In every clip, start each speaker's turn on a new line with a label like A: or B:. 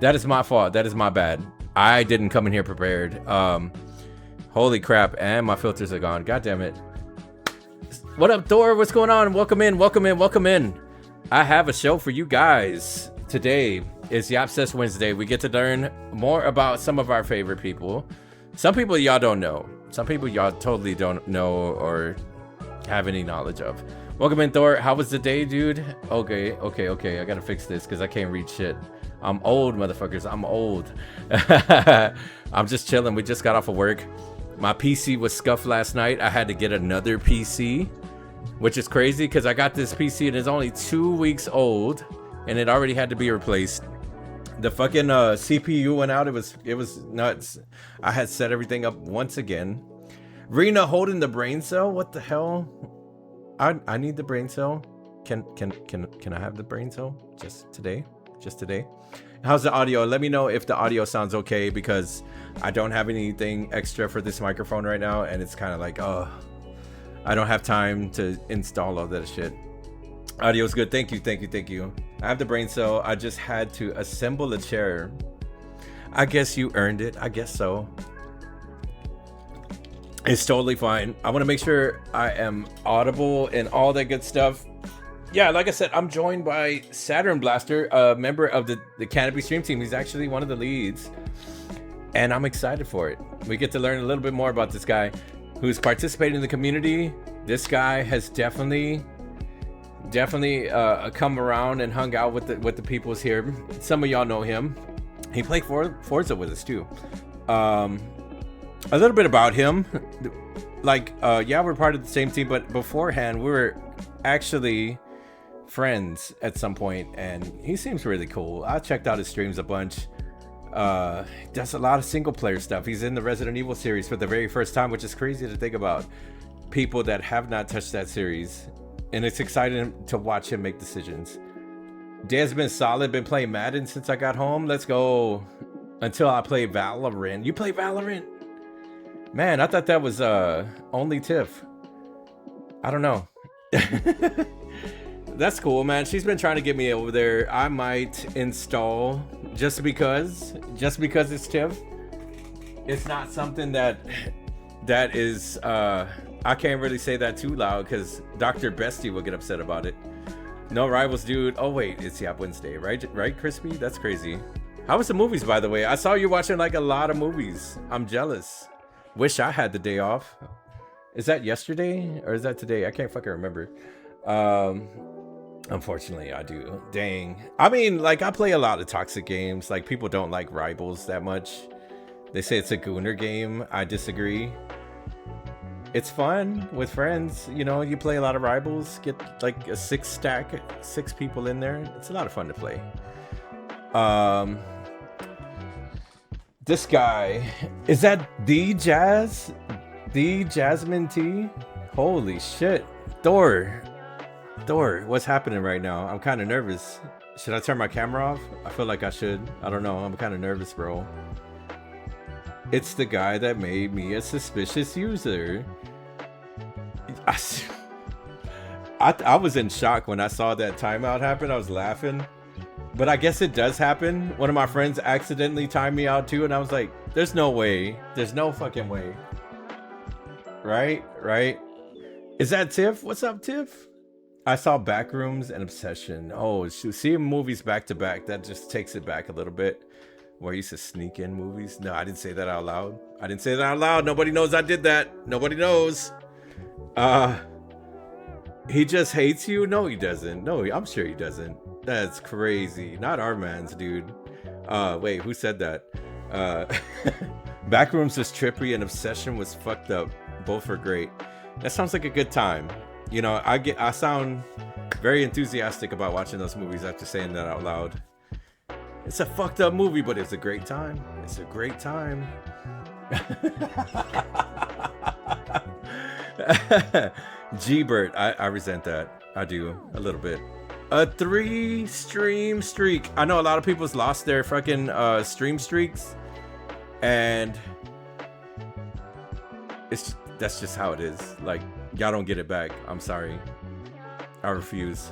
A: That is my fault. That is my bad. I didn't come in here prepared. Holy crap. And my filters are gone. God damn it. What up, Thor? What's going on? Welcome in. Welcome in. Welcome in. I have a show for you guys. Today is YAP SESH Wednesday. We get to learn more about some of our favorite people. Some people y'all don't know. Some people y'all totally don't know or have any knowledge of. Welcome in, Thor. How was the day, dude? Okay. I gotta fix this because I can't read shit. I'm old, motherfuckers. I'm old. I'm just chilling. We just got off of work. My PC was scuffed last night. I had to get another PC, which is crazy because I got this PC and it's only 2 weeks old and it already had to be replaced. The fucking CPU went out. It was nuts. I had set everything up once again. Rena holding the brain cell. What the hell? I need the brain cell. Can I have the brain cell just today? Just today. How's the audio? Let me know if the audio sounds okay because I don't have anything extra for this microphone right now and it's kind of like, oh, I don't have time to install all that shit. Audio's good. Thank you. I have the brain cell. I just had to assemble a chair. I guess you earned it. I guess so. It's totally fine. I want to make sure I am audible and all that good stuff. Yeah, like I said, I'm joined by Saturn Blaster, a member of the Canopy Stream team. He's actually one of the leads, and I'm excited for it. We get to learn a little bit more about this guy who's participating in the community. This guy has definitely come around and hung out with the peoples here. Some of y'all know him. He played Forza with us too. A little bit about him, like yeah, we're part of the same team, but beforehand we were actually friends at some point, and he seems really cool. I checked out his streams a bunch. Does a lot of single player stuff. He's in the Resident Evil series for the very first time, which is crazy to think about. People that have not touched that series, and it's exciting to watch him make decisions. Day's been solid. Been playing Madden since I got home. Let's go. Until I play Valorant. You play Valorant? Man, I thought that was only Tiff. I don't know. That's cool, man. She's been trying to get me over there. I might install just because it's Tiff. It's not something that is I can't really say that too loud because Dr. Bestie will get upset about it. No rivals, dude. Oh wait, it's YAP Wednesday, right, Crispy? That's crazy. How was the movies, by the way? I saw you watching like a lot of movies. I'm jealous. Wish I had the day off. Is that yesterday or is that today? I can't fucking remember. Unfortunately, I do. Dang. I mean, like, I play a lot of toxic games. Like, people don't like rivals that much. They say it's a gooner game. I disagree. It's fun with friends. You know, you play a lot of rivals. Get like a 6 stack, 6 people in there. It's a lot of fun to play. This guy, is that the Jasmine T? Holy shit. Thor, what's happening right now? I'm kind of nervous. Should I turn my camera off? I feel like I should. I don't know. I'm kind of nervous, bro. It's the guy that made me a suspicious user. I was in shock when I saw that timeout happen. I was laughing. But I guess it does happen. One of my friends accidentally timed me out too, and I was like, there's no way. There's no fucking way. Right? Is that Tiff? What's up, Tiff? I saw Backrooms and Obsession. Oh, shoot. Seeing movies back to back, that just takes it back a little bit. Where I used to sneak in movies. No, I didn't say that out loud. Nobody knows I did that. Nobody knows. He just hates you? No, he doesn't. No, I'm sure he doesn't. That's crazy. Not our man's, dude. Wait, who said that? Backrooms was trippy and Obsession was fucked up. Both were great. That sounds like a good time. You know, I sound very enthusiastic about watching those movies after saying that out loud. It's a fucked up movie, but it's a great time. It's a great time. G-Bert, I resent that. I do, a little bit. A 3 stream streak. I know a lot of people's lost their fucking stream streaks. And that's just how it is. Like, y'all don't get it back. I'm sorry. I refuse.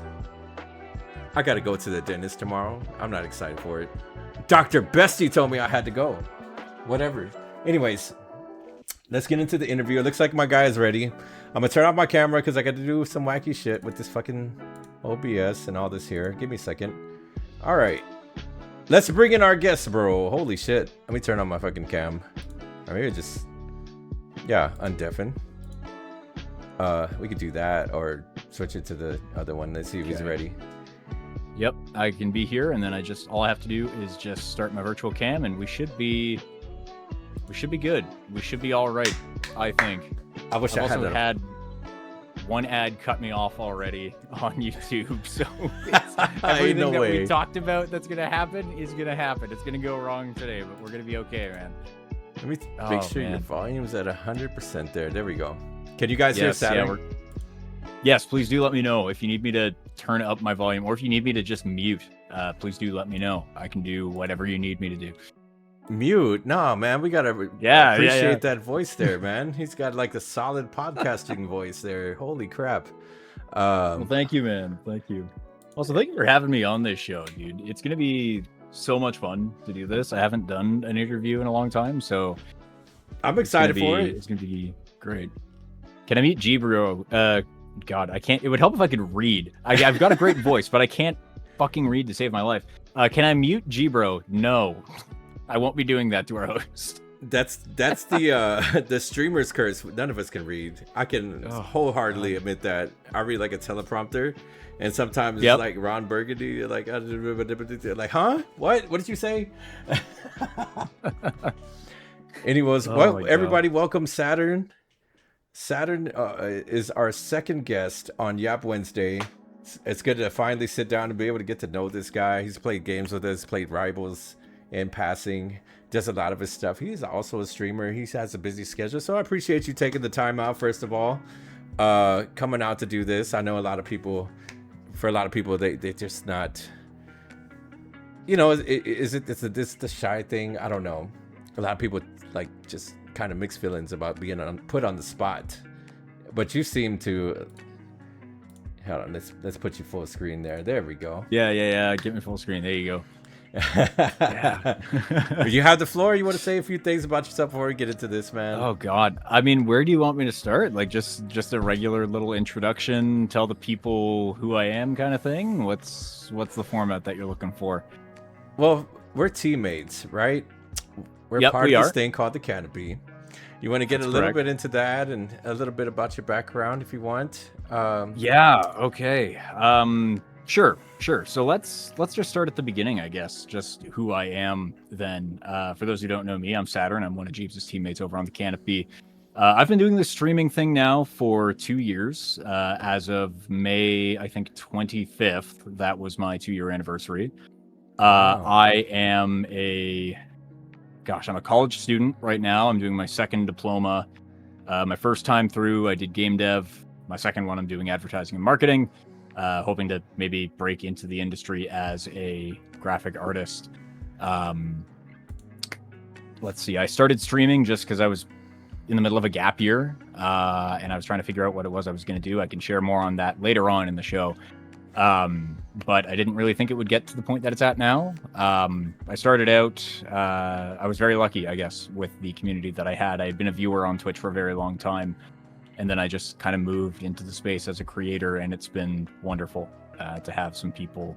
A: I gotta go to the dentist tomorrow. I'm not excited for it. Dr. Bestie told me I had to go. Whatever. Anyways, let's get into the interview. It looks like my guy is ready. I'm gonna turn off my camera because I got to do some wacky shit with this fucking OBS and all this here. Give me a second. All right. Let's bring in our guest, bro. Holy shit. Let me turn on my fucking cam. Or maybe just... Yeah, undeafen. We could do that or switch it to the other one. Let's see if he's ready.
B: Yep, I can be here, and then all I have to do is just start my virtual cam, and we should be good. We should be all right, I think.
A: I wish I
B: had one ad cut me off already on YouTube, so everything that we talked about that's gonna happen is gonna happen. It's gonna go wrong today, but we're gonna be okay, man.
A: Let me make sure your volume's at 100% there. There we go. Can you guys hear Saturn?
B: Yes, please do let me know if you need me to turn up my volume or if you need me to just mute. Please do let me know. I can do whatever you need me to do.
A: Mute? No, man, we gotta appreciate that voice there, man. He's got like a solid podcasting voice there. Holy crap.
B: Well, thank you, man. Thank you. Also, thank you for having me on this show, dude. It's gonna be so much fun to do this. I haven't done an interview in a long time, so
A: I'm excited for it.
B: It's gonna be great. Can I meet G-Bro? God, I can't. It would help if I could read. I've got a great voice, but I can't fucking read to save my life. Can I mute G-Bro? No, I won't be doing that to our host.
A: That's the streamer's curse. None of us can read. I can wholeheartedly admit that. I read like a teleprompter, and sometimes it's like Ron Burgundy, like huh? What did you say? Anyways, everybody, welcome Saturn. Saturn is our second guest on YAP Wednesday. It's good to finally sit down and be able to get to know this guy. He's played games with us, played Rivals in passing, does a lot of his stuff. He's also a streamer. He has a busy schedule, so I appreciate you taking the time out, first of all, coming out to do this. I know a lot of people, they just not, is this the shy thing? I don't know. A lot of people like just kind of mixed feelings about being put on the spot, but you seem to hold on. Let's put you full screen there we go.
B: Yeah, get me full screen. There you go.
A: You have the floor. You want to say a few things about yourself before we get into this, man?
B: Oh god, I mean, where do you want me to start? Like just a regular little introduction, tell the people who I am kind of thing? What's the format that you're looking for?
A: Well, we're teammates, right? We're part of this thing called the Canopy. You want to get a little bit into that and a little bit about your background if you want?
B: Okay. Sure. So let's just start at the beginning, I guess. Just who I am then. For those who don't know me, I'm Saturn. I'm one of Jeeves' teammates over on the Canopy. I've been doing this streaming thing now for 2 years. As of May, I think 25th, that was my 2-year anniversary. I am I'm a college student right now. I'm doing my second diploma. My first time through, I did game dev. My second one, I'm doing advertising and marketing, hoping to maybe break into the industry as a graphic artist. Let's see. I started streaming just because I was in the middle of a gap year, and I was trying to figure out what it was I was going to do. I can share more on that later on in the show. But I didn't really think it would get to the point that it's at now. I started out, I was very lucky, I guess, with the community that I had. I had been a viewer on Twitch for a very long time, and then I just kind of moved into the space as a creator, and it's been wonderful to have some people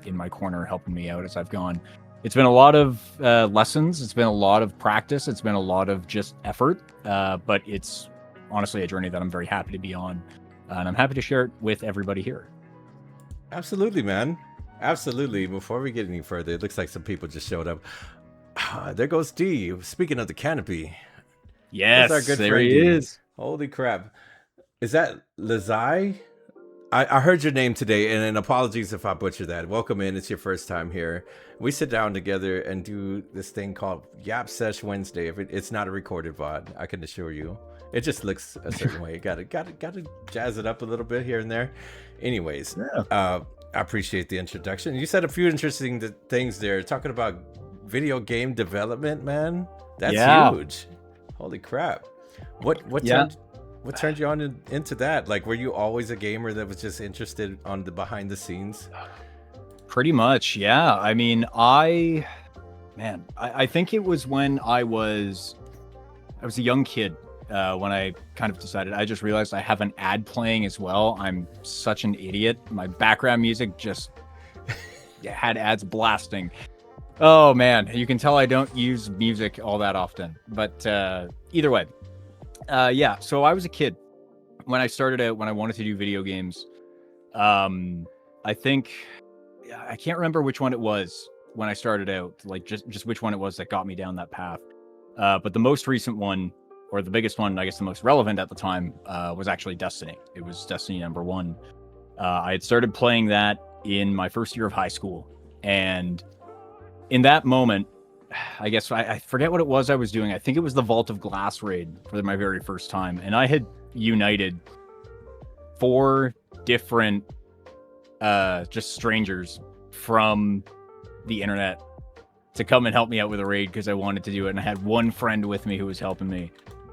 B: in my corner helping me out as I've gone. It's been a lot of lessons. It's been a lot of practice. It's been a lot of just effort, but it's honestly a journey that I'm very happy to be on, and I'm happy to share it with everybody here.
A: Absolutely, man. Absolutely. Before we get any further, it looks like some people just showed up. There goes D. Speaking of the Canopy.
B: Yes,
A: our good
B: there
A: friend,
B: he is.
A: Holy crap. Is that Lazai? I heard your name today, and apologies if I butchered that. Welcome in. It's your first time here. We sit down together and do this thing called YAP Sesh Wednesday. It's not a recorded VOD, I can assure you. It just looks a certain way. Got to jazz it up a little bit here and there. Anyways, I appreciate the introduction. You said a few interesting things there, talking about video game development, man. That's huge. Holy crap. What turned you on into that? Like, were you always a gamer that was just interested on the behind the scenes?
B: Pretty much, yeah. I mean, I Man, I think it was when I was a young kid when I kind of decided. I just realized I have an ad playing as well. I'm such an idiot. My background music just had ads blasting. Oh man, you can tell I don't use music all that often. But either way, yeah. So I was a kid when I started out, when I wanted to do video games. I think I can't remember which one it was when I started out, like just which one it was that got me down that path. But the most recent one, or the biggest one, I guess the most relevant at the time, was actually Destiny. It was Destiny number 1. I had started playing that in my first year of high school, and in that moment, I guess I forget what it was I was doing. I think it was the Vault of Glass raid for my very first time, and I had united 4 different just strangers from the internet to come and help me out with a raid because I wanted to do it, and I had one friend with me who was helping me.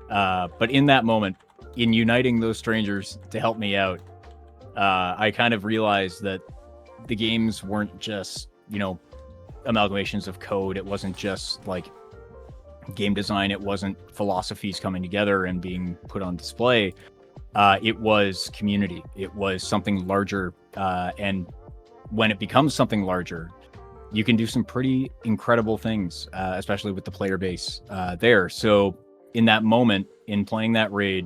B: But in that moment, in uniting those strangers to help me out, I kind of realized that the games weren't just, amalgamations of code. It wasn't just like game design. It wasn't philosophies coming together and being put on display. It was community. It was something larger. And when it becomes something larger, you can do some pretty incredible things, especially with the player base there. So in that moment, in playing that raid,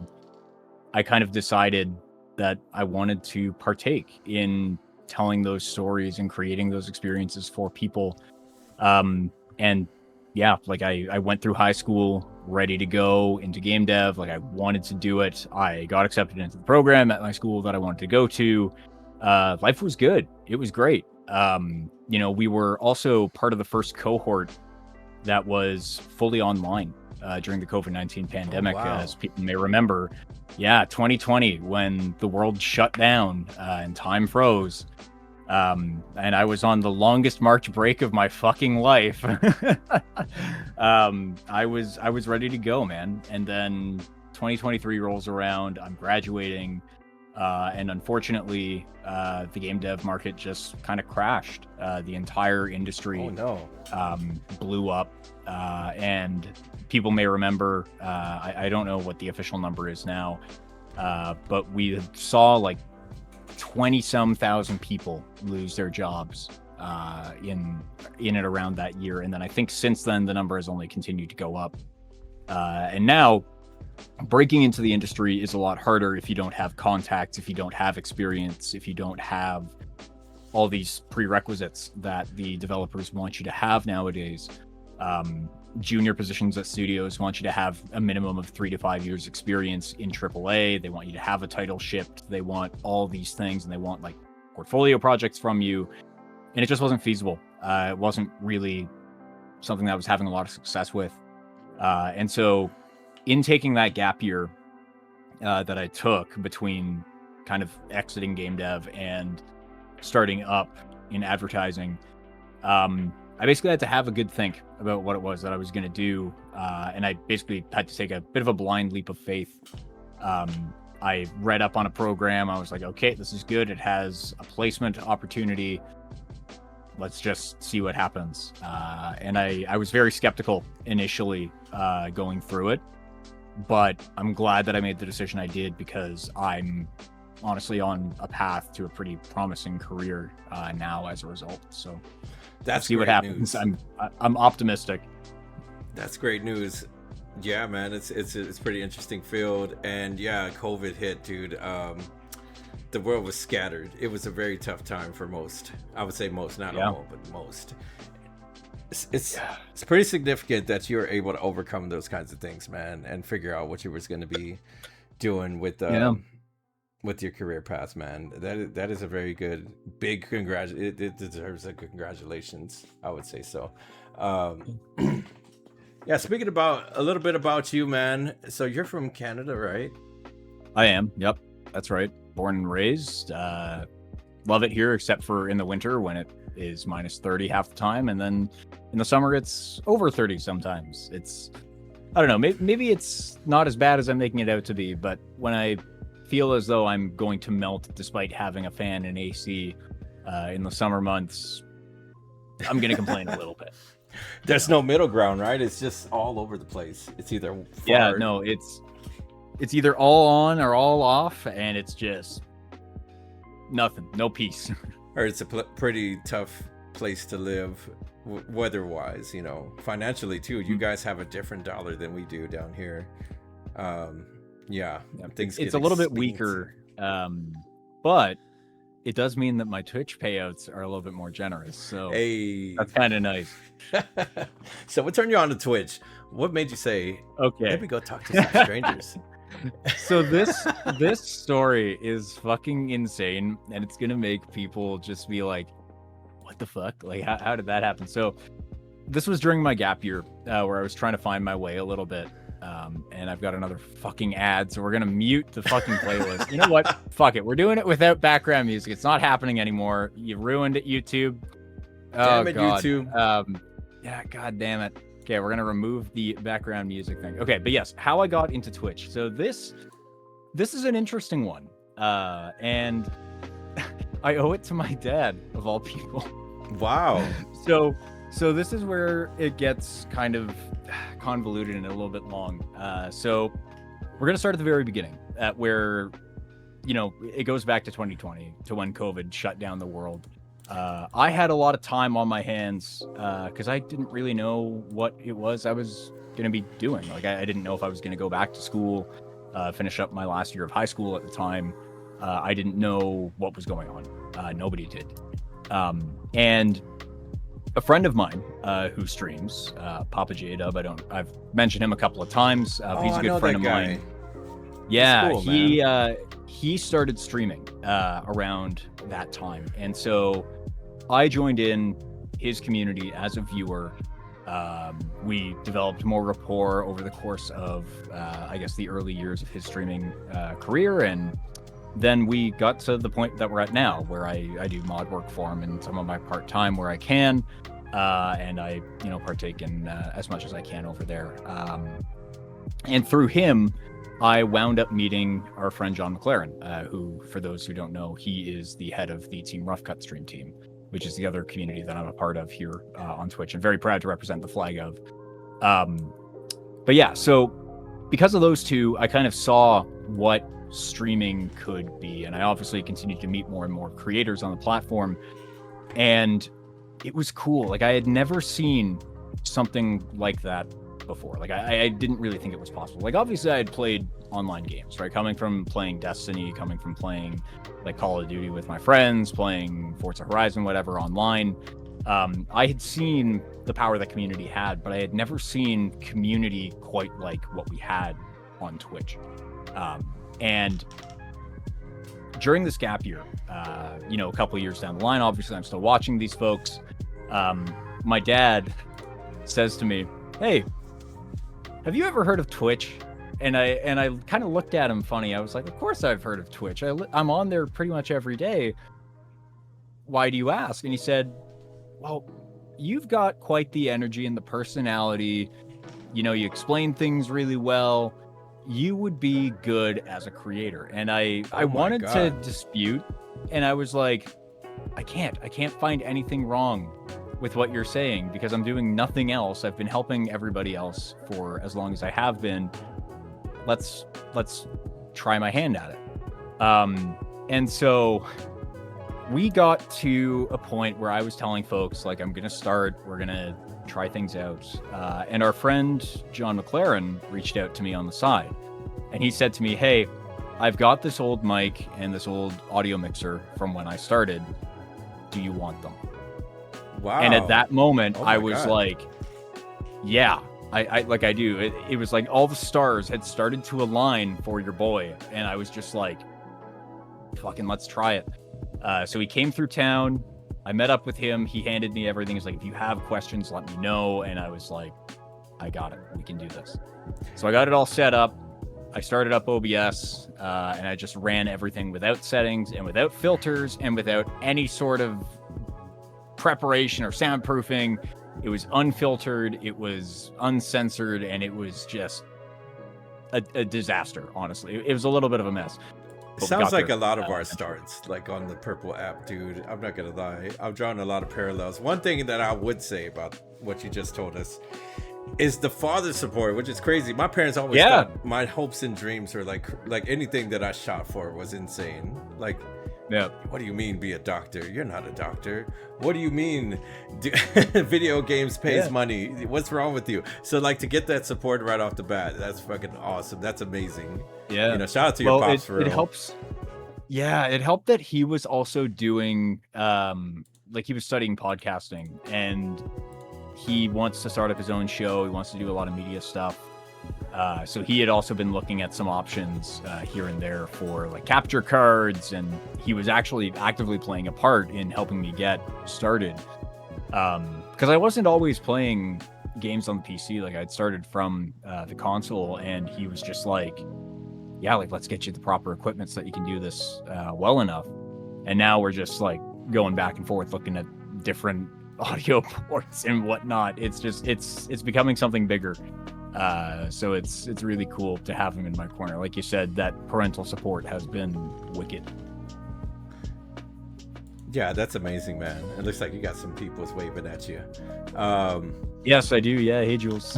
B: I kind of decided that I wanted to partake in telling those stories and creating those experiences for people. And yeah, like I went through high school ready to go into game dev. Like I wanted to do it. I got accepted into the program at my school that I wanted to go to. Life was good. It was great. We were also part of the first cohort that was fully online during the COVID-19 pandemic.
A: Oh, wow.
B: As people may remember, 2020, when the world shut down and time froze. And I was on the longest March break of my fucking life. I was ready to go, man. And then 2023 rolls around. I'm graduating. And unfortunately, the game dev market just kind of crashed. The entire industry blew up. And people may remember, I don't know what the official number is now, but we saw like 20-some thousand people lose their jobs in and around that year. And then I think since then, the number has only continued to go up. And now, breaking into the industry is a lot harder if you don't have contacts, if you don't have experience, if you don't have all these prerequisites that the developers want you to have nowadays. Junior positions at studios want you to have a minimum of 3 to 5 years experience in AAA. They want you to have a title shipped. They want all these things, and they want like portfolio projects from you. And it just wasn't feasible. It wasn't really something that I was having a lot of success with. And so in taking that gap year that I took between kind of exiting game dev and starting up in advertising, I basically had to have a good think about what it was that I was going to do. And I basically had to take a bit of a blind leap of faith. I read up on a program. I was like, okay, this is good. It has a placement opportunity. Let's just see what happens. And I was very skeptical initially going through it. But I'm glad that I made the decision I did, because I'm honestly on a path to a pretty promising career now as a result. So
A: that's
B: see what happens.
A: News.
B: I'm optimistic.
A: That's great news. Yeah, man, it's pretty interesting field. And yeah, COVID hit, dude. The world was scattered. It was a very tough time for most. I would say most, not all, but most. It's pretty significant that you're able to overcome those kinds of things, man, and figure out what you was going to be doing with your career path, man. That is a very good, big it deserves a congratulations, I would say so. Yeah, speaking about a little bit about you, man. So you're from Canada, right?
B: I am. Yep, that's right. Born and raised. Love it here, except for in the winter when it is -30 half the time, and then in the summer it's over 30 sometimes. It's, I don't know, maybe it's not as bad as I'm making it out to be, but when I feel as though I'm going to melt despite having a fan and AC in the summer months, I'm going to complain a little bit.
A: There's no middle ground, right? It's just all over the place. It's either
B: Yeah,
A: far-
B: no, it's either all on or all off, and it's just nothing, no peace.
A: or it's a pretty tough place to live weather-wise, you know, financially too. You guys have a different dollar than we do down here. Yeah, things
B: It's
A: get
B: a little bit
A: extinct.
B: weaker, but it does mean that my Twitch payouts are a little bit more generous, so
A: Hey.
B: that's kind of nice.
A: So what turned you on to Twitch? What made you say,
B: Okay,
A: maybe go talk to some strangers?
B: so this story is fucking insane, and it's gonna make people just be like, what the fuck, like how did that happen? So this was during my gap year, where I was trying to find my way a little bit, and I've got another fucking ad, so we're gonna mute the fucking playlist. You know what, fuck it, we're doing it without background music. It's not happening anymore. You ruined it, YouTube.
A: Damn it, YouTube.
B: Yeah, god damn it. Okay, we're gonna remove the background music thing. Okay, but yes, how I got into Twitch. So this is an interesting one, and I owe it to my dad, of all people.
A: Wow.
B: So this is where it gets kind of convoluted and a little bit long. So we're gonna start at the very beginning, at where, you know, it goes back to 2020, to when COVID shut down the world. I had a lot of time on my hands because I didn't really know what it was I was going to be doing. Like, I didn't know if I was going to go back to school, finish up my last year of high school at the time. I didn't know what was going on. Nobody did. And a friend of mine who streams, Papa J-Dub, I've mentioned him a couple of times. He's a good friend of mine. Yeah,
A: cool,
B: he started streaming around that time, and so I joined in his community as a viewer. We developed more rapport over the course of, I guess, the early years of his streaming career, and then we got to the point that we're at now, where I do mod work for him and some of my part-time where I can, and I, you know, partake in as much as I can over there. And through him, I wound up meeting our friend John McLaren, who, for those who don't know, he is the head of the Team Rough Cut stream team, which is the other community that I'm a part of here on Twitch, and very proud to represent the flag of. But yeah, so because of those two, I kind of saw what streaming could be, and I obviously continued to meet more and more creators on the platform, and it was cool. Like, I had never seen something like that before. Like, I didn't really think it was possible. Like, obviously I had played online games, right? Coming from playing Destiny, coming from playing like Call of Duty with my friends, playing Forza Horizon, whatever, online. I had seen the power that community had, but I had never seen community quite like what we had on Twitch. And during this gap year, you know, a couple of years down the line, obviously I'm still watching these folks. My dad says to me, "Hey, have you ever heard of Twitch?" And I kind of looked at him funny. I was like, "Of course I've heard of Twitch. I'm on there pretty much every day. Why do you ask?" And he said, "Well, you've got quite the energy and the personality. You know, you explain things really well. You would be good as a creator." And I wanted to dispute, and I was like, I can't find anything wrong with what you're saying, because I'm doing nothing else. I've been helping everybody else for as long as I have been. Let's try my hand at it. And so we got to a point where I was telling folks, like, I'm gonna start, we're gonna try things out. And our friend John McLaren reached out to me on the side, and he said to me, "Hey, I've got this old mic and this old audio mixer from when I started. Do you want them?"
A: Wow.
B: And at that moment, I was
A: God.
B: like, yeah, I do. It was like all the stars had started to align for your boy. And I was just like, fucking let's try it. So he came through town. I met up with him. He handed me everything. He's like, "If you have questions, let me know." And I was like, I got it. We can do this. So I got it all set up. I started up OBS, and I just ran everything without settings and without filters and without any sort of preparation or soundproofing. It was unfiltered, it was uncensored, and it was just a disaster, honestly. It was a little bit of a mess.
A: It sounds like a lot of our starts, like on the Purple app, dude. I'm not gonna lie. I'm drawing a lot of parallels. One thing that I would say about what you just told us is the father support, which is crazy. My parents always thought my hopes and dreams were like anything that I shot for was insane. Like, what do you mean be a doctor? You're not a doctor. What do you mean video games pays money? What's wrong with you? So like to get that support right off the bat, that's fucking awesome. That's amazing.
B: Yeah.
A: You know, shout out to your pops for real.
B: It helps. Yeah, it helped that he was also doing like he was studying podcasting, and he wants to start up his own show. He wants to do a lot of media stuff. So he had also been looking at some options here and there for like capture cards, and he was actually actively playing a part in helping me get started. Because I wasn't always playing games on the PC. Like I'd started from the console, and he was just like, yeah, like let's get you the proper equipment so that you can do this well enough. And now we're just like going back and forth looking at different audio ports and whatnot. It's just it's becoming something bigger. So it's really cool to have him in my corner. Like you said, that parental support has been wicked.
A: Yeah, that's amazing, man. It looks like you got some people's waving at you.
B: Yes, I do. Yeah, hey Jules.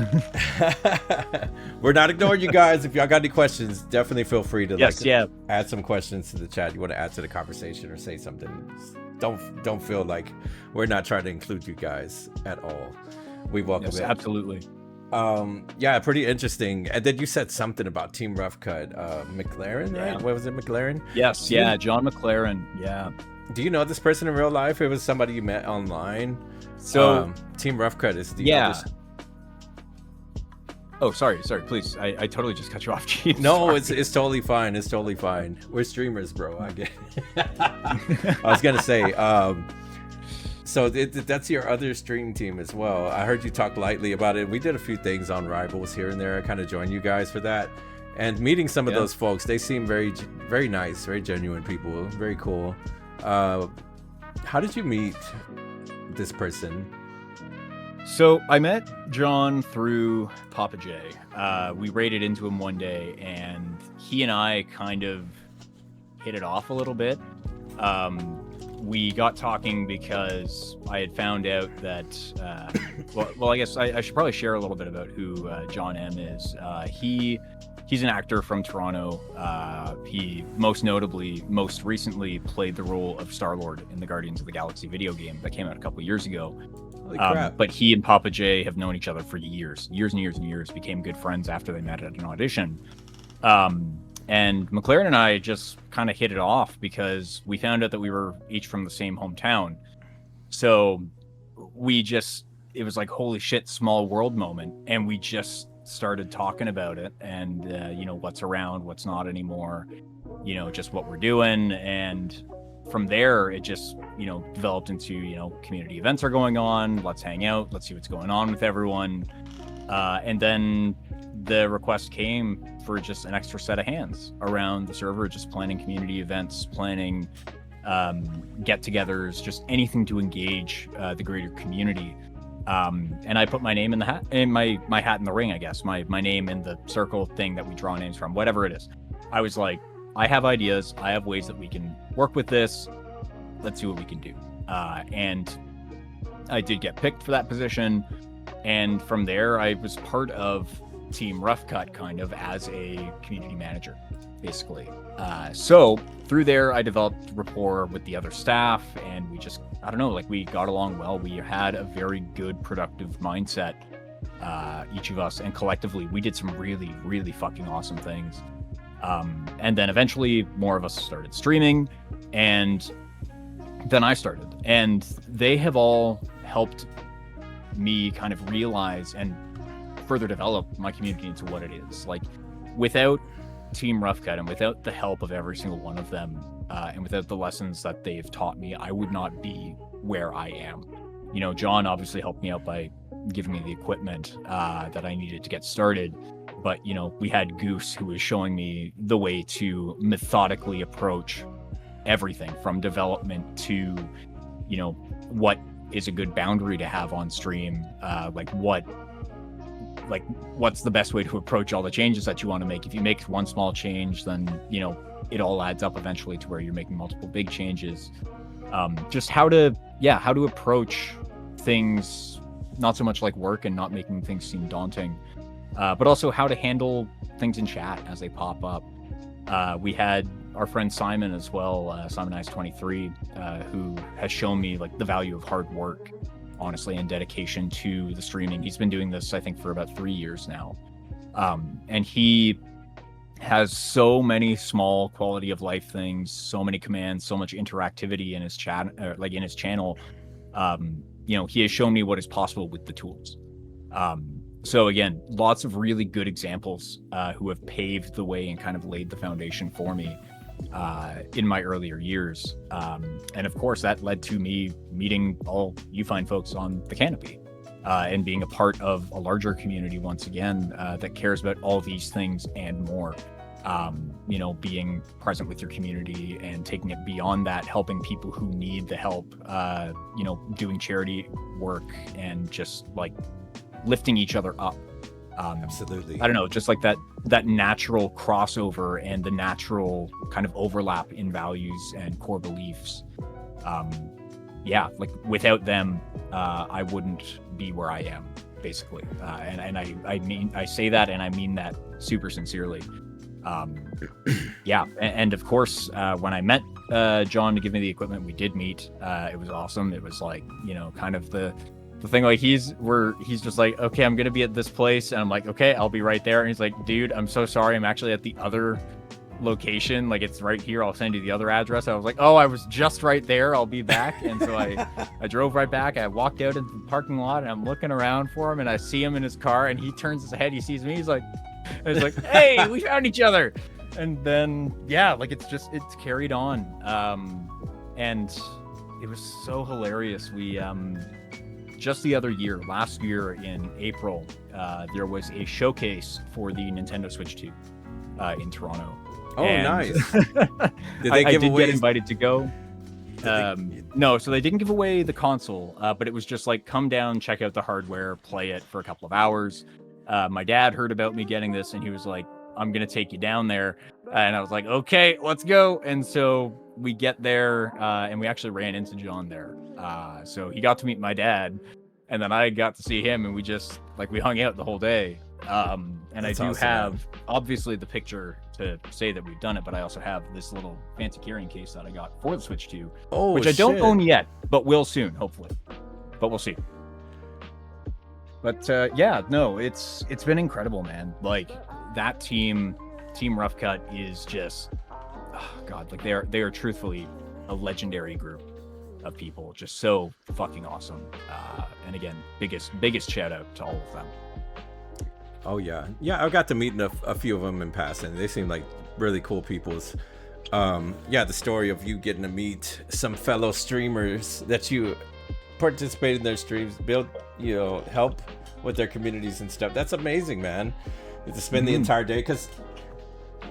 A: We're not ignoring you guys. If y'all got any questions, definitely feel free to add some questions to the chat. You want to add to the conversation or say something, don't feel like we're not trying to include you guys at all. We welcome it.
B: Absolutely.
A: Yeah, pretty interesting. And then you said something about Team Rough Cut, McLaren, right? What was it, McLaren?
B: Yes, John McLaren. Yeah.
A: Do you know this person in real life? It was somebody you met online.
B: So
A: Team Rough Cut is the oldest.
B: Oh, sorry, please. I totally just cut you off, Chief.
A: No, it's totally fine. It's totally fine. We're streamers, bro. I get it. I was gonna say, so that's your other stream team as well. I heard you talk lightly about it. We did a few things on Rivals here and there. I kind of joined you guys for that. And meeting some of those folks, they seem very, very nice, very genuine people. Very cool. How did you meet this person?
B: So I met John through Papa J. We raided into him one day, and he and I kind of hit it off a little bit. We got talking because I had found out that, well, I guess I should probably share a little bit about who John M is. He's an actor from Toronto. He most recently played the role of Star-Lord in the Guardians of the Galaxy video game that came out a couple years ago.
A: Holy crap.
B: But he and Papa J have known each other for years and years, became good friends after they met at an audition. And McLaren and I just kind of hit it off because we found out that we were each from the same hometown. So it was like, holy shit, small world moment. And we just started talking about it and, what's around, what's not anymore, just what we're doing. And from there, it just, developed into, community events are going on. Let's hang out. Let's see what's going on with everyone. And then the request came for just an extra set of hands around the server, just planning community events, planning get-togethers, just anything to engage the greater community. And I put my name in the hat, in my hat in the ring, I guess, my name in the circle thing that we draw names from, whatever it is. I was like, I have ideas. I have ways that we can work with this. Let's see what we can do. And I did get picked for that position. And from there, I was part of Team Rough Cut kind of as a community manager, basically. So through there, I developed rapport with the other staff, and we just, I don't know, like we got along well. We had a very good, productive mindset, each of us, and collectively, we did some really, really fucking awesome things. And then eventually more of us started streaming, and then I started, and they have all helped me kind of realize and further develop my community into what it is. Like, without Team Rough Cut and without the help of every single one of them, and without the lessons that they've taught me, I would not be where I am. John obviously helped me out by giving me the equipment that I needed to get started. But, we had Goose, who was showing me the way to methodically approach everything from development to, what is a good boundary to have on stream, what's the best way to approach all the changes that you want to make. If you make one small change, then it all adds up eventually to where you're making multiple big changes. Just how to approach things, not so much like work and not making things seem daunting, but also how to handle things in chat as they pop up. We had our friend Simon as well, Simon Ice 23, who has shown me like the value of hard work, honestly, and dedication to the streaming. He's been doing this, I think, for about 3 years now. And he has so many small quality of life things, so many commands, so much interactivity in his chat, like in his channel. You know, he has shown me what is possible with the tools. So again, lots of really good examples who have paved the way and kind of laid the foundation for me in my earlier years. And of course, that led to me meeting all you fine folks on the Canopy and being a part of a larger community once again that cares about all these things and more. You know, being present with your community and taking it beyond that, helping people who need the help, you know, doing charity work and just like lifting each other up.
A: Absolutely.
B: I don't know, just like that natural crossover and the natural kind of overlap in values and core beliefs. Yeah, like without them, I wouldn't be where I am, basically. And I mean, I say that and I mean that super sincerely. Yeah, and of course, when I met John to give me the equipment, we did meet. It was awesome. It was like, you know, kind of the thing, like he's just like, okay, I'm gonna be at this place, and I'm like, okay, I'll be right there. And he's like, dude, I'm so sorry, I'm actually at the other location, like it's right here, I'll send you the other address. I was like, oh, I was just right there, I'll be back. And so I drove right back. I walked out into the parking lot and I'm looking around for him, and I see him in his car, and he turns his head, he sees me, he's like, hey, we found each other. And then yeah, like it's carried on. And it was so hilarious. We just the other year, last year in April, there was a showcase for the Nintendo Switch 2 in Toronto.
A: Oh, and nice.
B: Did they give away? Get invited to go. No, so they didn't give away the console, but it was just like, come down, check out the hardware, play it for a couple of hours. My dad heard about me getting this, and he was like, I'm going to take you down there. And I was like, okay, let's go. And so we get there, and we actually ran into John there. So he got to meet my dad, and then I got to see him, and we just, like, we hung out the whole day. And that's I do awesome, have, man. Obviously, the picture to say that we've done it, but I also have this little fancy carrying case that I got for the Switch 2, which I don't own yet, but will soon, hopefully. But we'll see. But yeah, no, it's been incredible, man. Like, that Team Rough Cut is just, oh God, like they are truthfully a legendary group of people, just so fucking awesome. And again, biggest shout out to all of them.
A: Oh yeah, I got to meet a few of them in passing. They seem like really cool peoples. Yeah, the story of you getting to meet some fellow streamers that you participate in their streams, build, you know, help with their communities and stuff. That's amazing, man. To spend the entire day, because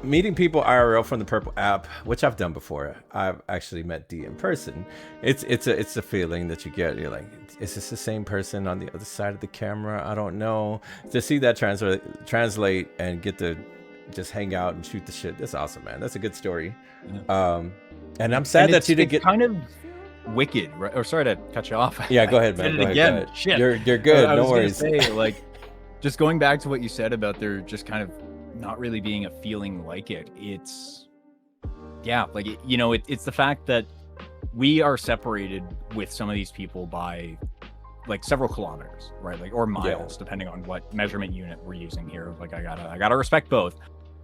A: meeting people IRL from the Purple app, which I've done before, I've actually met D in person. It's a feeling that you get. You're like, is this the same person on the other side of the camera? I don't know. To see that translate and get to just hang out and shoot the shit, that's awesome, man. That's a good story. And I'm sad that you didn't get
B: kind of wicked, right? Or sorry to cut you off.
A: Yeah, go ahead, man. Go ahead. Shit. You're good. No worries.
B: Say, like, just going back to what you said about there just kind of not really being a feeling like it. It's, yeah, like, you know, it's the fact that we are separated with some of these people by like several kilometers, right? Like, or miles, depending on what measurement unit we're using here. Like, I gotta respect both.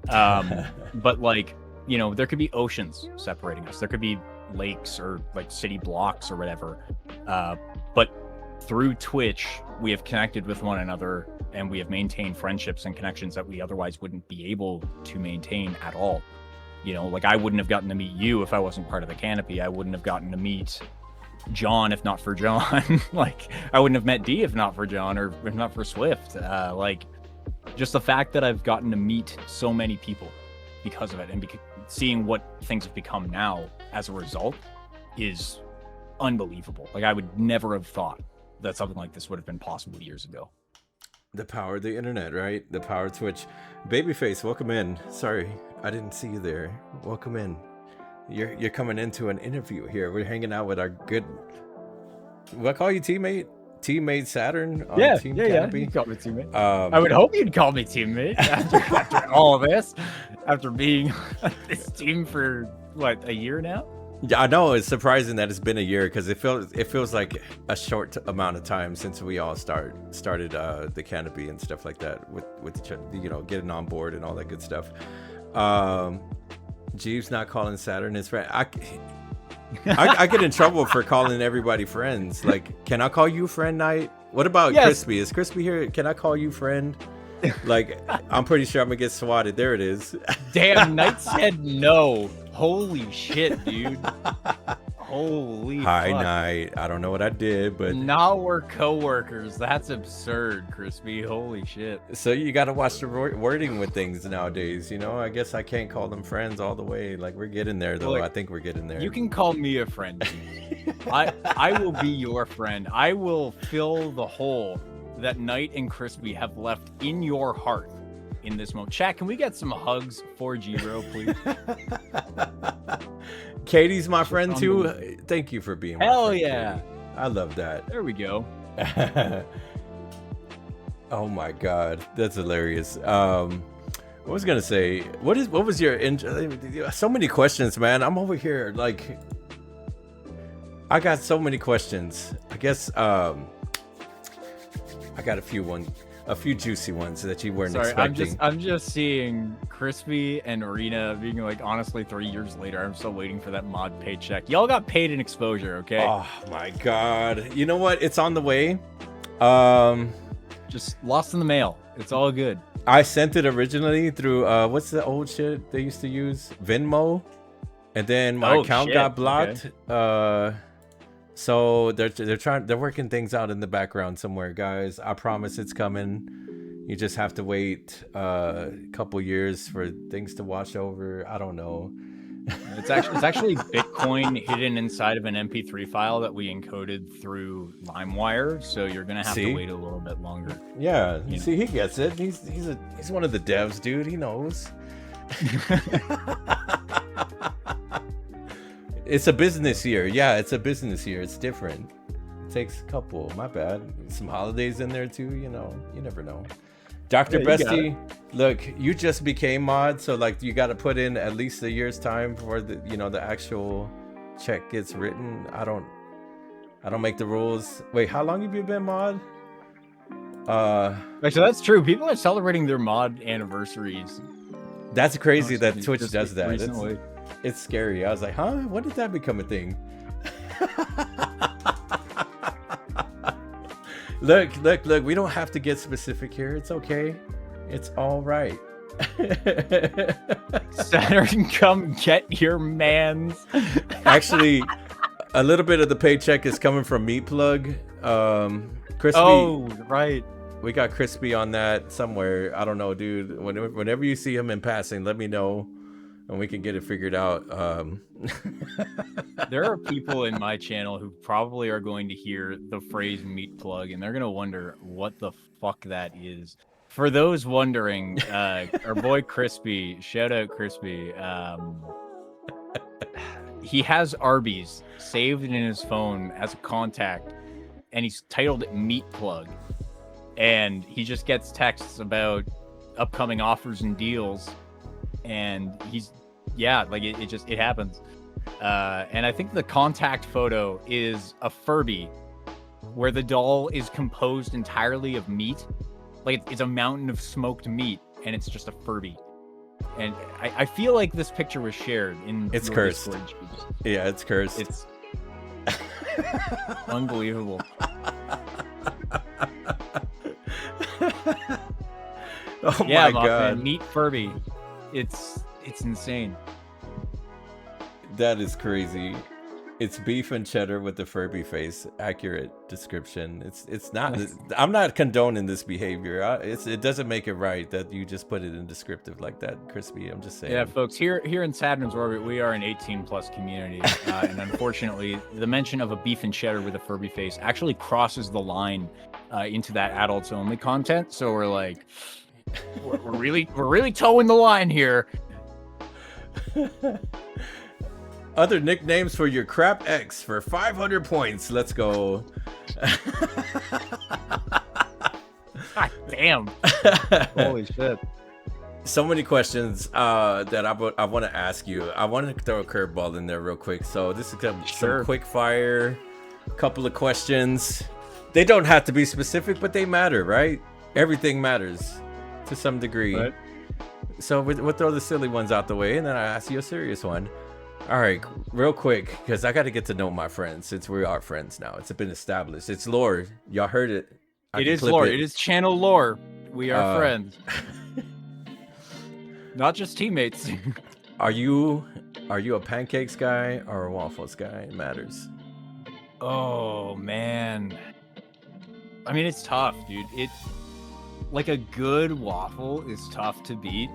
B: But like, you know, there could be oceans separating us. There could be lakes or like city blocks or whatever. But through Twitch, we have connected with one another, and we have maintained friendships and connections that we otherwise wouldn't be able to maintain at all. You know, like, I wouldn't have gotten to meet you if I wasn't part of the Canopy. I wouldn't have gotten to meet John if not for John. Like, I wouldn't have met D if not for John, or if not for Swift. Like, just the fact that I've gotten to meet so many people because of it, and seeing what things have become now as a result is unbelievable. Like, I would never have thought that something like this would have been possible years ago.
A: The power of the internet, right? The power of Twitch. Babyface, welcome in. Sorry. I didn't see you there. Welcome in. You're coming into an interview here. We're hanging out with our good. What I call you, teammate? Teammate Saturn on Team Canopy.
B: You call me teammate. I would hope you'd call me teammate after all of this, after being on this team for what, a year now.
A: Yeah, I know. It's surprising that it's been a year because it feels like a short amount of time since we all started the Canopy and stuff like that with each other, you know, getting on board and all that good stuff. Jeeves not calling Saturn his friend. I get in trouble for calling everybody friends. Like, can I call you friend, Knight? What about Crispy? Is Crispy here? Can I call you friend? Like, I'm pretty sure I'm gonna get swatted. There it is.
B: Damn, Knight said no. Holy shit, dude. Holy
A: Hi,
B: fuck.
A: Knight. I don't know what I did, but
B: now we're co-workers. That's absurd, Crispy. Holy shit.
A: So you got to watch the wording with things nowadays. You know, I guess I can't call them friends all the way. Like, we're getting there, though.
B: Look,
A: I think we're getting there.
B: You can call me a friend. I will be your friend. I will fill the hole that Knight and Crispy have left in your heart in this moment. Chat, can we get some hugs for G-Bro, please?
A: Katie's my friend too. Thank you for being my friend.
B: Hell yeah.
A: Katie. I love that.
B: There we go.
A: Oh my god, that's hilarious. What was I gonna say? What was your so many questions, man. I'm over here like I got so many questions. I guess I got a few juicy ones that you weren't expecting.
B: I'm just seeing Crispy and Arena being like, honestly, 3 years later, I'm still waiting for that mod paycheck. Y'all got paid in exposure, okay?
A: Oh my god. You know what? It's on the way.
B: Just lost in the mail. It's all good.
A: I sent it originally through what's the old shit they used to use? Venmo. And then my account got blocked. Okay. So they're working things out in the background somewhere, guys. I promise it's coming. You just have to wait a couple years for things to wash over. I don't know.
B: It's actually Bitcoin hidden inside of an MP3 file that we encoded through LimeWire. So you're gonna have to wait a little bit longer.
A: Yeah, see, he gets it. He's one of the devs, dude. He knows. It's a business year. Yeah, it's a business year. It's different. It takes a couple. My bad. Some holidays in there too. You know, you never know. Dr. Bestie, look, you just became mod, so like you got to put in at least a year's time before the actual check gets written. I don't make the rules. Wait, how long have you been mod?
B: Actually, that's true. People are celebrating their mod anniversaries.
A: That's crazy that Twitch does that.
B: Recently.
A: It's scary. I was like, huh? When did that become a thing? Look. We don't have to get specific here. It's okay. It's all right.
B: Saturn, come get your mans.
A: Actually, a little bit of the paycheck is coming from Meat Plug. Crispy.
B: Oh, right.
A: We got Crispy on that somewhere. I don't know, dude. Whenever you see him in passing, let me know. And we can get it figured out.
B: There are people in my channel who probably are going to hear the phrase meat plug, and they're going to wonder what the fuck that is. For those wondering, our boy Crispy, shout out Crispy, he has Arby's saved in his phone as a contact, and he's titled it meat plug. And he just gets texts about upcoming offers and deals. And it happens. And I think the contact photo is a Furby where the doll is composed entirely of meat. Like it's a mountain of smoked meat, and it's just a Furby. And I feel like this picture was shared in
A: it's cursed. Yeah, it's cursed.
B: It's unbelievable.
A: Oh yeah, my god.
B: Meat Furby. It's insane.
A: That is crazy. It's beef and cheddar with the Furby face. Accurate description. It's not. I'm not condoning this behavior. It doesn't make it right that you just put it in descriptive like that, Crispy. I'm just saying.
B: Yeah, folks. Here in Saturn's orbit, we are an 18+ community, and unfortunately, the mention of a beef and cheddar with a Furby face actually crosses the line into that adults only content. So we're like, we're really towing the line here.
A: Other nicknames for your crap ex for 500 points. Let's go.
B: God damn. Holy shit.
A: So many questions that I want to ask you. I want to throw a curveball in there real quick. So this is some quick fire, couple of questions. They don't have to be specific, but they matter, right? Everything matters to some degree. Right. So we'll throw the silly ones out the way, and then I ask you a serious one. All right, real quick, because I got to get to know my friends since we are friends now. It's been established. It's lore. Y'all heard it.
B: It is lore. It is channel lore. We are friends. Not just teammates.
A: Are you a pancakes guy or a waffles guy? It matters.
B: Oh man. I mean, it's tough, dude. Like a good waffle is tough to beat,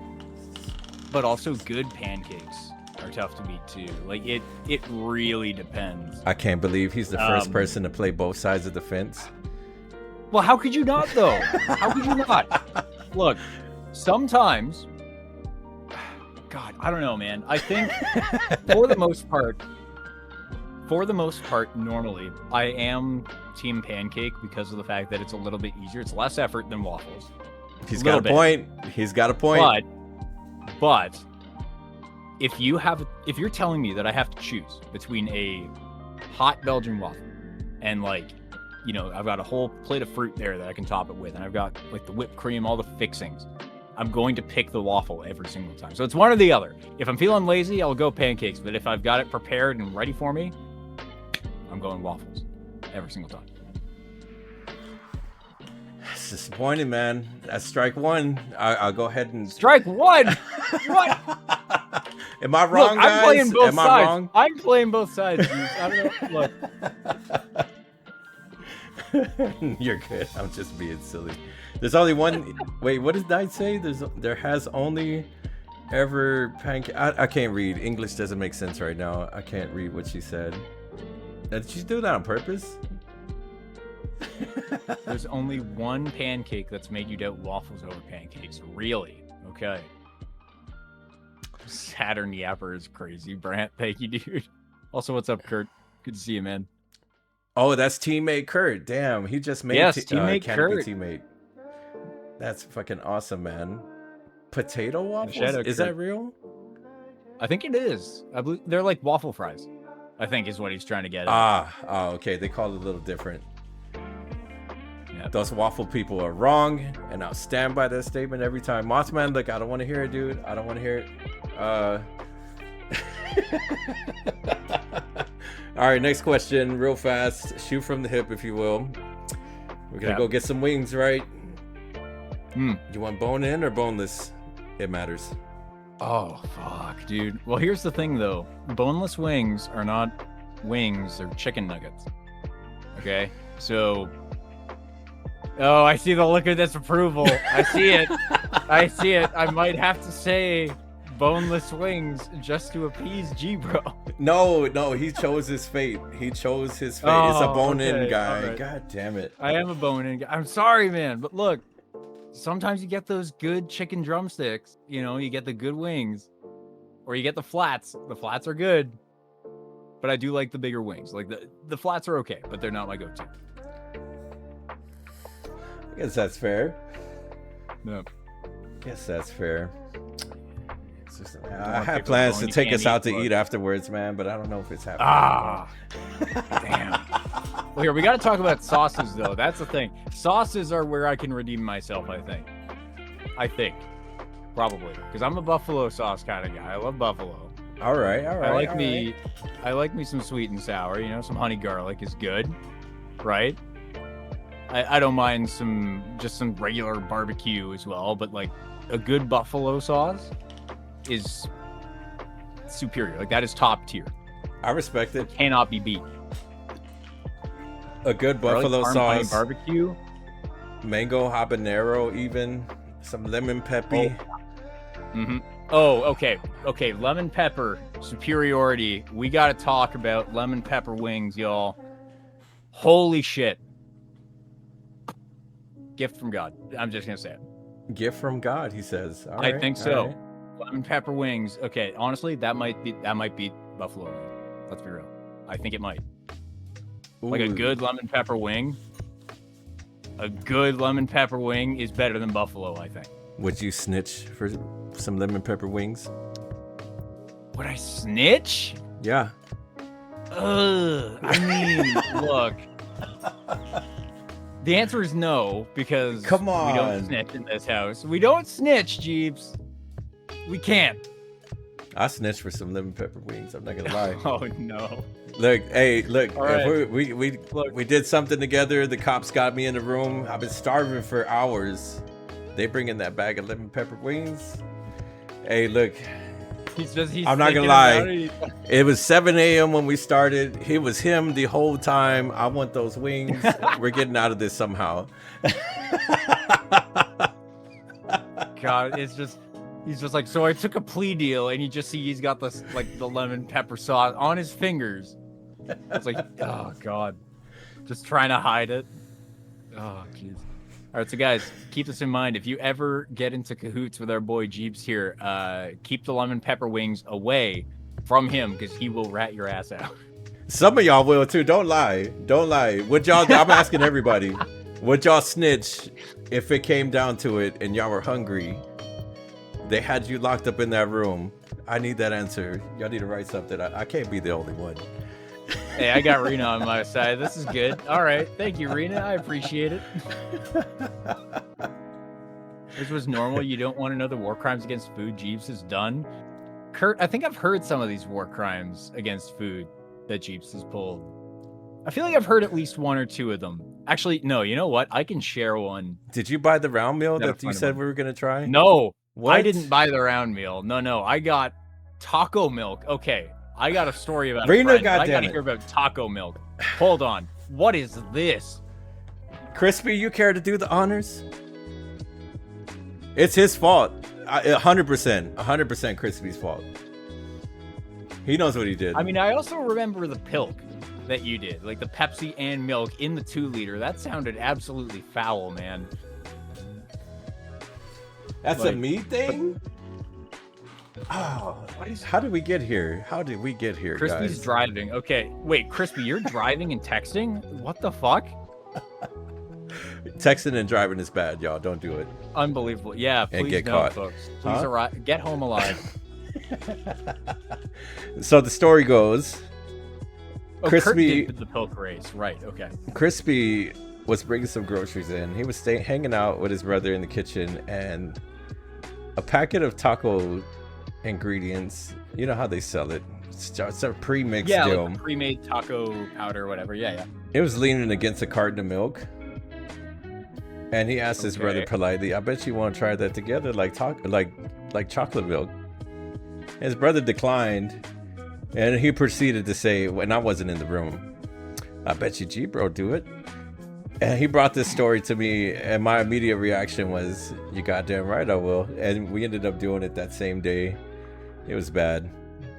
B: but also good pancakes are tough to beat too. Like it really depends.
A: I can't believe he's the first person to play both sides of the fence.
B: Well, how could you not though? How could you not? Look, sometimes, God, I don't know, man. I think for the most part, normally I am team pancake because of the fact that it's a little bit easier. It's less effort than waffles.
A: He's got a point. He's got a point.
B: But if you're telling me that I have to choose between a hot Belgian waffle and I've got a whole plate of fruit there that I can top it with, and I've got like the whipped cream, all the fixings, I'm going to pick the waffle every single time. So it's one or the other. If I'm feeling lazy, I'll go pancakes. But if I've got it prepared and ready for me, I'm going waffles every single time.
A: It's disappointing, man. That's strike one. I'll go ahead and...
B: Strike one? What?
A: Am I wrong,
B: Look,
A: guys?
B: I'm playing both
A: Am
B: sides.
A: I wrong?
B: I'm playing both sides. I don't know.
A: Look. You're good. I'm just being silly. There's only one... Wait, what does Knight say? There has only ever pancake... I can't read. English doesn't make sense right now. I can't read what she said. Did she do that on purpose?
B: There's only one pancake that's made you doubt waffles over pancakes. Really? Okay. Saturn Yapper is crazy. Brant, thank you, dude. Also, what's up, Kurt? Good to see you, man.
A: Oh, that's teammate Kurt. Damn, he just made
B: teammate Kurt.
A: Teammate. That's fucking awesome, man. Potato waffles? Is that real?
B: I think it is. I believe they're like waffle fries, I think is what he's trying to get at.
A: Okay. They call it a little different. Yep. Those waffle people are wrong, and I'll stand by that statement every time. Mothman, look, I don't want to hear it, dude. I don't want to hear it. All right, next question, real fast. Shoot from the hip, if you will. We're gonna go get some wings, right? You want bone in or boneless? It matters.
B: Oh, fuck, dude. Well, here's the thing, though. Boneless wings are not wings. They're chicken nuggets. Okay? So... Oh, I see the look of disapproval. I see it. I see it. I might have to say boneless wings just to appease G, bro.
A: No, he chose his fate. He chose his fate. It's a bone-in guy. Right. God damn it.
B: I am a bone-in guy. I'm sorry, man. But look, sometimes you get those good chicken drumsticks. You get the good wings. Or you get the flats. The flats are good. But I do like the bigger wings. Like the flats are okay, but they're not my go-to.
A: I guess that's fair.
B: No.
A: Guess that's fair. I had plans to take us out to eat afterwards, man, but I don't know if it's happening.
B: Damn. Well, here, we got to talk about sauces, though. That's the thing. Sauces are where I can redeem myself, I think. Probably. Because I'm a buffalo sauce kind of guy. I love buffalo.
A: All right.
B: I like me some sweet and sour. Some honey garlic is good, right? I don't mind some regular barbecue as well, but like a good buffalo sauce is superior. Like that is top tier.
A: I respect it.
B: Cannot be beat.
A: A good buffalo sauce,
B: barbecue,
A: mango habanero, even some lemon peppy.
B: Oh, okay. Lemon pepper superiority. We got to talk about lemon pepper wings, y'all. Holy shit. Gift from God. I'm just gonna say it.
A: Gift from God, he says.
B: I think so. lemon pepper wings. Okay, honestly, that might be buffalo wing. Let's be real. I think it might. Like a good lemon pepper wing. A good lemon pepper wing is better than buffalo, I think.
A: Would you snitch for some lemon pepper wings?
B: Would I snitch?
A: Yeah.
B: I mean, look. The answer is no, because
A: Come on.
B: We don't snitch in this house. We don't snitch, Jeeps. We can't.
A: I snitched for some lemon pepper wings. I'm not gonna lie.
B: Oh no.
A: Look, hey, look.
B: All right.
A: If we did something together. The cops got me in the room. I've been starving for hours. They bring in that bag of lemon pepper wings. Hey, look.
B: He's
A: I'm not gonna lie. It was 7 a.m. when we started. It was him the whole time. I want those wings. We're getting out of this somehow.
B: God, he's just like, so I took a plea deal, and you just see he's got this like the lemon pepper sauce on his fingers. It's like, oh God, just trying to hide it. Oh jeez. All right, so guys, keep this in mind. If you ever get into cahoots with our boy Jeeps here, keep the lemon pepper wings away from him, because he will rat your ass out.
A: Some of y'all will too. Don't lie. Don't lie. Would y'all? I'm asking everybody. Would y'all snitch if it came down to it and y'all were hungry? They had you locked up in that room. I need that answer. Y'all need to write something. I can't be the only one.
B: Hey, I got Rena on my side. This is good. All right. Thank you, Rena. I appreciate it. This was normal. You don't want to know the war crimes against food Jeeps has done. Kurt, I think I've heard some of these war crimes against food that Jeeps has pulled. I feel like I've heard at least one or two of them. Actually, no, you know what? I can share one.
A: Did you buy the round meal that you said we were going to try?
B: No,
A: what?
B: I didn't buy the round meal. No, I got taco milk. Okay, I got a story about
A: Rena,
B: I got to hear about taco milk. Hold on. What is this?
A: Crispy, you care to do the honors? It's his fault. 100% Crispy's fault. He knows what he did.
B: I mean, I also remember the pilk that you did, like the Pepsi and milk in the 2-liter. That sounded absolutely foul, man.
A: That's like, a me thing? Oh, how did we get here? How did we get here,
B: Crispy's
A: guys?
B: driving. Okay, wait, Crispy, you're driving and texting? What the fuck?
A: Texting and driving is bad, y'all. Don't do it.
B: Unbelievable. Yeah, please
A: and get
B: no,
A: caught.
B: Folks. Please get home alive.
A: So the story goes,
B: Crispy did the pilk race, right? Okay.
A: Crispy was bringing some groceries in. He was hanging out with his brother in the kitchen, and a packet of taco ingredients. You know how they sell it. It's a pre-mixed deal.
B: Like pre-made taco powder, whatever. Yeah.
A: It was leaning against a carton of milk, and he asked his brother politely, "I bet you want to try that together, like chocolate milk." His brother declined, and he proceeded to say, when I wasn't in the room, "I bet you G-Bro do it." And he brought this story to me, and my immediate reaction was, "You goddamn right I will." And we ended up doing it that same day. It was bad.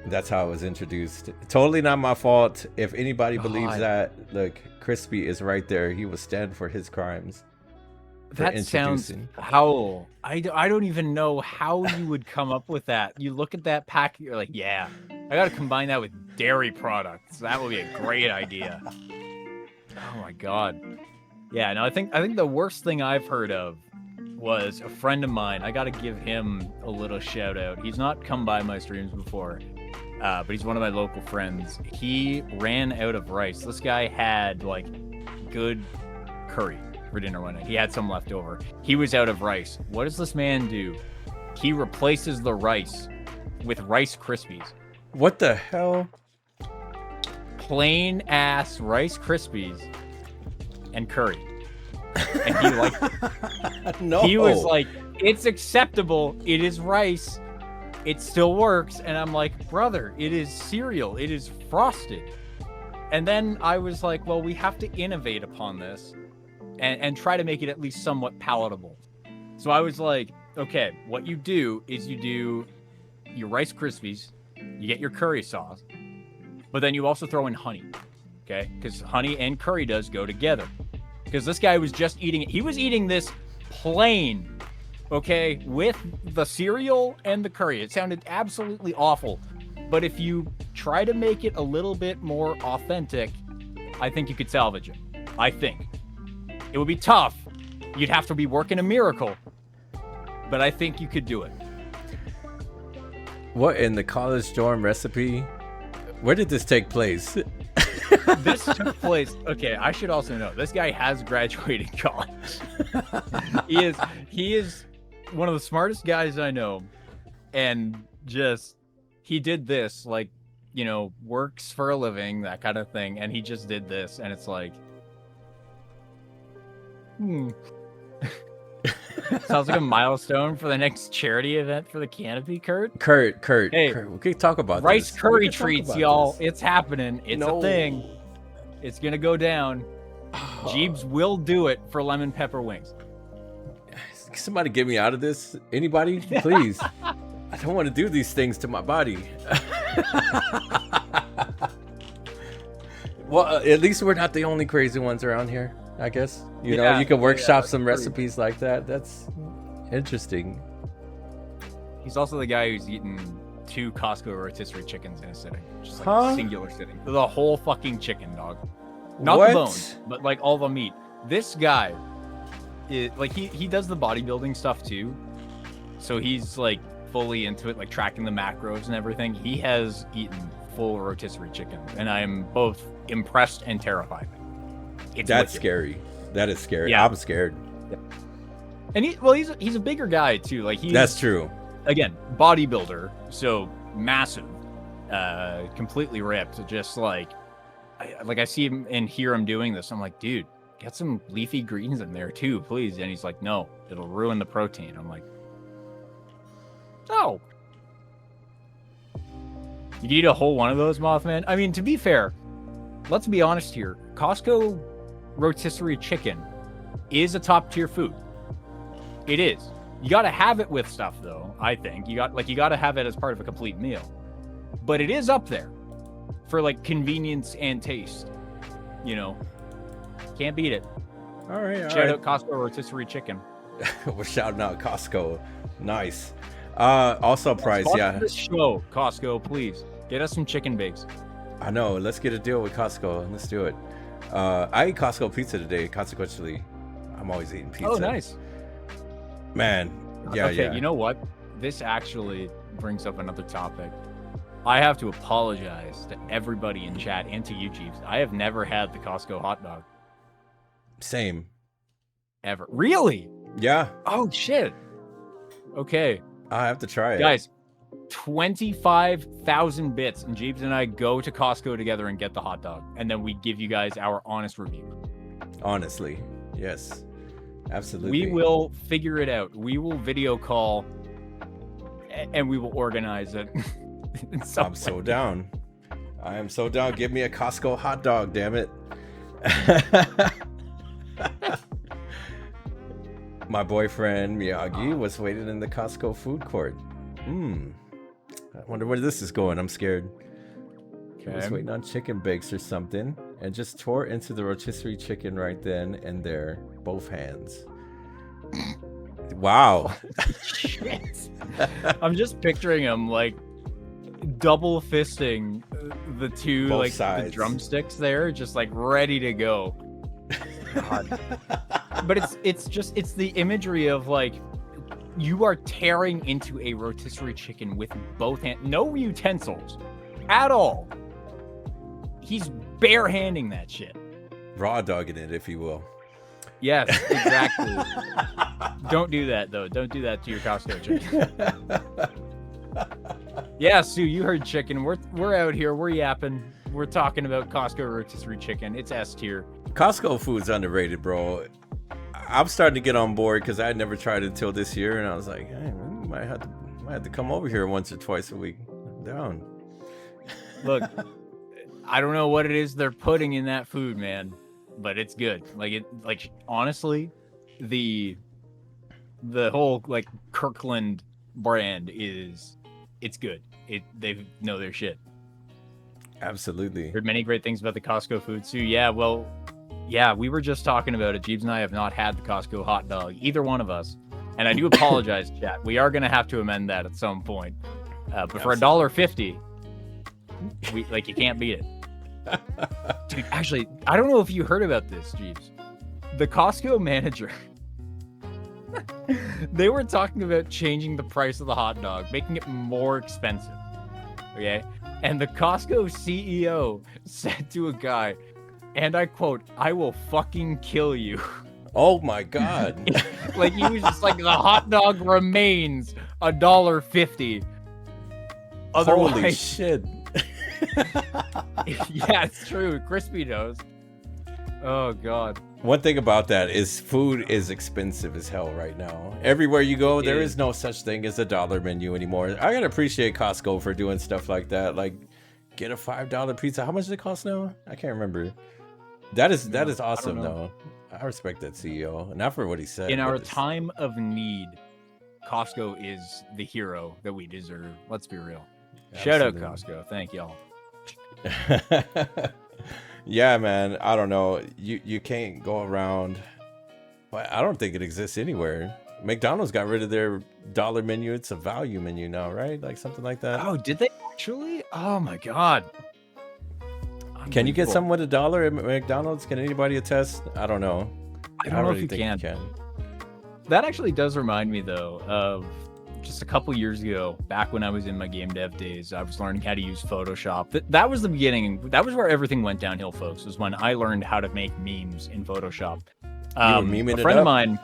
A: That's how it was introduced. Totally not my fault. If anybody believes that, look, Crispy is right there. He will stand for his crimes.
B: That sounds foul. I don't even know how you would come up with that. You look at that pack, you're like, yeah, I got to combine that with dairy products. That would be a great idea. Oh my God. Yeah, no, I think the worst thing I've heard of was a friend of mine. I got to give him a little shout out. He's not come by my streams before, but he's one of my local friends. He ran out of rice. This guy had like good curry for dinner one night. He had some left over. He was out of rice. What does this man do? He replaces the rice with Rice Krispies.
A: What the hell?
B: Plain ass Rice Krispies and curry. And he liked it.
A: No.
B: He was like, it's acceptable. It is rice. It still works. And I'm like, brother, it is cereal. It is frosted. And then I was like, well, we have to innovate upon this and try to make it at least somewhat palatable. So I was like, okay, what you do is you do your Rice Krispies, you get your curry sauce, but then you also throw in honey, okay? Because honey and curry does go together. Because this guy was just eating it. He was eating this plain okay, with the cereal and the curry. It sounded absolutely awful. But if you try to make it a little bit more authentic, I think you could salvage it. I think. It would be tough. You'd have to be working a miracle. But I think you could do it.
A: What in the college dorm recipe? Where did this take place?
B: This took place. Okay, I should also know this guy has graduated college. He is one of the smartest guys I know, and just he did this, like, you know, works for a living, that kind of thing, and he just did this, and it's like, sounds like a milestone for the next charity event for the Canopy, Kurt.
A: Kurt,
B: Hey,
A: Kurt, we can talk about
B: Rice
A: this.
B: curry treats, y'all.
A: This.
B: It's happening. It's a thing. It's gonna go down. Jeebs will do it for lemon pepper wings.
A: Somebody get me out of this. Anybody, please. I don't want to do these things to my body. Well, at least we're not the only crazy ones around here, I guess. You know, you can workshop some recipes like that. That's interesting.
B: He's also the guy who's eaten 2 Costco rotisserie chickens in a sitting. Just like a singular sitting. The whole fucking chicken, dog. Not the bones, but like all the meat. This guy, like he does the bodybuilding stuff too. So he's like fully into it, like tracking the macros and everything. He has eaten full rotisserie chicken, and I'm both impressed and terrified.
A: That's scary. That is scary.
B: Yeah.
A: I'm scared.
B: Yeah. And he's a bigger guy too. Like
A: that's true.
B: Again, bodybuilder, so massive, completely ripped. Just like I see him and hear him doing this. I'm like, dude, get some leafy greens in there too, please. And he's like, no, it'll ruin the protein. I'm like, oh. You eat a whole one of those, Mothman? I mean, to be fair, let's be honest here. Costco rotisserie chicken is a top tier food. It is. You got to have it with stuff, though. I think you got to have it as part of a complete meal. But it is up there for like convenience and taste. You know, can't beat it.
A: All right.
B: Shout out Costco rotisserie chicken.
A: We're shouting out Costco. Nice. Also price, yeah.
B: This show, Costco, please get us some chicken bakes.
A: I know. Let's get a deal with Costco. Let's do it. I ate Costco pizza today. Consequently, I'm always eating pizza.
B: Oh, nice.
A: Man, yeah,
B: okay,
A: yeah.
B: You know what? This actually brings up another topic. I have to apologize to everybody in chat and to you, Jeeves. I have never had the Costco hot dog.
A: Same.
B: Ever. Really?
A: Yeah.
B: Oh, shit. Okay.
A: I have to try it.
B: Guys, 25,000 bits, and Jeeves and I go to Costco together and get the hot dog. And then we give you guys our honest review.
A: Honestly. Yes. Absolutely.
B: We will figure it out. We will video call and we will organize it.
A: I'm so down. I am so down. Give me a Costco hot dog, damn it. My boyfriend Miyagi was waiting in the Costco food court. I wonder where this is going. I'm scared. He was waiting on chicken bakes or something and just tore into the rotisserie chicken right then and there, both hands. Wow.
B: Shit. I'm just picturing him like double fisting the two, both like sides. The drumsticks there, just like ready to go. God. But it's the imagery of like you are tearing into a rotisserie chicken with both hands, no utensils at all. He's barehanding that shit.
A: Raw dogging it, if you will.
B: Yes, exactly. Don't do that though. Don't do that to your Costco chicken. Yeah, Sue, you heard chicken. We're out here. We're yapping. We're talking about Costco rotisserie chicken. It's S tier.
A: Costco food's underrated, bro. I'm starting to get on board because I had never tried it until this year, and I was like, hey, man, might have to come over here once or twice a week. I'm down.
B: Look, I don't know what it is they're putting in that food, man, but it's good. Like honestly, the whole like Kirkland brand it's good. They know their shit.
A: Absolutely.
B: Heard many great things about the Costco food too. Yeah, well, yeah, we were just talking about it. Jeeves and I have not had the Costco hot dog, either one of us. And I do apologize, chat. We are going to have to amend that at some point. But for $1.50, you can't beat it. Dude, actually, I don't know if you heard about this, Jeeves. The Costco manager, they were talking about changing the price of the hot dog, making it more expensive. Okay? And the Costco CEO said to a guy, and I quote, "I will fucking kill you."
A: Oh my God.
B: Like, he was just like, the hot dog remains $1.50. Otherwise,
A: holy shit.
B: Yeah, it's true. Crispy knows. Oh God.
A: One thing about that is food is expensive as hell right now. Everywhere you go, there is no such thing as a dollar menu anymore. I gotta appreciate Costco for doing stuff like that. Like, get a $5 pizza. How much does it cost now? I can't remember. That is awesome though. I respect that CEO. Not for what he said.
B: In our time of need, Costco is the hero that we deserve. Let's be real. Absolutely. Shout out Costco. Thank y'all.
A: Yeah, man. I don't know. You can't go around. I don't think it exists anywhere. McDonald's got rid of their dollar menu. It's a value menu now, right? Like something like that.
B: Oh, did they actually? Oh my God.
A: Can you get something with $1 at McDonald's? Can anybody attest? I don't know.
B: I don't know if you can. That actually does remind me, though, of just a couple years ago, back when I was in my game dev days. I was learning how to use Photoshop. That was the beginning. That was where everything went downhill, folks, was when I learned how to make memes in Photoshop.
A: You were memeing
B: a friend of mine.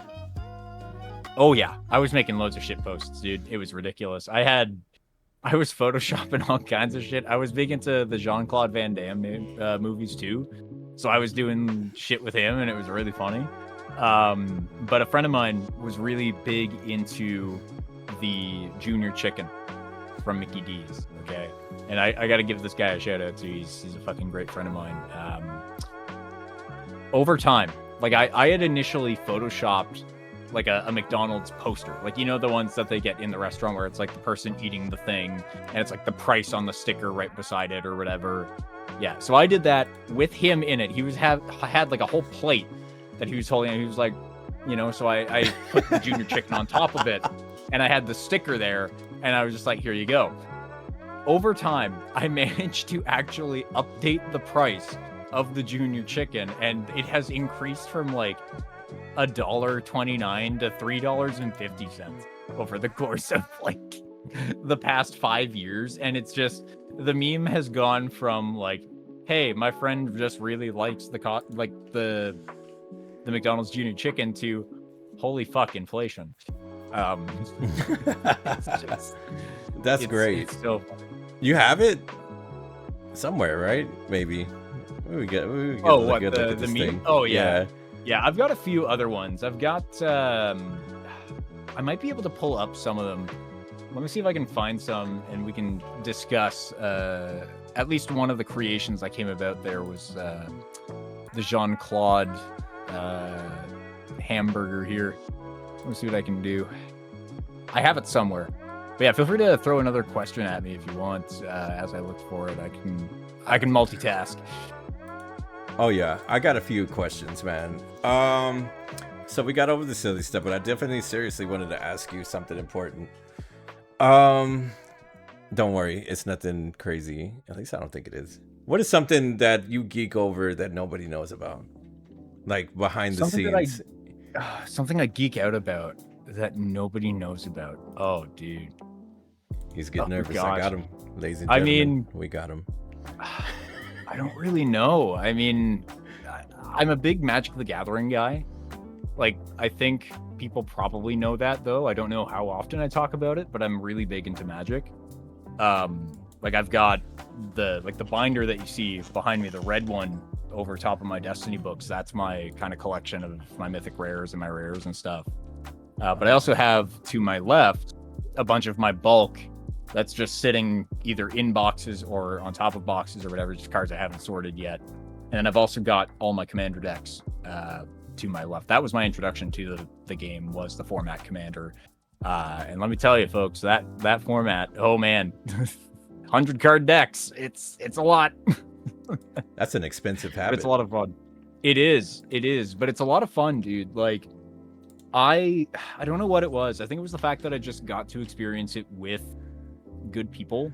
B: Oh, yeah. I was making loads of shit posts, dude. It was ridiculous. I was photoshopping all kinds of shit. I was big into the Jean-Claude Van Damme movies too. So I was doing shit with him and it was really funny. But a friend of mine was really big into the Junior Chicken from Mickey D's. Okay. And I got to give this guy a shout out too. He's a fucking great friend of mine. Over time, like I had initially photoshopped like a McDonald's poster, like, you know, the ones that they get in the restaurant where it's like the person eating the thing and it's like the price on the sticker right beside it or whatever. Yeah, so I did that with him in it. He had like a whole plate that he was holding, and he was like, you know, so I put the Junior Chicken on top of it, and I had the sticker there, and I was just like, here you go. Over time, I managed to actually update the price of the Junior Chicken, and it has increased from like $1.29 to $3.50 over the course of like the past 5 years. And it's just, the meme has gone from like, hey, my friend just really likes the McDonald's Junior Chicken, to holy fuck, inflation.
A: That's great.
B: It's so funny.
A: You have it somewhere, right? Maybe we get
B: oh, what, the meme thing. Oh yeah. Yeah, I've got a few other ones. I've got, I might be able to pull up some of them. Let me see if I can find some and we can discuss. At least one of the creations that came about there was the Jean-Claude hamburger here. Let me see what I can do. I have it somewhere. But yeah, feel free to throw another question at me if you want as I look for it. I can multitask.
A: Oh yeah, I got a few questions, man. So we got over the silly stuff, but I definitely seriously wanted to ask you something important. Don't worry, it's nothing crazy. At least I don't think it is. What is something that you geek over that nobody knows about? Like behind the scenes.
B: Something I geek out about that nobody knows about. Oh, dude.
A: He's getting nervous.
B: Gosh.
A: I got him, ladies and gentlemen. We got him.
B: I don't really know. I mean, I'm a big Magic the Gathering guy. Like, I think people probably know that, though. I don't know how often I talk about it, but I'm really big into Magic. Like, I've got the binder that you see behind me, the red one over top of my Destiny books. That's my kind of collection of my mythic rares and my rares and stuff. But I also have, to my left, a bunch of my bulk that's just sitting either in boxes or on top of boxes or whatever, just cards I haven't sorted yet. And then I've also got all my Commander decks to my left. That was my introduction to the game, was the format Commander. And let me tell you, folks, that format, oh man, 100 card decks, it's a lot.
A: That's an expensive habit.
B: But it's a lot of fun. It is, but it's a lot of fun, dude. Like, I don't know what it was. I think it was the fact that I just got to experience it with good people.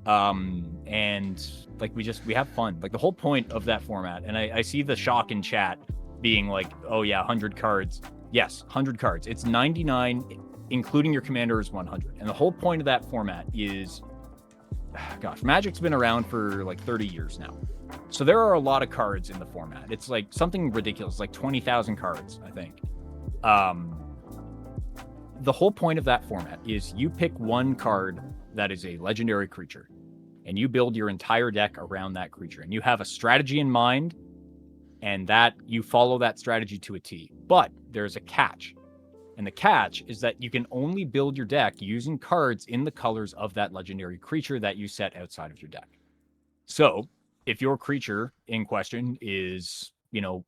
B: And like we have fun. Like the whole point of that format, and I see the shock in chat being like, oh yeah, 100 cards. Yes, 100 cards. It's 99, including your commander is 100. And the whole point of that format is, gosh, Magic's been around for like 30 years now. So there are a lot of cards in the format. It's like something ridiculous, like 20,000 cards, I think. The whole point of that format is you pick one card that is a legendary creature, and you build your entire deck around that creature, and you have a strategy in mind, and that you follow that strategy to a T. But there's a catch, and the catch is that you can only build your deck using cards in the colors of that legendary creature that you set outside of your deck. So if your creature in question is,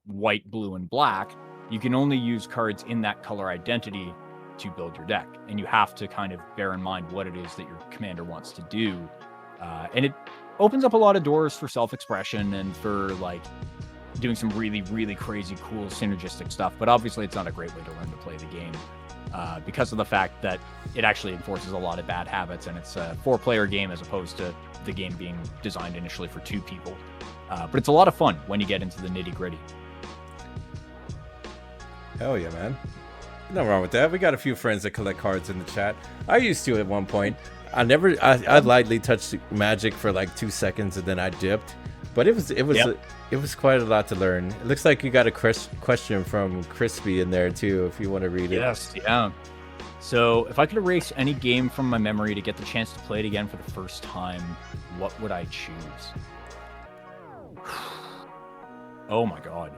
B: white, blue, and black, you can only use cards in that color identity to build your deck. And you have to kind of bear in mind what it is that your commander wants to do. And it opens up a lot of doors for self-expression and for like doing some really, really crazy, cool, synergistic stuff. But obviously it's not a great way to learn to play the game because of the fact that it actually enforces a lot of bad habits, and it's a 4-player game as opposed to the game being designed initially for 2 people. But it's a lot of fun when you get into the nitty-gritty.
A: Hell yeah, man. Nothing wrong with that. We got a few friends that collect cards in the chat. I used to at one point. I lightly touched Magic for like 2 seconds and then I dipped. But it was quite a lot to learn. It looks like you got a question from Crispy in there too, if you want to read it.
B: Yes, yeah. So if I could erase any game from my memory to get the chance to play it again for the first time, what would I choose? Oh my god.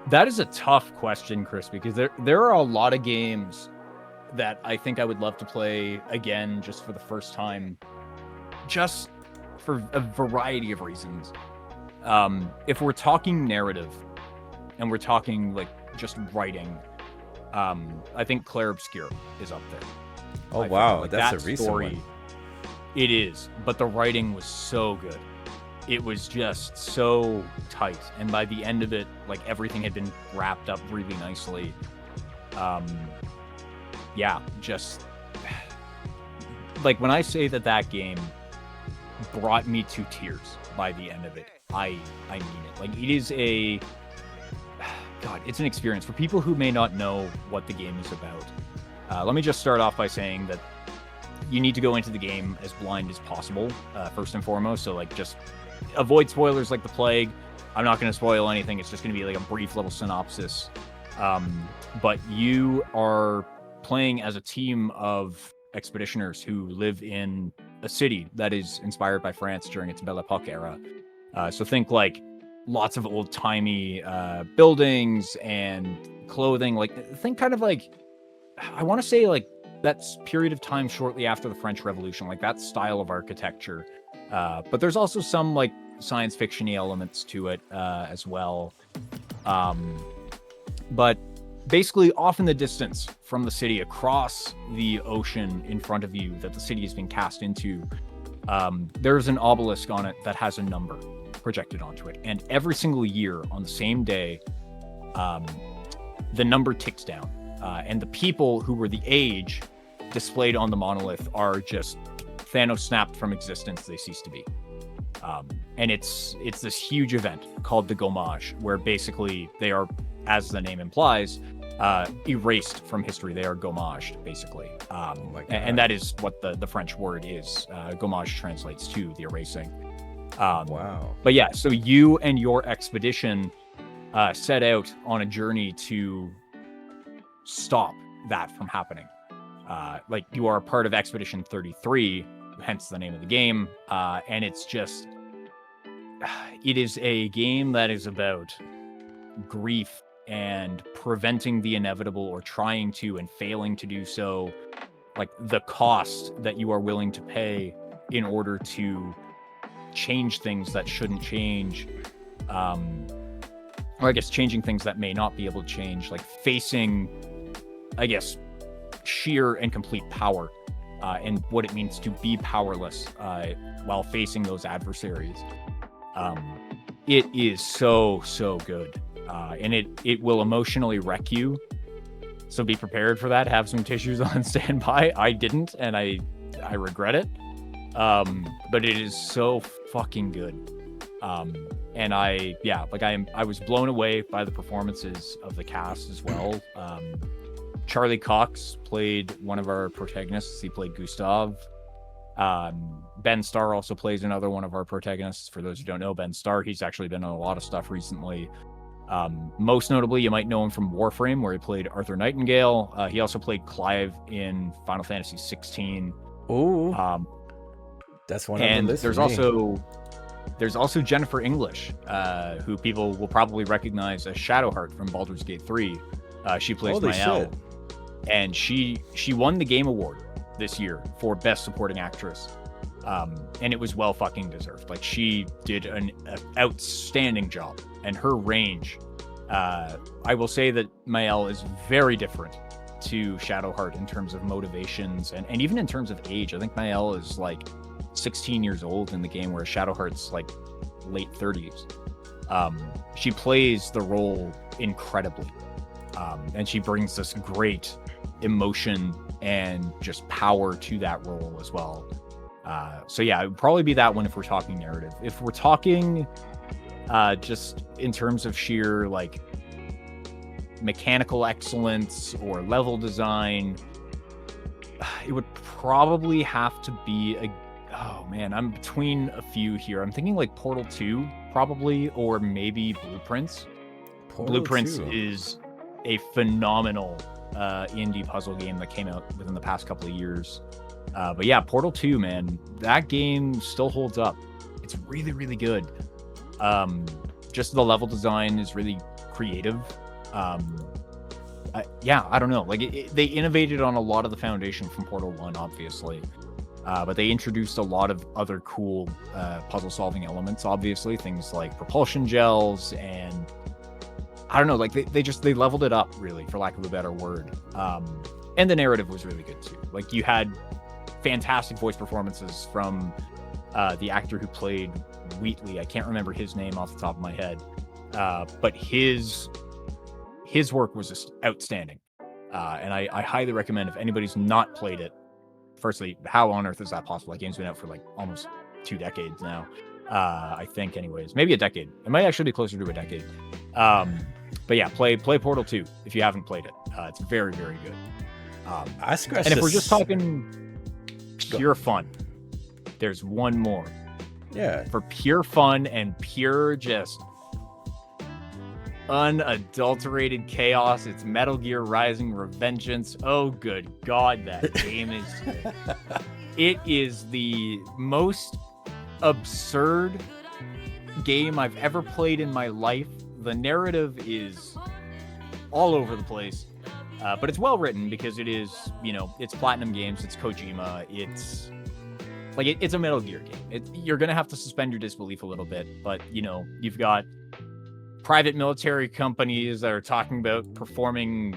B: That is a tough question, Chris, because there are a lot of games that I think I would love to play again just for the first time, just for a variety of reasons. If we're talking narrative and we're talking like just writing, I think Clair Obscur is up there.
A: Oh, wow. That's a recent one.
B: It is, but the writing was so good. It was just so tight, and by the end of it, like everything had been wrapped up really nicely. Yeah, just like when I say that game brought me to tears by the end of it, I mean it. Like it is it's an experience for people who may not know what the game is about. Let me just start off by saying that you need to go into the game as blind as possible, first and foremost. So like just avoid spoilers like the plague. I'm not going to spoil anything. It's just going to be like a brief little synopsis. But you are playing as a team of expeditioners who live in a city that is inspired by France during its Belle Epoque era. So think like lots of old-timey buildings and clothing. Like think kind of like, I want to say like that period of time shortly after the French Revolution, like that style of architecture. But there's also some like science fiction-y elements to it as well. But basically off in the distance from the city, across the ocean in front of you that the city is being cast into, there's an obelisk on it that has a number projected onto it. And every single year on the same day, the number ticks down. And the people who were the age displayed on the monolith are just Thanos snapped from existence. They cease to be. And it's this huge event called the Gommage, where basically they are, as the name implies, erased from history. They are gommaged, basically. And that is what the French word is. Gommage translates to the erasing.
A: Wow.
B: But yeah, so you and your expedition set out on a journey to stop that from happening. Like you are a part of Expedition 33, hence the name of the game. And it's just, it is a game that is about grief and preventing the inevitable, or trying to and failing to do so, like the cost that you are willing to pay in order to change things that shouldn't change, or I guess changing things that may not be able to change, like facing, I guess, sheer and complete power, and what it means to be powerless while facing those adversaries. It is so good. And it will emotionally wreck you So be prepared for that. Have some tissues on standby. I didn't, and I regret it. But it is so fucking good. And I was blown away by the performances of the cast as well. Charlie Cox played one of our protagonists. He played Gustav. Ben Starr also plays another one of our protagonists. For those who don't know, Ben Starr, he's actually been on a lot of stuff recently. Most notably, you might know him from Warframe, where he played Arthur Nightingale. He also played Clive in Final Fantasy 16.
A: Ooh, that's one on the list.
B: There's also Jennifer English, who people will probably recognize as Shadowheart from Baldur's Gate 3. She plays Mael, and she won the Game Award this year for Best Supporting Actress, and it was well fucking deserved. Like, she did an outstanding job, and her range. I will say that Mael is very different to Shadowheart in terms of motivations and even in terms of age. I think Mael is like 16 years old in the game, where Shadowheart's like late 30s. She plays the role incredibly, and she brings this great emotion and just power to that role as well. So yeah, it would probably be that one if we're talking narrative. If we're talking just in terms of sheer like mechanical excellence or level design, it would probably have to be oh man, I'm between a few here. I'm thinking like Portal 2 probably, or maybe Blueprints. Blueprints is a phenomenal indie puzzle game that came out within the past couple of years. But yeah, Portal 2, man, that game still holds up. It's really, really good. Just the level design is really creative. I don't know. Like, they innovated on a lot of the foundation from Portal 1, obviously. But they introduced a lot of other cool puzzle solving elements, obviously. Things like propulsion gels, and I don't know, like they leveled it up, really, for lack of a better word. And the narrative was really good too. Like, you had fantastic voice performances from the actor who played Wheatley. I can't remember his name off the top of my head. But his work was just outstanding. And I highly recommend, if anybody's not played it. Firstly, how on earth is that possible? That game's been out for like almost 2 decades now. I think, anyways, maybe a decade. It might actually be closer to a decade. But yeah, play Portal 2 if you haven't played it. It's very, very good.
A: I scratched.
B: And if we're just talking pure fun, there's one more.
A: Yeah.
B: For pure fun and pure just unadulterated chaos, it's Metal Gear Rising: Revengeance. Oh, good God, that game is good. It is the most absurd game I've ever played in my life. The narrative is all over the place, but it's well written because it is, it's Platinum Games, it's Kojima, it's like it's a Metal Gear game. You're gonna have to suspend your disbelief a little bit, but you've got private military companies that are talking about performing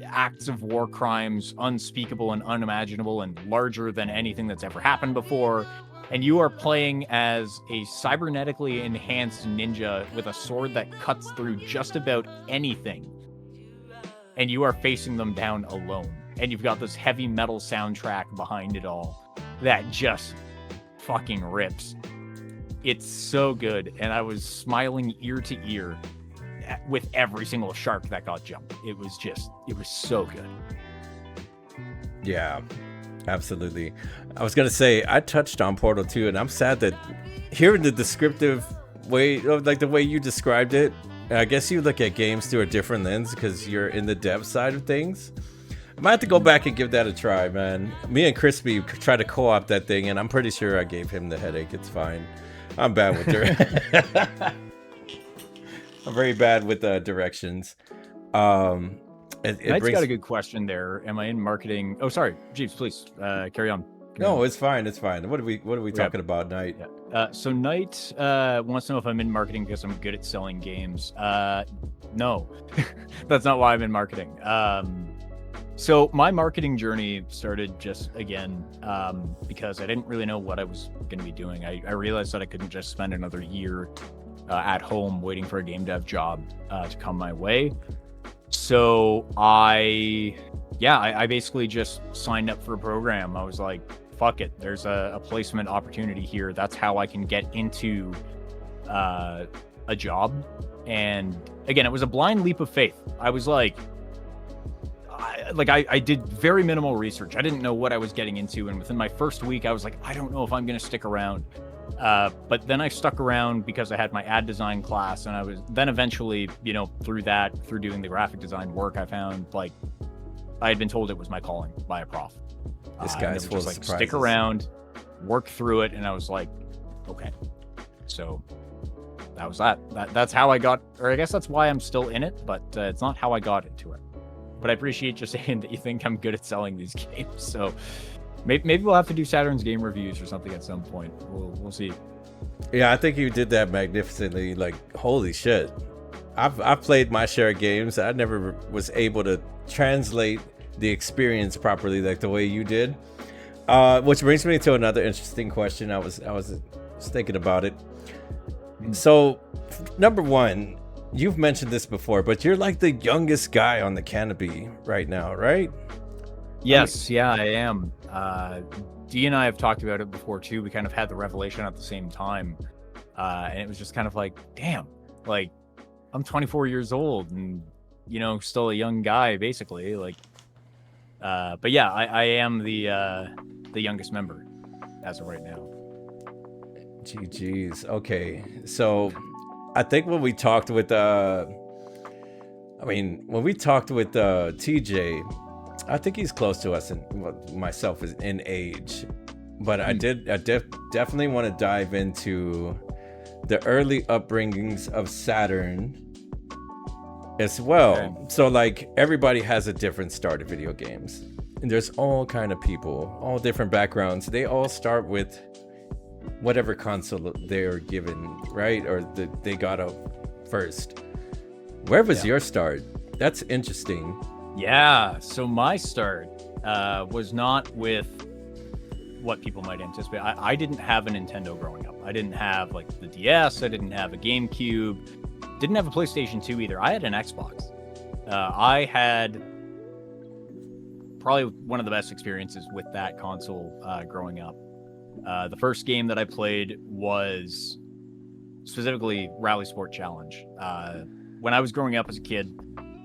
B: acts of war crimes unspeakable and unimaginable and larger than anything that's ever happened before. And you are playing as a cybernetically enhanced ninja with a sword that cuts through just about anything. And you are facing them down alone. And you've got this heavy metal soundtrack behind it all that just fucking rips. It's so good. And I was smiling ear to ear with every single shark that got jumped. It was so good.
A: Yeah. Absolutely. I was going to say, I touched on Portal 2, and I'm sad that hearing the descriptive way, like the way you described it, I guess you look at games through a different lens because you're in the dev side of things. I might have to go back and give that a try, man. Me and Crispy tried to co-op that thing, and I'm pretty sure I gave him the headache. It's fine. I'm bad with I'm very bad with directions.
B: Knight's got a good question there. Am I in marketing? Oh, sorry, Jeeves, please carry on.
A: No, it's fine. It's fine. What are we talking about, Knight?
B: Yeah. So Knight wants to know if I'm in marketing because I'm good at selling games. No, that's not why I'm in marketing. So my marketing journey started just again because I didn't really know what I was going to be doing. I realized that I couldn't just spend another year at home waiting for a game dev job to come my way. So I basically just signed up for a program. I was like, fuck it. There's a placement opportunity here. That's how I can get into a job. And again, it was a blind leap of faith. I was like, I did very minimal research. I didn't know what I was getting into. And within my first week, I was like, I don't know if I'm going to stick around. But then I stuck around because I had my ad design class, and I was then eventually, through doing the graphic design work, I found like I had been told it was my calling by a prof.
A: This guy's full of
B: like
A: surprises.
B: stick around, work through it, and I was like, okay. So that was that. That's how I got, or I guess that's why I'm still in it, but it's not how I got into it. But I appreciate you saying that you think I'm good at selling these games. So maybe we'll have to do Saturn's game reviews or something at some point. We'll see.
A: Yeah, I think you did that magnificently. Like, holy shit. I've played my share of games. I never was able to translate the experience properly like the way you did. Which brings me to another interesting question. I was thinking about it. So, number one, you've mentioned this before, but you're like the youngest guy on the canopy right now, right?
B: Yes, I am. Dee and I have talked about it before too. We kind of had the revelation at the same time. And it was just kind of like, damn, like I'm 24 years old and, still a young guy basically. Like, but yeah, I am the youngest member as of right now.
A: GG's. Okay. So I think when we talked with TJ, I think he's close to us, and myself is in age, but I definitely want to dive into the early upbringings of Saturn as well. Okay. So like everybody has a different start to video games, and there's all kind of people, all different backgrounds. They all start with whatever console they're given, right? Or they got out first. Where was your start? That's interesting.
B: Yeah, so my start was not with what people might anticipate. I didn't have a Nintendo growing up. I didn't have like the DS. I didn't have a GameCube. Didn't have a PlayStation 2 either. I had an Xbox. I had probably one of the best experiences with that console growing up. The first game that I played was specifically Rally Sport Challenge. When I was growing up as a kid,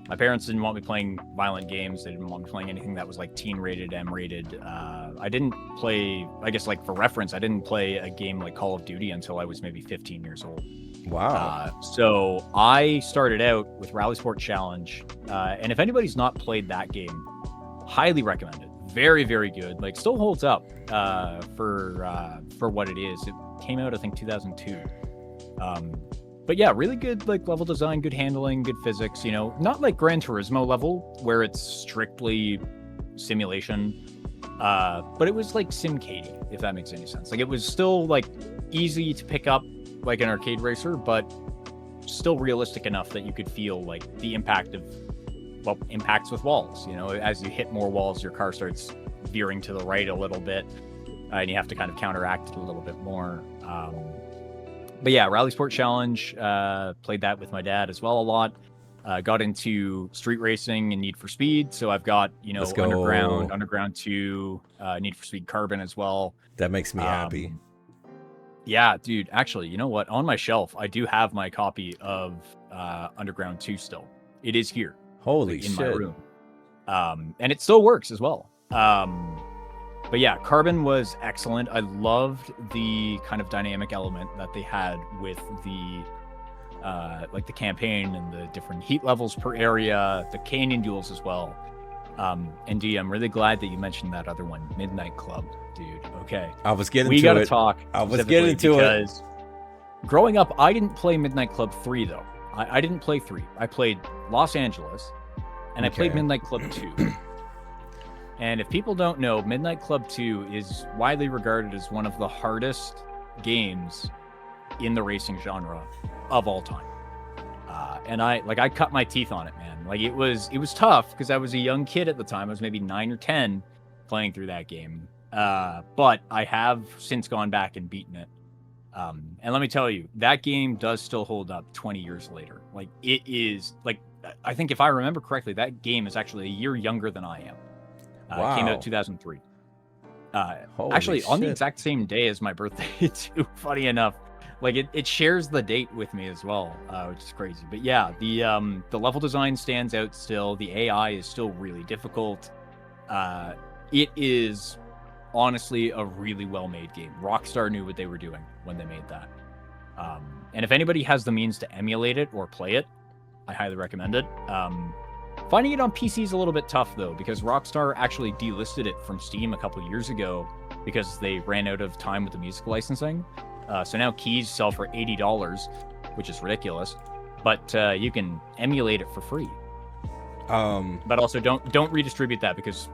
B: my parents didn't want me playing violent games. They didn't want me playing anything that was like teen rated, M rated. I didn't play, I guess like for reference, I didn't play a game like Call of Duty until I was maybe 15 years old.
A: Wow.
B: So I started out with Rally Sport Challenge. And if anybody's not played that game, highly recommend it. Very, very good. Like still holds up for what it is. It came out, I think, 2002. But yeah, really good like level design, good handling, good physics, not like Gran Turismo level where it's strictly simulation. But it was like SimCady, if that makes any sense. Like it was still like easy to pick up like an arcade racer, but still realistic enough that you could feel like the impact of impacts with walls. As you hit more walls, your car starts veering to the right a little bit, and you have to kind of counteract it a little bit more. But yeah, Rally Sport Challenge, played that with my dad as well a lot. Got into street racing and Need for Speed, so I've got Underground 2, Need for Speed Carbon as well.
A: That makes me happy.
B: Yeah, dude. Actually, you know what? On my shelf, I do have my copy of Underground 2 still. It is here.
A: Holy
B: shit. In my room. And it still works as well. But yeah, Carbon was excellent. I loved the kind of dynamic element that they had with the like the campaign and the different heat levels per area, the canyon duels as well. And Dee, I'm really glad that you mentioned that other one, Midnight Club, dude. Okay.
A: I was getting
B: we
A: to it.
B: We got to talk.
A: I was getting to
B: because growing up, I didn't play Midnight Club 3 though. I didn't play 3. I played Los Angeles and I played Midnight Club 2. And if people don't know, Midnight Club 2 is widely regarded as one of the hardest games in the racing genre of all time. And I cut my teeth on it, man. Like it was tough because I was a young kid at the time. I was maybe 9 or 10 playing through that game. But I have since gone back and beaten it. And let me tell you, that game does still hold up 20 years later. Like it is like I think if I remember correctly, that game is actually a year younger than I am.
A: Wow.
B: It came out in 2003.
A: Holy
B: Actually, on the
A: shit.
B: exact same day as my birthday, too. Funny enough, like it shares the date with me as well, which is crazy. But yeah, the level design stands out still. The AI is still really difficult. It is honestly a really well-made game. Rockstar knew what they were doing when they made that. And if anybody has the means to emulate it or play it, I highly recommend it. Finding it on PC is a little bit tough, though, because Rockstar actually delisted it from Steam a couple years ago because they ran out of time with the music licensing. So now keys sell for $80, which is ridiculous. But you can emulate it for free. But also don't redistribute that, because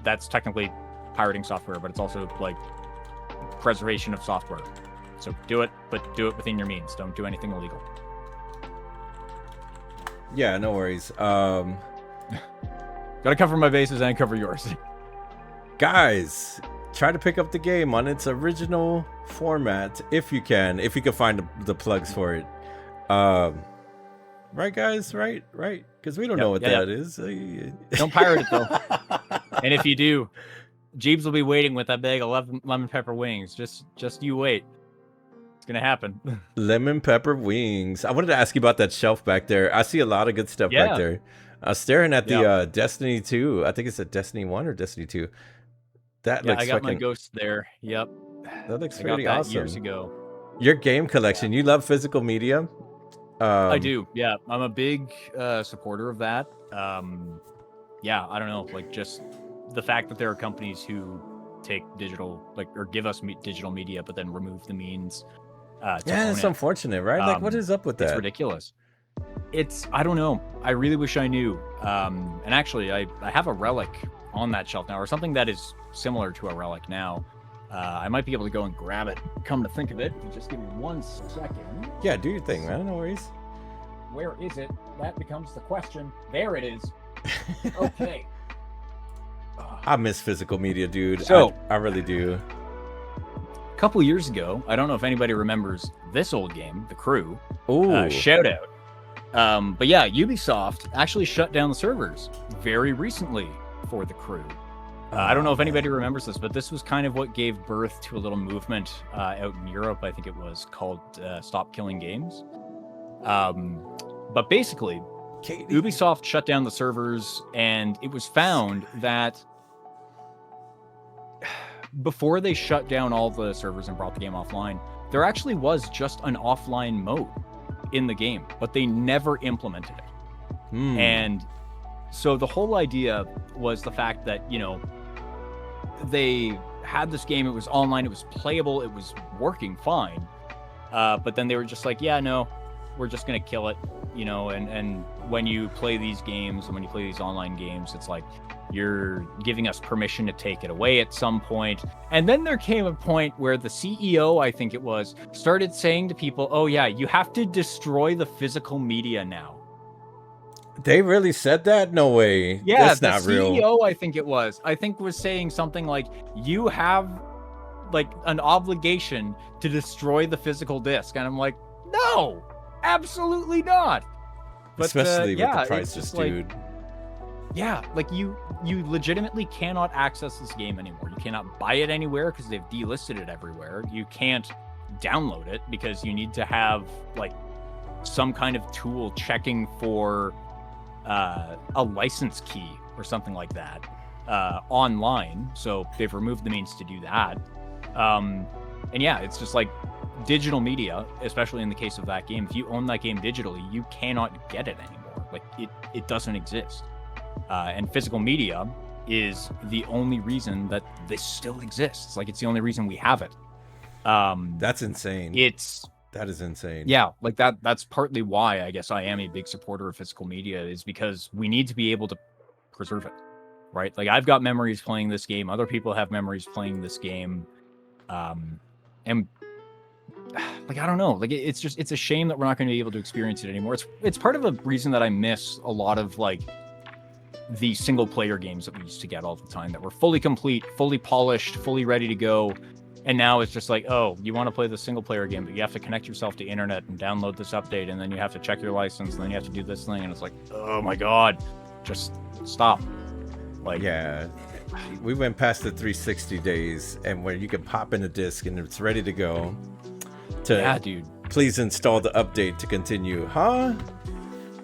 B: that's technically pirating software, but it's also like preservation of software. So do it, but do it within your means. Don't do anything illegal.
A: Yeah, no worries.
B: Gotta cover my bases and cover yours.
A: Guys, try to pick up the game on its original format if you can find the plugs for it. Right, guys? Right? Because we don't know what that is.
B: Don't pirate it, though. And if you do, Jeebs will be waiting with that bag of lemon pepper wings. Just you wait. It's gonna happen.
A: Lemon pepper wings. I wanted to ask you about that shelf back there. I see a lot of good stuff back there. I was staring at the Destiny 2. I think it's a Destiny 1 or Destiny 2. That looks
B: I got my ghost there. Yep.
A: That looks
B: pretty
A: awesome.
B: Years ago.
A: Your game collection. You love physical media?
B: I do. Yeah, I'm a big supporter of that. Yeah, I don't know. Like, just the fact that there are companies who take digital, like, or give us digital media, but then remove the means.
A: Yeah, it's unfortunate, right? Like, what is up with that?
B: It's ridiculous. I don't know. I really wish I knew. And actually, I have a relic on that shelf now, or something that is similar to a relic now. I might be able to go and grab it. Come to think of it, if you just give me 1 second.
A: Yeah, do your thing, man. No worries.
B: Where is it? That becomes the question. There it is. Okay.
A: I miss physical media, dude.
B: So
A: I really do.
B: A couple years ago, I don't know if anybody remembers this old game, The Crew.
A: Ooh.
B: Shout out. But yeah, Ubisoft actually shut down the servers very recently for The Crew. I don't know if anybody remembers this, but this was kind of what gave birth to a little movement out in Europe. I think it was called Stop Killing Games. But basically, Ubisoft shut down the servers, and it was found that before they shut down all the servers and brought the game offline, there actually was just an offline mode in the game, but they never implemented it. And so the whole idea was the fact that, you know, they had this game, it was online, it was playable, it was working fine, but then they were just like, yeah, no, we're just gonna kill it, you know. And when you play these games and when you play these online games, it's like you're giving us permission to take it away at some point. And then there came a point where the CEO, I think it was, started saying to people, oh yeah, you have to destroy the physical media now.
A: They really said that? No way.
B: Yeah,
A: that's
B: the
A: not
B: CEO,
A: real.
B: I think it was saying something like, you have like an obligation to destroy the physical disc. And I'm like, no, absolutely not. But,
A: especially with the prices, dude.
B: Yeah, like you legitimately cannot access this game anymore. You cannot buy it anywhere because they've delisted it everywhere. You can't download it because you need to have like some kind of tool checking for a license key or something like that online. So they've removed the means to do that. And yeah, it's just like digital media, especially in the case of that game. If you own that game digitally, you cannot get it anymore. Like it doesn't exist. And physical media is the only reason that this still exists. Like, it's the only reason we have it.
A: That's insane. That is insane.
B: Yeah, like that's partly why I guess I am a big supporter of physical media, is because we need to be able to preserve it, right? Like, I've got memories playing this game. Other people have memories playing this game. And like, I don't know, like it's a shame that we're not going to be able to experience it anymore. It's part of the reason that I miss a lot of like the single player games that we used to get all the time, that were fully complete, fully polished, fully ready to go. And now it's just like, oh, you want to play the single player game, but you have to connect yourself to internet and download this update, and then you have to check your license, and then you have to do this thing, and it's like, oh my god, just stop. Like,
A: yeah, we went past the 360 days, and where you can pop in a disc and it's ready to go.
B: Yeah, dude.
A: Please install the update to continue, huh?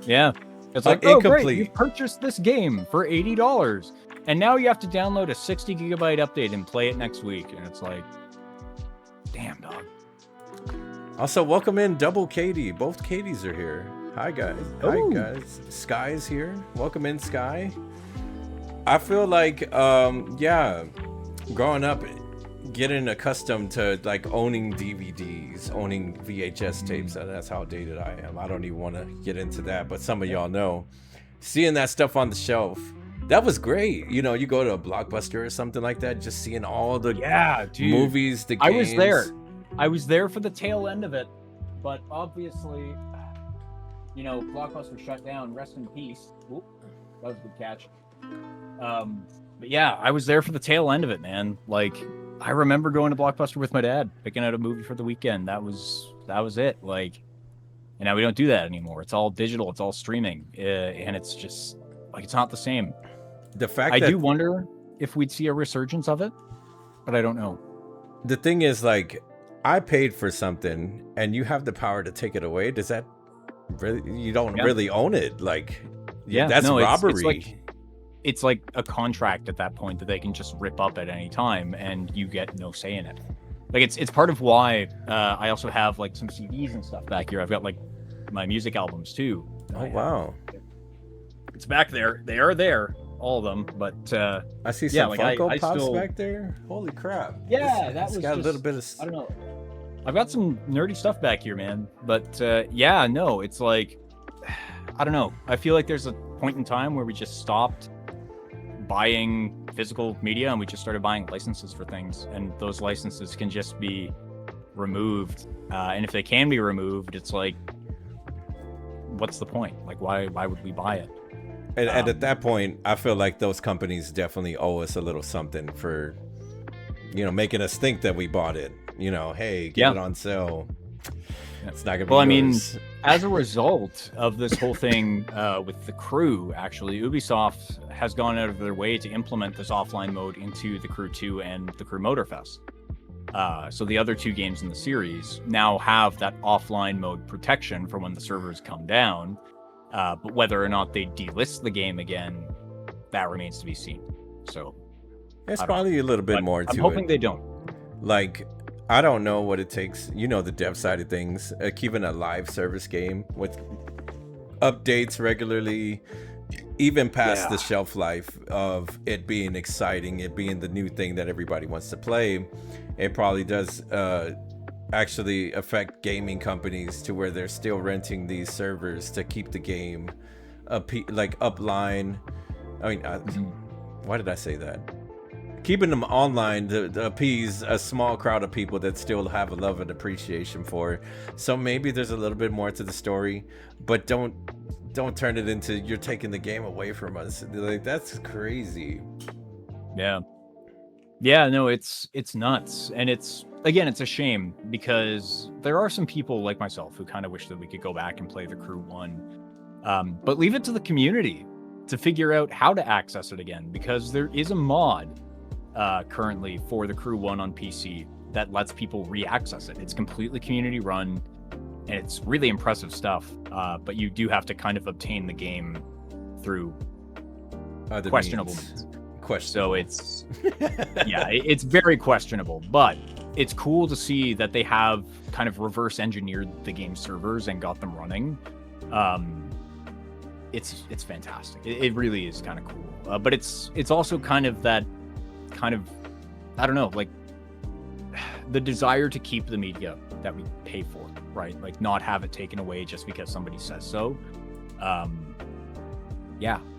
B: Yeah, it's like, oh
A: incomplete.
B: great, you purchased this game for $80, and now you have to download a 60 gigabyte update and play it next week, and it's like, damn, dog.
A: Also, welcome in Double Katie. Both Katies are here. Hi guys. Hi
B: Ooh.
A: guys. Sky's here. Welcome in, Sky. I feel like, yeah, growing up, getting accustomed to like owning DVDs, owning VHS tapes. That's how dated I am. I don't even want to get into that, but some of y'all know. Seeing that stuff on the shelf, that was great. You know, you go to a Blockbuster or something like that, just seeing all the movies, the games.
B: I was there for the tail end of it, but obviously, you know, Blockbuster shut down. Rest in peace. Oop, that was a good catch. But yeah, I was there for the tail end of it, man. Like, I remember going to Blockbuster with my dad, picking out a movie for the weekend. That was it. Like, and now we don't do that anymore. It's all digital. It's all streaming, and it's just like, it's not the same.
A: The fact
B: I
A: that
B: do wonder if we'd see a resurgence of it, but I don't know.
A: The thing is, like, I paid for something and you have the power to take it away. Does that really, you don't really own it? Like, that's robbery. It's
B: like a contract at that point that they can just rip up at any time and you get no say in it. Like, it's part of why I also have like some CDs and stuff back here. I've got like my music albums too.
A: Oh, wow.
B: It's back there. They are there. All of them, but
A: I see some Funko
B: I
A: Pops
B: still...
A: back there. Holy crap!
B: Yeah,
A: that was got just, a little bit of.
B: I don't know. I've got some nerdy stuff back here, man. But yeah, no, it's like, I don't know. I feel like there's a point in time where we just stopped buying physical media and we just started buying licenses for things, and those licenses can just be removed. And if they can be removed, it's like, what's the point? Like, why would we buy it?
A: And at that point, I feel like those companies definitely owe us a little something for, you know, making us think that we bought it. You know, hey, get it on sale. It's not gonna be
B: well, I mean,
A: yours.
B: As a result of this whole thing with The Crew, actually, Ubisoft has gone out of their way to implement this offline mode into The Crew 2 and The Crew Motorfest. So the other two games in the series now have that offline mode protection for when the servers come down. But whether or not they delist the game again, that remains to be seen. So
A: it's probably a little bit more to it.
B: I'm hoping they don't.
A: Like, I don't know what it takes. You know, the dev side of things, keeping a live service game with updates regularly, even past the shelf life of it being exciting, it being the new thing that everybody wants to play. It probably does actually affect gaming companies to where they're still renting these servers to keep the game like upline. I mean, why did I say that? Keeping them online to appease a small crowd of people that still have a love and appreciation for it. So maybe there's a little bit more to the story, but don't turn it into you're taking the game away from us. Like, that's crazy.
B: Yeah, no, it's nuts. And it's a shame because there are some people like myself who kind of wish that we could go back and play The Crew 1. But leave it to the community to figure out how to access it again, because there is a mod currently for The Crew 1 on PC that lets people re-access it. It's completely community run and it's really impressive stuff. But you do have to kind of obtain the game through
A: other
B: questionable
A: means.
B: So it's it's very questionable, but it's cool to see that they have kind of reverse engineered the game servers and got them running. It's fantastic. It really is kind of cool. But it's also kind of that kind of, I don't know, like the desire to keep the media that we pay for, right? Like, not have it taken away just because somebody says so.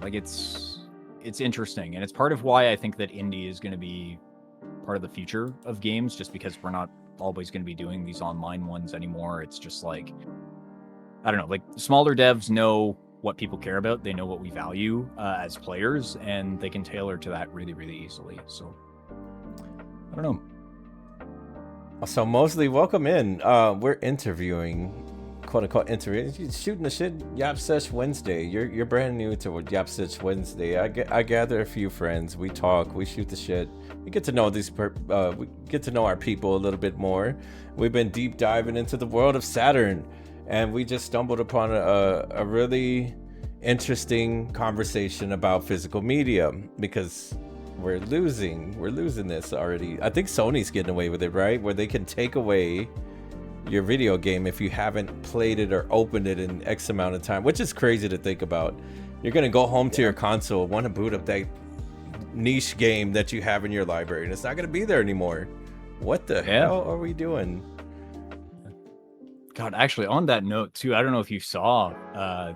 B: Like it's interesting, and it's part of why I think that indie is going to be part of the future of games, just because we're not always going to be doing these online ones anymore. It's just like, I don't know, like smaller devs know what people care about, they know what we value as players, and they can tailor to that really, really easily. So I don't know.
A: So Mosley, welcome in. We're interviewing, quote unquote interviewing, shooting the shit. YAP Sesh Wednesday. You're brand new to YAP Sesh Wednesday. I gather a few friends. We talk. We shoot the shit. We get to know we get to know our people a little bit more. We've been deep diving into the world of Saturn, and we just stumbled upon a really interesting conversation about physical media because we're losing this already. I think Sony's getting away with it, right? Where they can take away your video game if you haven't played it or opened it in X amount of time, which is crazy to think about. You're gonna go home to your console, want to boot up that niche game that you have in your library, and it's not gonna be there anymore. What the hell are we doing?
B: God, actually, on that note too, I don't know if you saw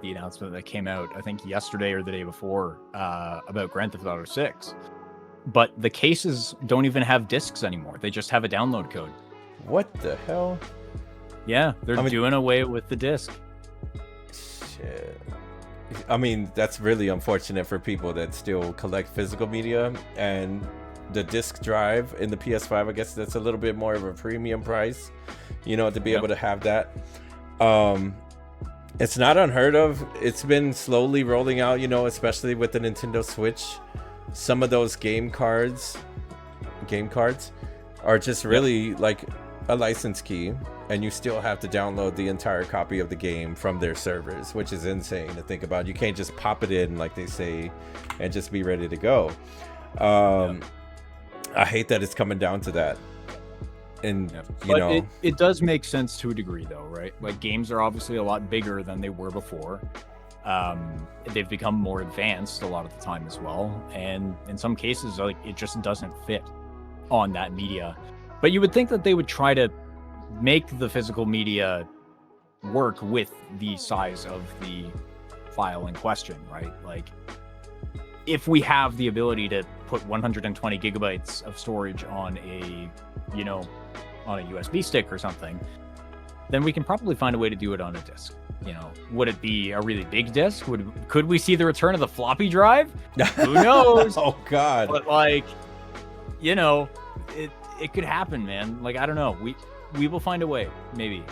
B: the announcement that came out, I think yesterday or the day before, about Grand Theft Auto 6. But the cases don't even have discs anymore. They just have a download code.
A: What the hell?
B: Yeah, they're doing away with the disc.
A: Shit. I mean, that's really unfortunate for people that still collect physical media, and the disc drive in the PS5, I guess that's a little bit more of a premium price, you know, to be able to have that. It's not unheard of. It's been slowly rolling out, you know, especially with the Nintendo Switch. Some of those game cards are just really like a license key, and you still have to download the entire copy of the game from their servers, which is insane to think about. You can't just pop it in like they say and just be ready to go. I hate that it's coming down to that. And you know,
B: it does make sense to a degree though, right? Like games are obviously a lot bigger than they were before. They've become more advanced a lot of the time as well, and in some cases like it just doesn't fit on that media. But you would think that they would try to make the physical media work with the size of the file in question, right? Like if we have the ability to put 120 gigabytes of storage on a, you know, on a USB stick or something, then we can probably find a way to do it on a disk. You know, would it be a really big disk? Could we see the return of the floppy drive? Who knows?
A: Oh God!
B: But like, you know, it could happen, man. Like I don't know. We will find a way. Maybe.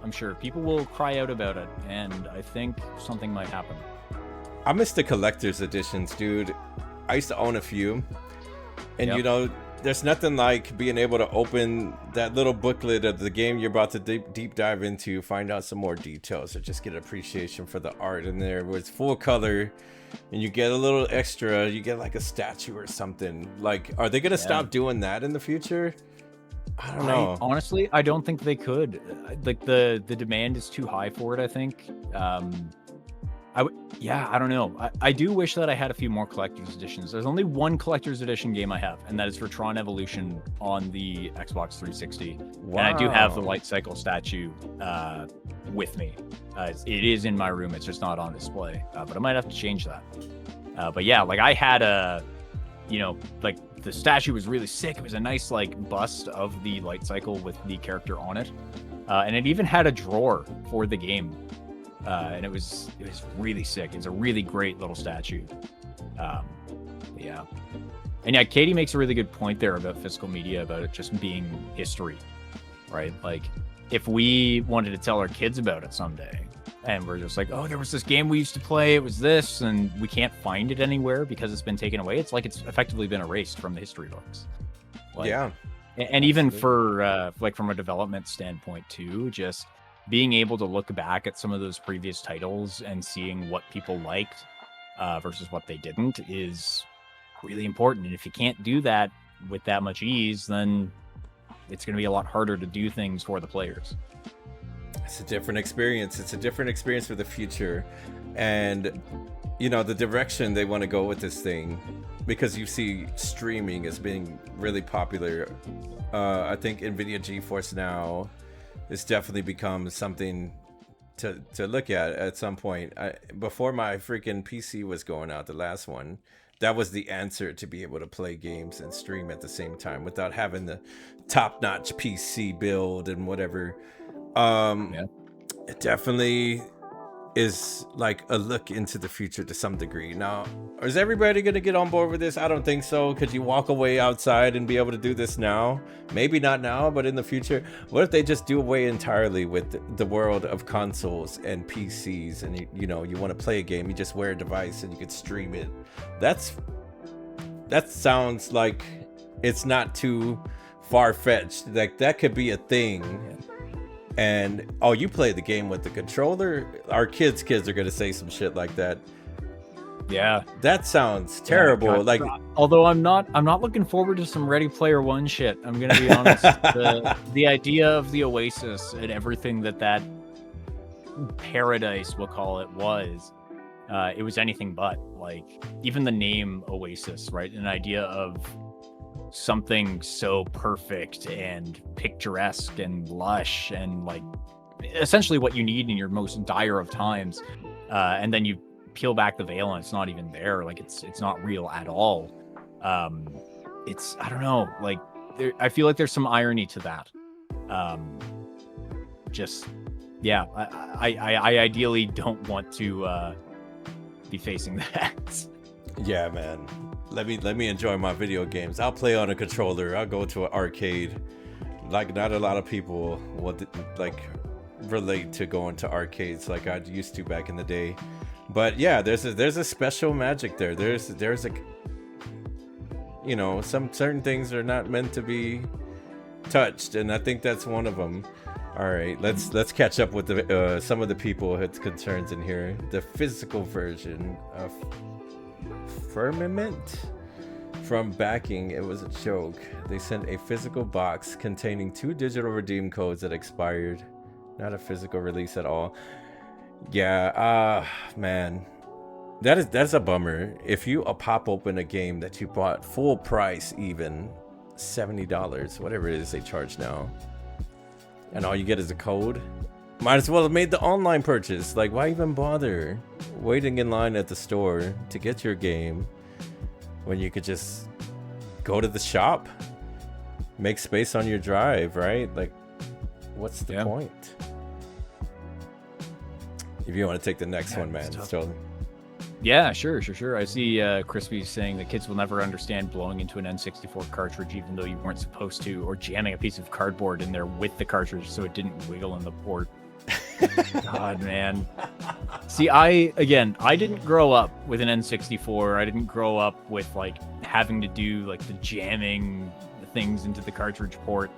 B: I'm sure people will cry out about it, and I think something might happen.
A: I miss the collector's editions, dude. I used to own a few, and you know, there's nothing like being able to open that little booklet of the game you're about to deep dive into, find out some more details, or just get appreciation for the art in there where it's full color, and you get a little extra. You get like a statue or something. Like, are they gonna stop doing that in the future? I don't know.
B: Honestly, I don't think they could. Like the demand is too high for it, I think. I don't know. I do wish that I had a few more collector's editions. There's only one collector's edition game I have, and that is for Tron Evolution on the Xbox 360. Wow. And I do have the Light Cycle statue with me. It is in my room. It's just not on display, but I might have to change that. But yeah, like I had like the statue was really sick. It was a nice like bust of the Light Cycle with the character on it, and it even had a drawer for the game. And it was really sick. It's a really great little statue. Yeah. And yeah, Katie makes a really good point there about physical media, about it just being history, right? Like if we wanted to tell our kids about it someday and we're just like, oh, there was this game we used to play, it was this, and we can't find it anywhere because it's been taken away. It's like it's effectively been erased from the history books. Like, yeah. And even for like from a development standpoint too, just being able to look back at some of those previous titles and seeing what people liked versus what they didn't is really important. And if you can't do that with that much ease, then it's going to be a lot harder to do things for the players.
A: It's a different experience. It's a different experience for the future. And, you know, the direction they want to go with this thing, because you see streaming as being really popular. I think NVIDIA GeForce Now it's definitely become something to look at some point. Before my freaking PC was going out, the last one, that was the answer to be able to play games and stream at the same time without having the top-notch PC build and whatever. It definitely is like a look into the future to some degree. Now, is everybody going to get on board with this? I don't think so. Could you walk away outside and be able to do this now? Maybe not now, but in the future. What if they just do away entirely with the world of consoles and PCs, and you know, you want to play a game, you just wear a device and you can stream it? That sounds like it's not too far-fetched. Like that could be a thing. And oh, you play the game with the controller? Our kids are gonna say some shit like that.
B: Yeah,
A: that sounds terrible.
B: Yeah,
A: like,
B: although I'm not looking forward to some Ready Player One shit. I'm gonna be honest. The idea of the Oasis and everything that paradise, we'll call it, it was anything but. Like, even the name Oasis, right? An idea of something so perfect and picturesque and lush and like essentially what you need in your most dire of times, and then you peel back the veil and it's not even there. Like it's not real at all. It's, I don't know, like I feel like there's some irony to that. Just yeah, I ideally don't want to be facing that.
A: Yeah, man. Let me enjoy my video games. I'll play on a controller. I'll go to an arcade. Like, not a lot of people would like relate to going to arcades like I used to back in the day. But yeah, there's a special magic there. There's a, you know, some certain things are not meant to be touched, and I think that's one of them. All right, let's catch up with the some of the people who had concerns in here. The physical version of Firmament from backing, it was a joke. They sent a physical box containing 2 digital redeem codes that expired. Not a physical release at all. Yeah, man, that's a bummer. If you pop open a game that you bought full price, even $70, whatever it is they charge now, and all you get is a code, might as well have made the online purchase. Like, why even bother waiting in line at the store to get your game when you could just go to the shop, make space on your drive, right? Like, what's the point? If you want to take the next one, man.
B: Yeah, sure. I see Crispy saying that kids will never understand blowing into an N64 cartridge even though you weren't supposed to, or jamming a piece of cardboard in there with the cartridge so it didn't wiggle in the port. God, man. See, I didn't grow up with an N64. I didn't grow up with like having to do like the jamming things into the cartridge port.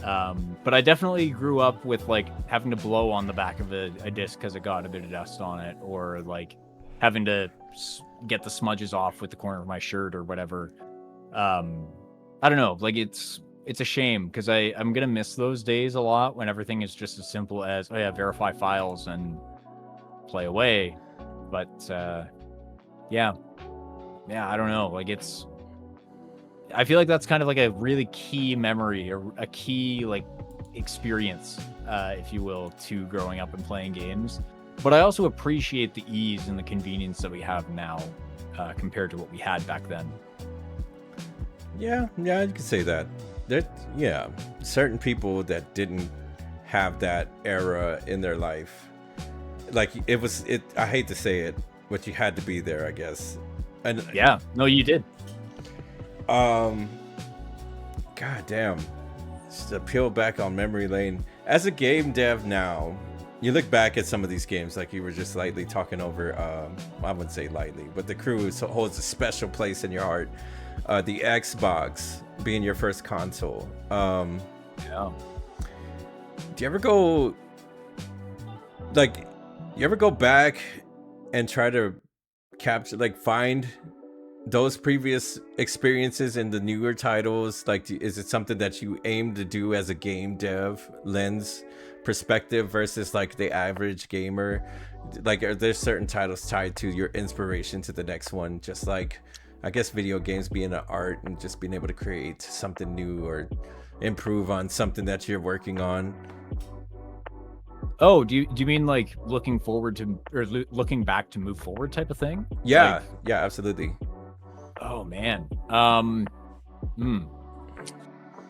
B: But I definitely grew up with like having to blow on the back of a disc because it got a bit of dust on it, or like having to get the smudges off with the corner of my shirt or whatever. I don't know, like it's a shame because I'm gonna miss those days a lot when everything is just as simple as, oh yeah, verify files and play away. But yeah, I don't know, like I feel like that's kind of like a really key memory, or a key like experience, if you will, to growing up and playing games. But I also appreciate the ease and the convenience that we have now, compared to what we had back then.
A: Yeah, you could say that. Yeah, certain people that didn't have that era in their life, like I hate to say it, but you had to be there, I guess. And
B: yeah, no, you did.
A: God damn, just to peel back on memory lane. As a game dev now, you look back at some of these games, like you were just lightly talking over, I wouldn't say lightly, but the Crew holds a special place in your heart. The Xbox being your first console. Yeah. Do you ever go back and try to capture, like, find those previous experiences in the newer titles? Like, is it something that you aim to do as a game dev lens perspective versus like the average gamer? Like, are there certain titles tied to your inspiration to the next one? Just like, I guess video games being an art and just being able to create something new or improve on something that you're working on.
B: Oh, do you mean like looking forward to, or looking back to move forward type of thing?
A: Yeah,
B: like,
A: yeah, absolutely.
B: Oh man.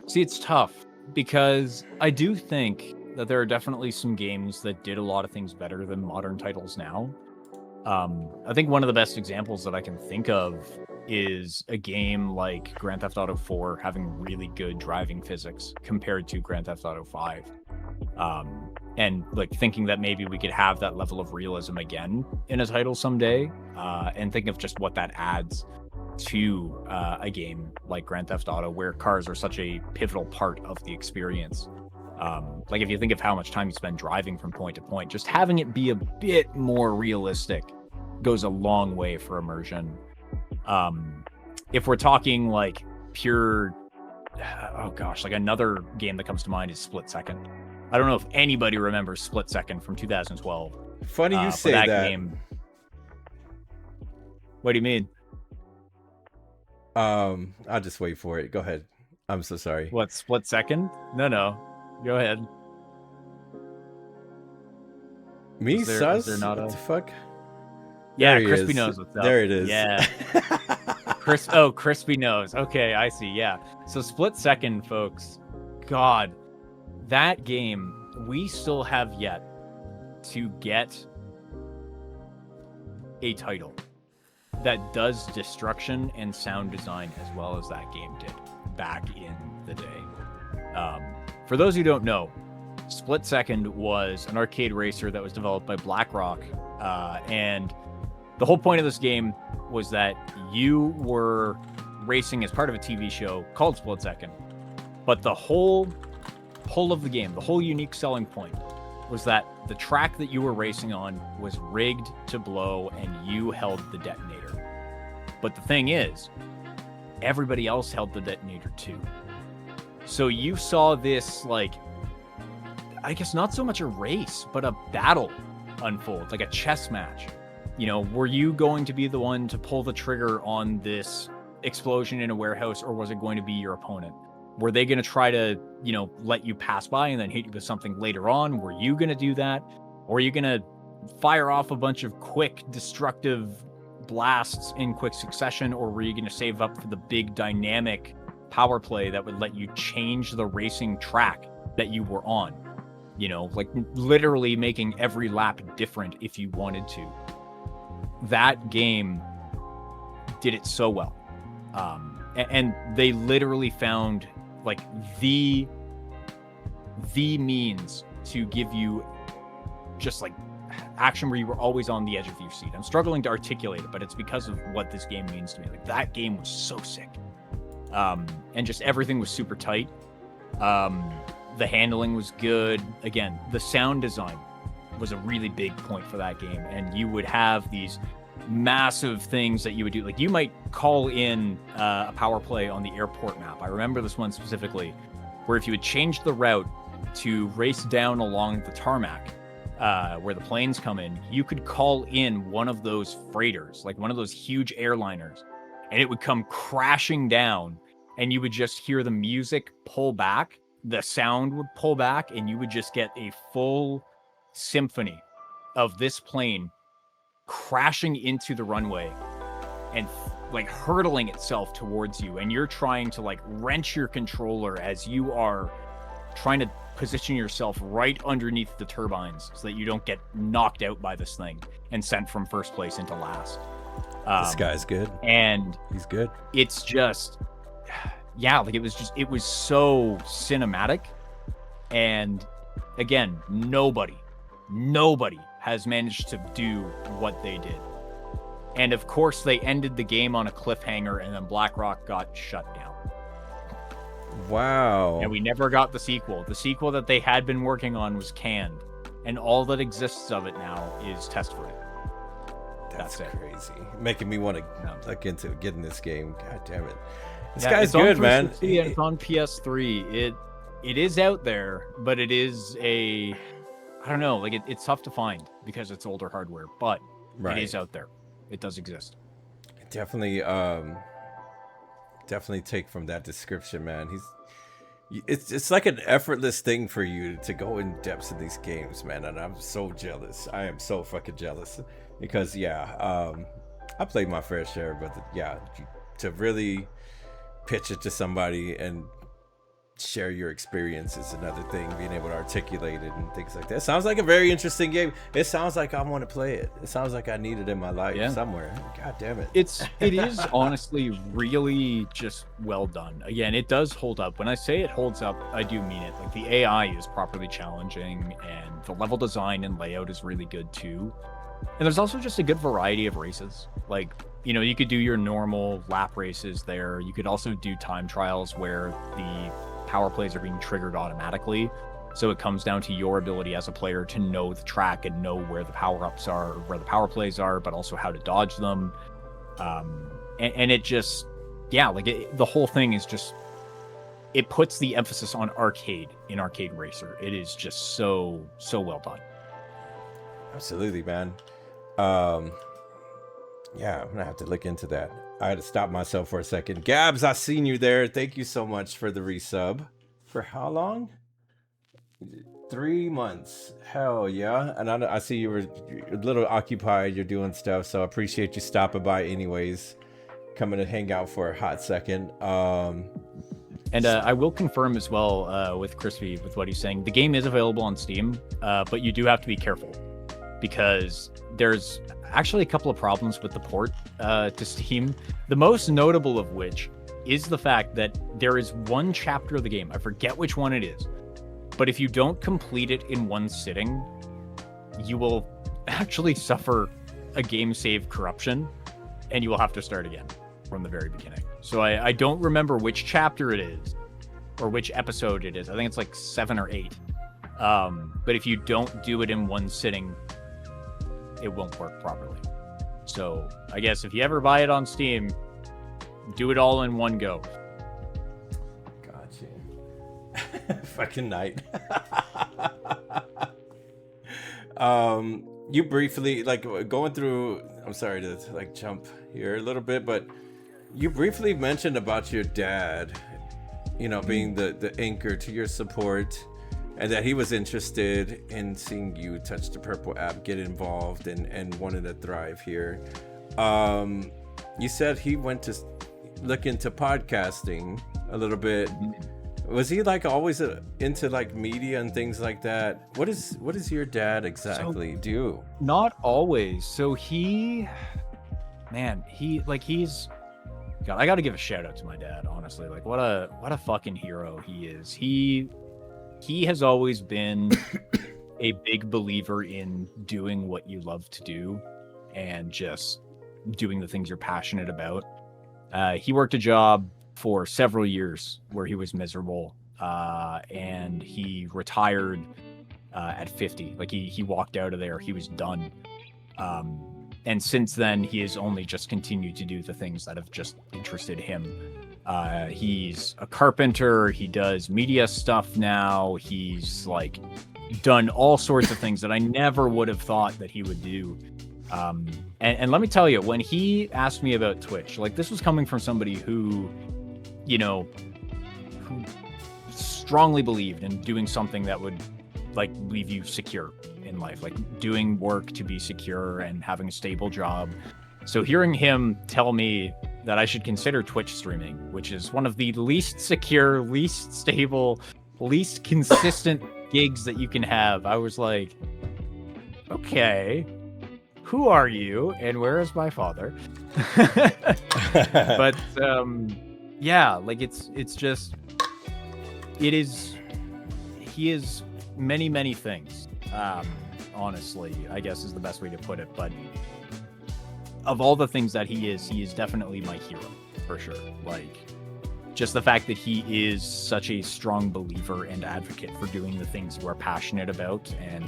B: See, it's tough because I do think that there are definitely some games that did a lot of things better than modern titles now. I think one of the best examples that I can think of is a game like Grand Theft Auto 4 having really good driving physics compared to Grand Theft Auto 5. And like thinking that maybe we could have that level of realism again in a title someday, and think of just what that adds to a game like Grand Theft Auto, where cars are such a pivotal part of the experience. Like if you think of how much time you spend driving from point to point, just having it be a bit more realistic goes a long way for immersion. If we're talking like pure, oh gosh, like another game that comes to mind is Split Second. I don't know if anybody remembers Split Second from 2012.
A: Funny you say that.
B: Game. What do you mean?
A: I'll just wait for it. Go ahead. I'm so sorry.
B: What, Split Second? No. Go ahead.
A: Me, sus?
B: Is there
A: what the fuck?
B: Yeah, Crispy knows what's up.
A: There it is.
B: Yeah. Crispy knows. Okay, I see. Yeah. So Split Second, folks. God, that game, we still have yet to get a title that does destruction and sound design as well as that game did back in the day. For those who don't know, Split Second was an arcade racer that was developed by BlackRock, and the whole point of this game was that you were racing as part of a TV show called Split Second, but the whole of the game, the whole unique selling point was that the track that you were racing on was rigged to blow and you held the detonator. But the thing is, everybody else held the detonator too. So you saw this, like, I guess not so much a race, but a battle unfold, like a chess match. You know, were you going to be the one to pull the trigger on this explosion in a warehouse, or was it going to be your opponent? Were they going to try to, you know, let you pass by and then hit you with something later on? Were you going to do that? Or are you going to fire off a bunch of quick, destructive blasts in quick succession? Or were you going to save up for the big dynamic power play that would let you change the racing track that you were on? You know, like literally making every lap different if you wanted to. That game did it so well. And they literally found like the means to give you just like action where you were always on the edge of your seat. I'm struggling to articulate it, but it's because of what this game means to me. Like that game was so sick. And just everything was super tight. The handling was good. Again, the sound design was a really big point for that game. And you would have these massive things that you would do. Like you might call in a power play on the airport map. I remember this one specifically, where if you would change the route to race down along the tarmac, where the planes come in, you could call in one of those freighters, like one of those huge airliners, and it would come crashing down, and you would just hear the music pull back, the sound would pull back, and you would just get a full symphony of this plane crashing into the runway and like hurtling itself towards you, and you're trying to like wrench your controller as you are trying to position yourself right underneath the turbines so that you don't get knocked out by this thing and sent from first place into last.
A: This guy's good,
B: and
A: he's good.
B: It's just, yeah, like it was so cinematic. And again, nobody has managed to do what they did. And of course, they ended the game on a cliffhanger, and then BlackRock got shut down.
A: Wow.
B: And we never got the sequel. The sequel that they had been working on was canned, and all that exists of it now is test footage.
A: That's crazy. Making me want to look into getting this game. God damn it. This
B: Yeah,
A: guy's
B: it's on
A: good, man.
B: 360 and it's on PS3. It is out there, but it is I don't know, like it's tough to find because it's older hardware, but
A: Right.
B: it is out there. It does exist.
A: Definitely take from that description, man. It's like an effortless thing for you to go in depths in these games, man, and I'm so jealous. I am so fucking jealous because I played my fair share, but to really pitch it to somebody and share your experience is another thing, being able to articulate it and things like that. It sounds like a very interesting game. It sounds like I want to play it. It sounds like I need it in my life somewhere. God damn it.
B: It is honestly really just well done. Again, it does hold up. When I say it holds up, I do mean it. Like, the AI is properly challenging, and the level design and layout is really good too. And there's also just a good variety of races. Like, you know, you could do your normal lap races there. You could also do time trials where the power plays are being triggered automatically. So it comes down to your ability as a player to know the track and know where the power-ups are, where the power plays are, but also how to dodge them. And it just, yeah, like the whole thing is just, it puts the emphasis on arcade in Arcade Racer. It is just so well done.
A: Absolutely, man. Yeah, I'm gonna have to look into that. I had to stop myself for a second. Gabs, I seen you there. Thank you so much for the resub. For how long? 3 months. Hell yeah. And I see you were a little occupied. You're doing stuff, so I appreciate you stopping by anyways. Coming to hang out for a hot second.
B: And I will confirm as well with Crispy, with what he's saying. The game is available on Steam, but you do have to be careful, because there's actually a couple of problems with the port to Steam. The most notable of which is the fact that there is one chapter of the game, I forget which one it is, but if you don't complete it in one sitting, you will actually suffer a game save corruption, and you will have to start again from the very beginning. So I don't remember which chapter it is, or which episode it is. I think it's like 7 or 8. But if you don't do it in one sitting, it won't work properly. So I guess if you ever buy it on Steam, do it all in one go.
A: Gotcha. Fucking night. You briefly, like, going through, I'm sorry to like jump here a little bit, but you briefly mentioned about your dad, you know, being the anchor to your support, and that he was interested in seeing you touch the purple app, get involved, and wanted to thrive here. You said he went to look into podcasting a little bit. Was he like always into like media and things like that? What is your dad exactly do?
B: Not always. So he's God, I got to give a shout out to my dad, honestly. Like, what a fucking hero he is. He has always been a big believer in doing what you love to do and just doing the things you're passionate about. He worked a job for several years where he was miserable, and he retired at 50. Like, he walked out of there. He was done. And since then, he has only just continued to do the things that have just interested him. He's a carpenter. He does media stuff now. He's like done all sorts of things that I never would have thought that he would do. And let me tell you, when he asked me about Twitch, like, this was coming from somebody who, you know, who strongly believed in doing something that would like leave you secure in life, like doing work to be secure and having a stable job. So hearing him tell me that I should consider Twitch streaming, which is one of the least secure, least stable, least consistent gigs that you can have, I was like, okay, who are you and where is my father? But yeah, like it's just, it is, he is many things. Honestly, I guess is the best way to put it. But of all the things that he is definitely my hero, for sure. Like, just the fact that he is such a strong believer and advocate for doing the things we're passionate about and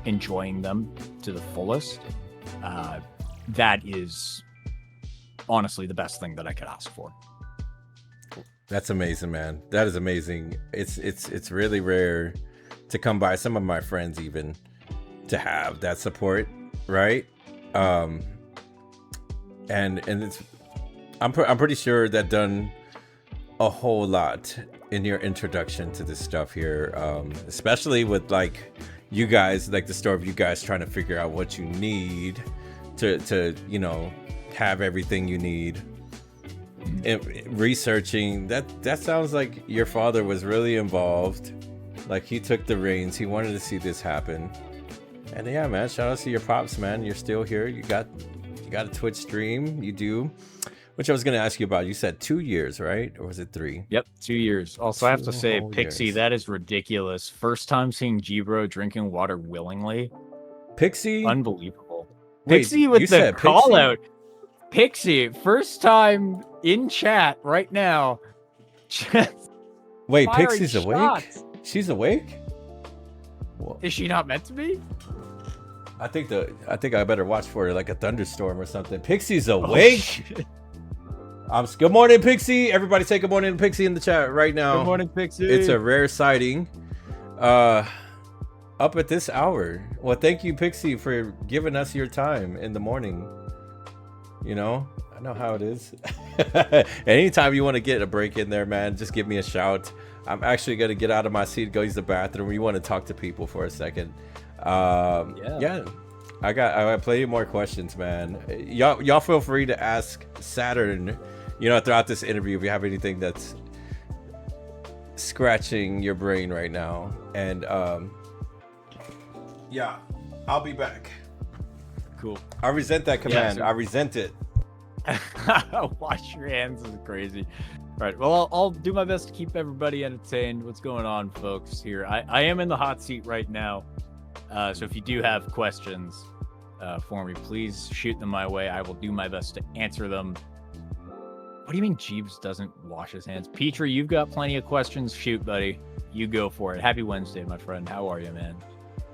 B: enjoying them to the fullest, that is honestly the best thing that I could ask for.
A: That's amazing, man. That is amazing. It's really rare to come by. Some of my friends even to have that support, right? And it's I'm pretty sure that done a whole lot in your introduction to this stuff here, especially with like you guys, like the story of you guys trying to figure out what you need to you know, have everything you need. researching. That sounds like your father was really involved. Like he took the reins. He wanted to see this happen. And yeah, man, shout out to your pops, man. You're still here. You got a Twitch stream. You do. Which I was going to ask you about. You said 2 years, right? Or was it 3?
B: Yep, 2 years. Also, I have to say,
A: whole
B: Pixie,
A: years.
B: that is ridiculous. First time seeing G-Bro drinking water willingly.
A: Pixie?
B: Unbelievable.
A: Wait,
B: Pixie
A: you
B: with the
A: said
B: call
A: Pixie?
B: out. Pixie, first time in chat right now.
A: Wait,
B: firing
A: Pixie's awake?
B: shots.
A: She's awake? Well,
B: Is she not meant to be?
A: I think I better watch for like a thunderstorm or something. Pixie's
B: Oh,
A: awake.
B: shit.
A: Good morning, Pixie. Everybody say good morning to Pixie in the chat right now.
B: Good morning, Pixie.
A: It's a rare sighting. Up at this hour. Well, thank you, Pixie, for giving us your time in the morning. You know, I know how it is. Anytime you want to get a break in there, man, just give me a shout. I'm actually going to get out of my seat, go use the bathroom. You want to talk to people for a second. Yeah. I got plenty more questions, man. Y'all feel free to ask Saturn, you know, throughout this interview if you have anything that's scratching your brain right now. And yeah, I'll be back.
B: Cool.
A: I resent that command.
B: so-
A: I resent it.
B: Wash your hands is crazy. All right. Well, I'll do my best to keep everybody entertained. What's going on, folks? Here, I am in the hot seat right now. So if you do have questions for me, please shoot them my way. I will do my best to answer them. What do you mean Jeeves doesn't wash his hands? Petrie, you've got plenty of questions. Shoot, buddy. You go for it. Happy Wednesday, my friend. How are you, man?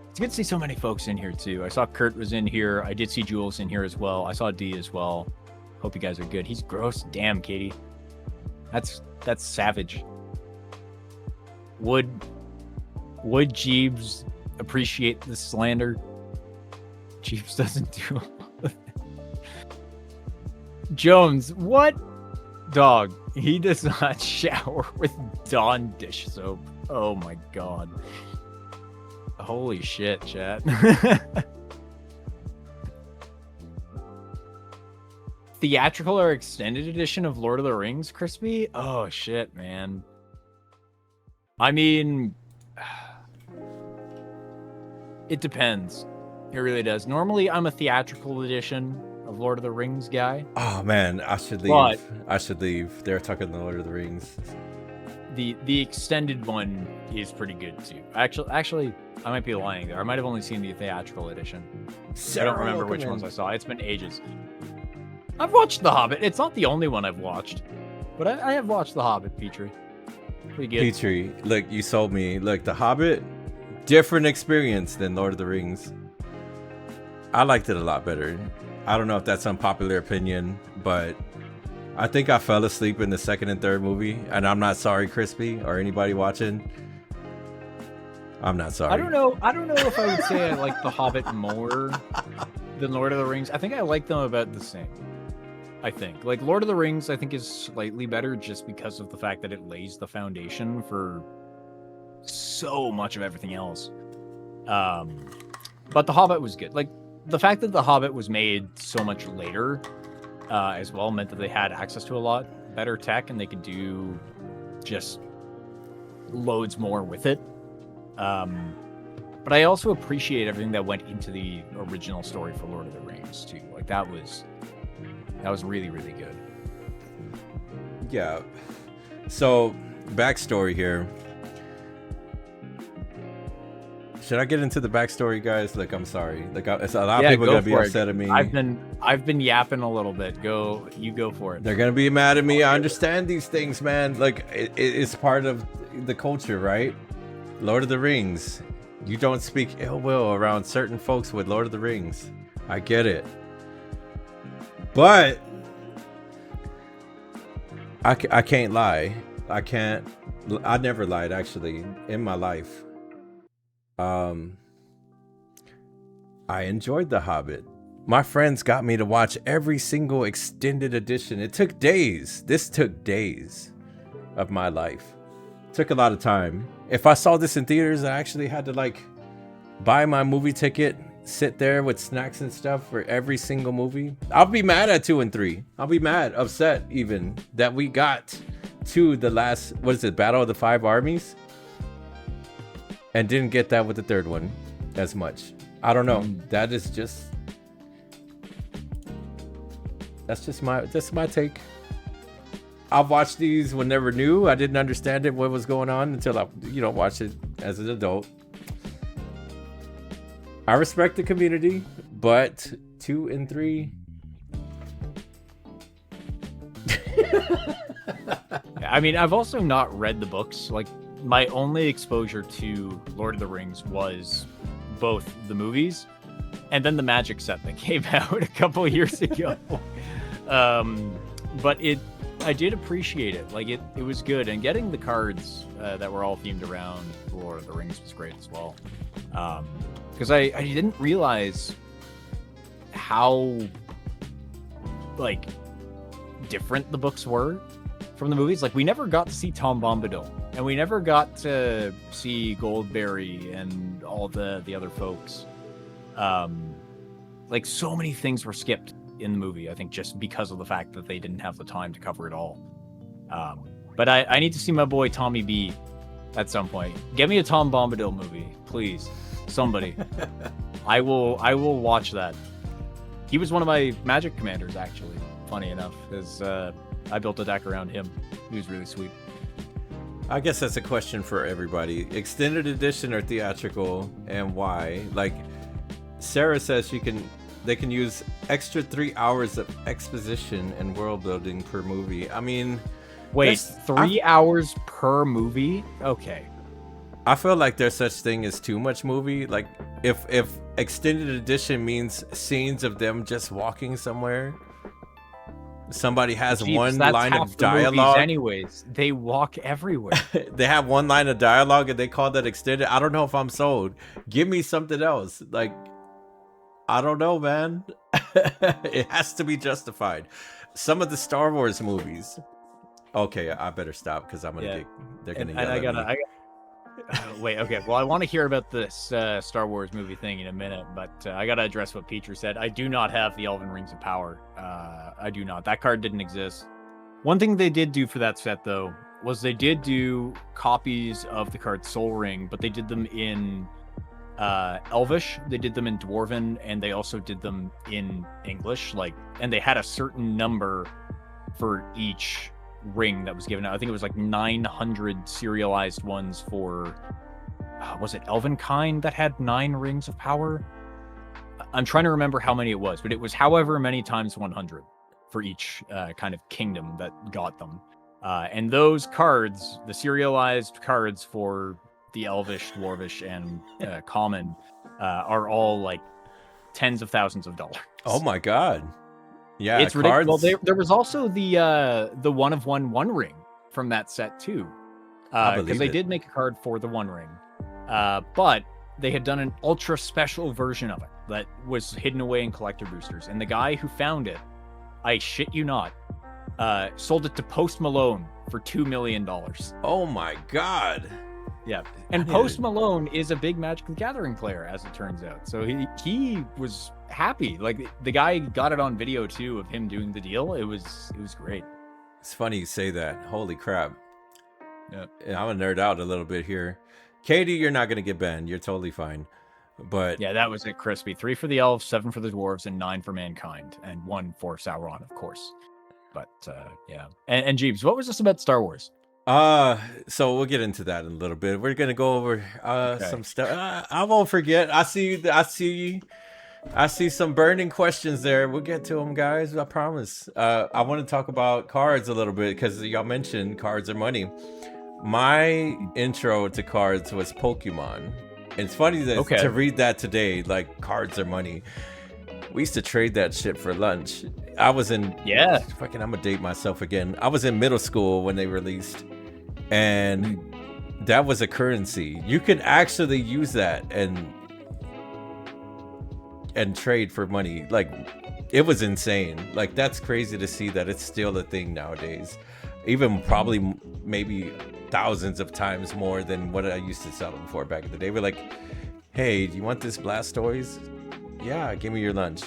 B: It's good to see so many folks in here, too. I saw Kurt was in here. I did see Jules in here as well. I saw D as well. Hope you guys are good. He's gross. Damn, Katie. That's savage. Would Jeeves appreciate the slander? Jeeves doesn't do it. Jones, what? Dog, he does not shower with Dawn dish soap. Oh my god. Holy shit, chat. Theatrical or extended edition of Lord of the Rings, Crispy? Oh shit, man. I mean, it depends. It really does. Normally, I'm a theatrical edition of Lord of the Rings guy.
A: Oh man, I should leave.
B: But-
A: I should leave. They're talking the Lord of the Rings.
B: The extended one is pretty good too. Actually, I might be lying there. I might have only seen the theatrical edition. I don't remember which ones I saw. It's been ages. I've watched The Hobbit. It's not the only one I've watched, but I have watched The Hobbit, Petrie. Pretty good.
A: Petrie, look, you sold me. Look, The Hobbit, different experience than Lord of the Rings. I liked it a lot better. I don't know if that's unpopular opinion, but I think I fell asleep in the second and third movie, and I'm not sorry, Crispy, or anybody watching. I'm not sorry.
B: I don't know if I would say I like The Hobbit more than Lord of the Rings. I think I like them about the same. I think. Like, Lord of the Rings, I think, is slightly better just because of the fact that it lays the foundation for so much of everything else. But The Hobbit was good. Like, the fact that The Hobbit was made so much later as well meant that they had access to a lot better tech and they could do just loads more with it. But I also appreciate everything that went into the original story for Lord of the Rings, too. Like, that was really, really good.
A: Yeah. So, backstory here. Should I get into the backstory, guys? Look, I'm sorry. Like, it's a lot of people gonna be upset at me.
B: I've been yapping a little bit. You go for it.
A: They're gonna be mad at me. I understand these things, man. Like, it's part of the culture, right? Lord of the Rings. You don't speak ill will around certain folks with Lord of the Rings. I get it. But I can't lie. I never lied, actually, in my life. I enjoyed The Hobbit. My friends got me to watch every single extended edition. It took days. This took days of my life. It took a lot of time. If I saw this in theaters, I actually had to, like, buy my movie ticket, sit there with snacks and stuff for every single movie. I'll be mad at 2 and 3. I'll be mad, upset even that we got to the last, what is it, Battle of the Five Armies, and didn't get that with the third one as much. I don't know. That is just, that's my take. I've watched these when never knew. I didn't understand it, what was going on, until I, watched it as an adult. I respect the community, but 2 and 3.
B: I mean, I've also not read the books. Like, my only exposure to Lord of the Rings was both the movies and then the Magic set that came out a couple years ago. But I did appreciate it. Like, it was good. And getting the cards that were all themed around Lord of the Rings was great as well. Because I didn't realize how, like, different the books were from the movies. Like, we never got to see Tom Bombadil, and we never got to see Goldberry and all the other folks. Like, so many things were skipped in the movie, I think, just because of the fact that they didn't have the time to cover it all. But I need to see my boy Tommy B at some point. Get me a Tom Bombadil movie, please. Somebody. I will watch that. He was one of my Magic commanders, actually, funny enough, because I built a deck around him. He was really sweet.
A: I guess that's a question for everybody. Extended edition or theatrical, and why? Like, Sarah says they can use extra 3 hours of exposition and world building per movie. I mean,
B: wait, 3 hours per movie? Okay.
A: I feel like there's such thing as too much movie. Like, if extended edition means scenes of them just walking somewhere, somebody has one line of dialogue.
B: Anyways, they walk everywhere.
A: They have one line of dialogue and they call that extended. I don't know if I'm sold. Give me something else. Like, I don't know, man. It has to be justified. Some of the Star Wars movies. Okay, I better stop because I'm gonna they're gonna yell at me.
B: Wait, okay. Well, I want to hear about this Star Wars movie thing in a minute, but I gotta address what Peter said. I do not have the Elven Rings of Power. I do not. That card didn't exist. One thing they did do for that set, though, was they did do copies of the card Soul Ring, but they did them in Elvish, they did them in Dwarven, and they also did them in English. Like, and they had a certain number for each ring that was given out. I think it was like 900 serialized ones for was it Elvenkind that had 9 rings of power? I'm trying to remember how many it was, but it was however many times 100 for each kind of kingdom that got them. And those cards, the serialized cards for the Elvish, Dwarvish, and Common are all like tens of thousands of dollars.
A: Oh my god. Yeah,
B: it's ridiculous. Well, there was also the one of one ring from that set too, because they did make a card for the One Ring, but they had done an ultra special version of it that was hidden away in collector boosters. And the guy who found it, I shit you not, sold it to Post Malone for $2 million.
A: Oh my god.
B: Yeah, and Post Malone is a big Magic the Gathering player, as it turns out. So he was happy. Like, the guy got it on video too of him doing the deal. It was great.
A: It's funny you say that. Holy crap.
B: Yeah,
A: I'm gonna nerd out a little bit here. Katie, you're not gonna get banned. You're totally fine. But
B: yeah, that was it, crispy. 3 for the elves, 7 for the dwarves, and 9 for mankind, and 1 for Sauron, of course. But yeah, and Jeeves, what was this about Star Wars?
A: So we'll get into that in a little bit. We're gonna go over some stuff. I won't forget. I see some burning questions there. We'll get to them, guys. I promise. I want to talk about cards a little bit because y'all mentioned cards are money. My intro to cards was Pokemon. It's funny to read that today, like, cards are money. We used to trade that shit for lunch. I was in fucking, I'm gonna date myself again. I was in middle school when they released, and that was a currency. You could actually use that and trade for money. Like, it was insane. Like, that's crazy to see that it's still a thing nowadays. Even probably maybe thousands of times more than what I used to sell them for back in the day. We're like, hey, do you want this Blastoise? Yeah, give me your lunch.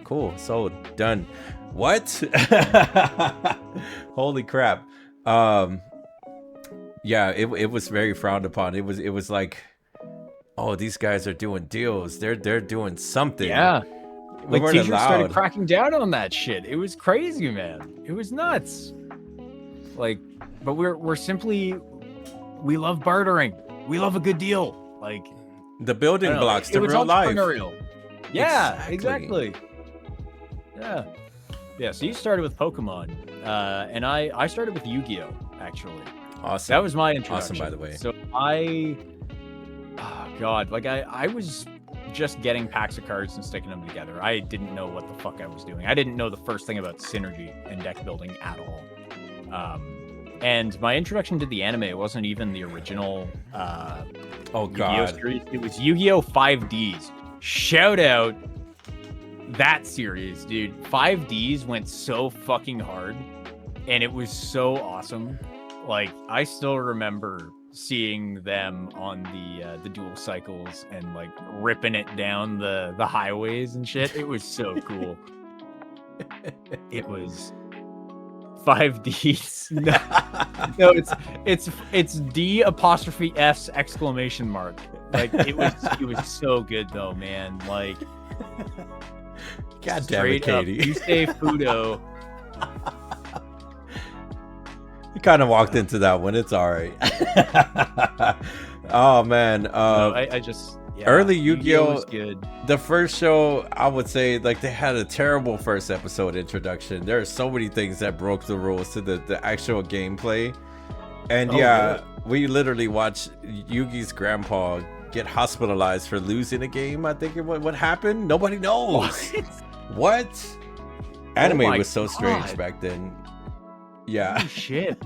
A: Cool, sold, done. What? Holy crap. Yeah, it was very frowned upon. It was like, oh, these guys are doing deals. They're doing something.
B: Yeah.
A: We
B: Like
A: weren't
B: teachers started
A: allowed.
B: cracking down on that shit. It was crazy, man. It was nuts. Like, but we're simply, we love bartering. We love a good deal. Like
A: The building blocks to real life.
B: Yeah, exactly. Yeah. Yeah, so you started with Pokemon. And I started with Yu-Gi-Oh! Actually.
A: Awesome.
B: That was my introduction.
A: Awesome, by the way.
B: So oh god, like I was just getting packs of cards and sticking them together. I didn't know what the fuck I was doing. I didn't know the first thing about synergy and deck building at all. And my introduction to the anime wasn't even the original
A: oh
B: Yu-Gi-Oh!
A: god.
B: Series. It was Yu-Gi-Oh! 5Ds. Shout out that series, dude. 5Ds went so fucking hard, and it was so awesome. Like, I still remember seeing them on the dual cycles and like ripping it down the highways and shit. It was so cool. It was 5Ds. No, it's D apostrophe S exclamation mark. Like it was so good though, man. Like
A: God damn it, Katie.
B: You say Fudo.
A: You kind of walked into that one. It's all right. Oh man.
B: No, I just
A: early Yu-Gi-Oh!
B: Was good.
A: The first show, I would say, like they had a terrible first episode introduction. There are so many things that broke the rules to the actual gameplay. And really? We literally watched Yugi's grandpa get hospitalized for losing a game. I think what happened? Nobody knows. What? Anime was so strange back then. Yeah.
B: Holy shit.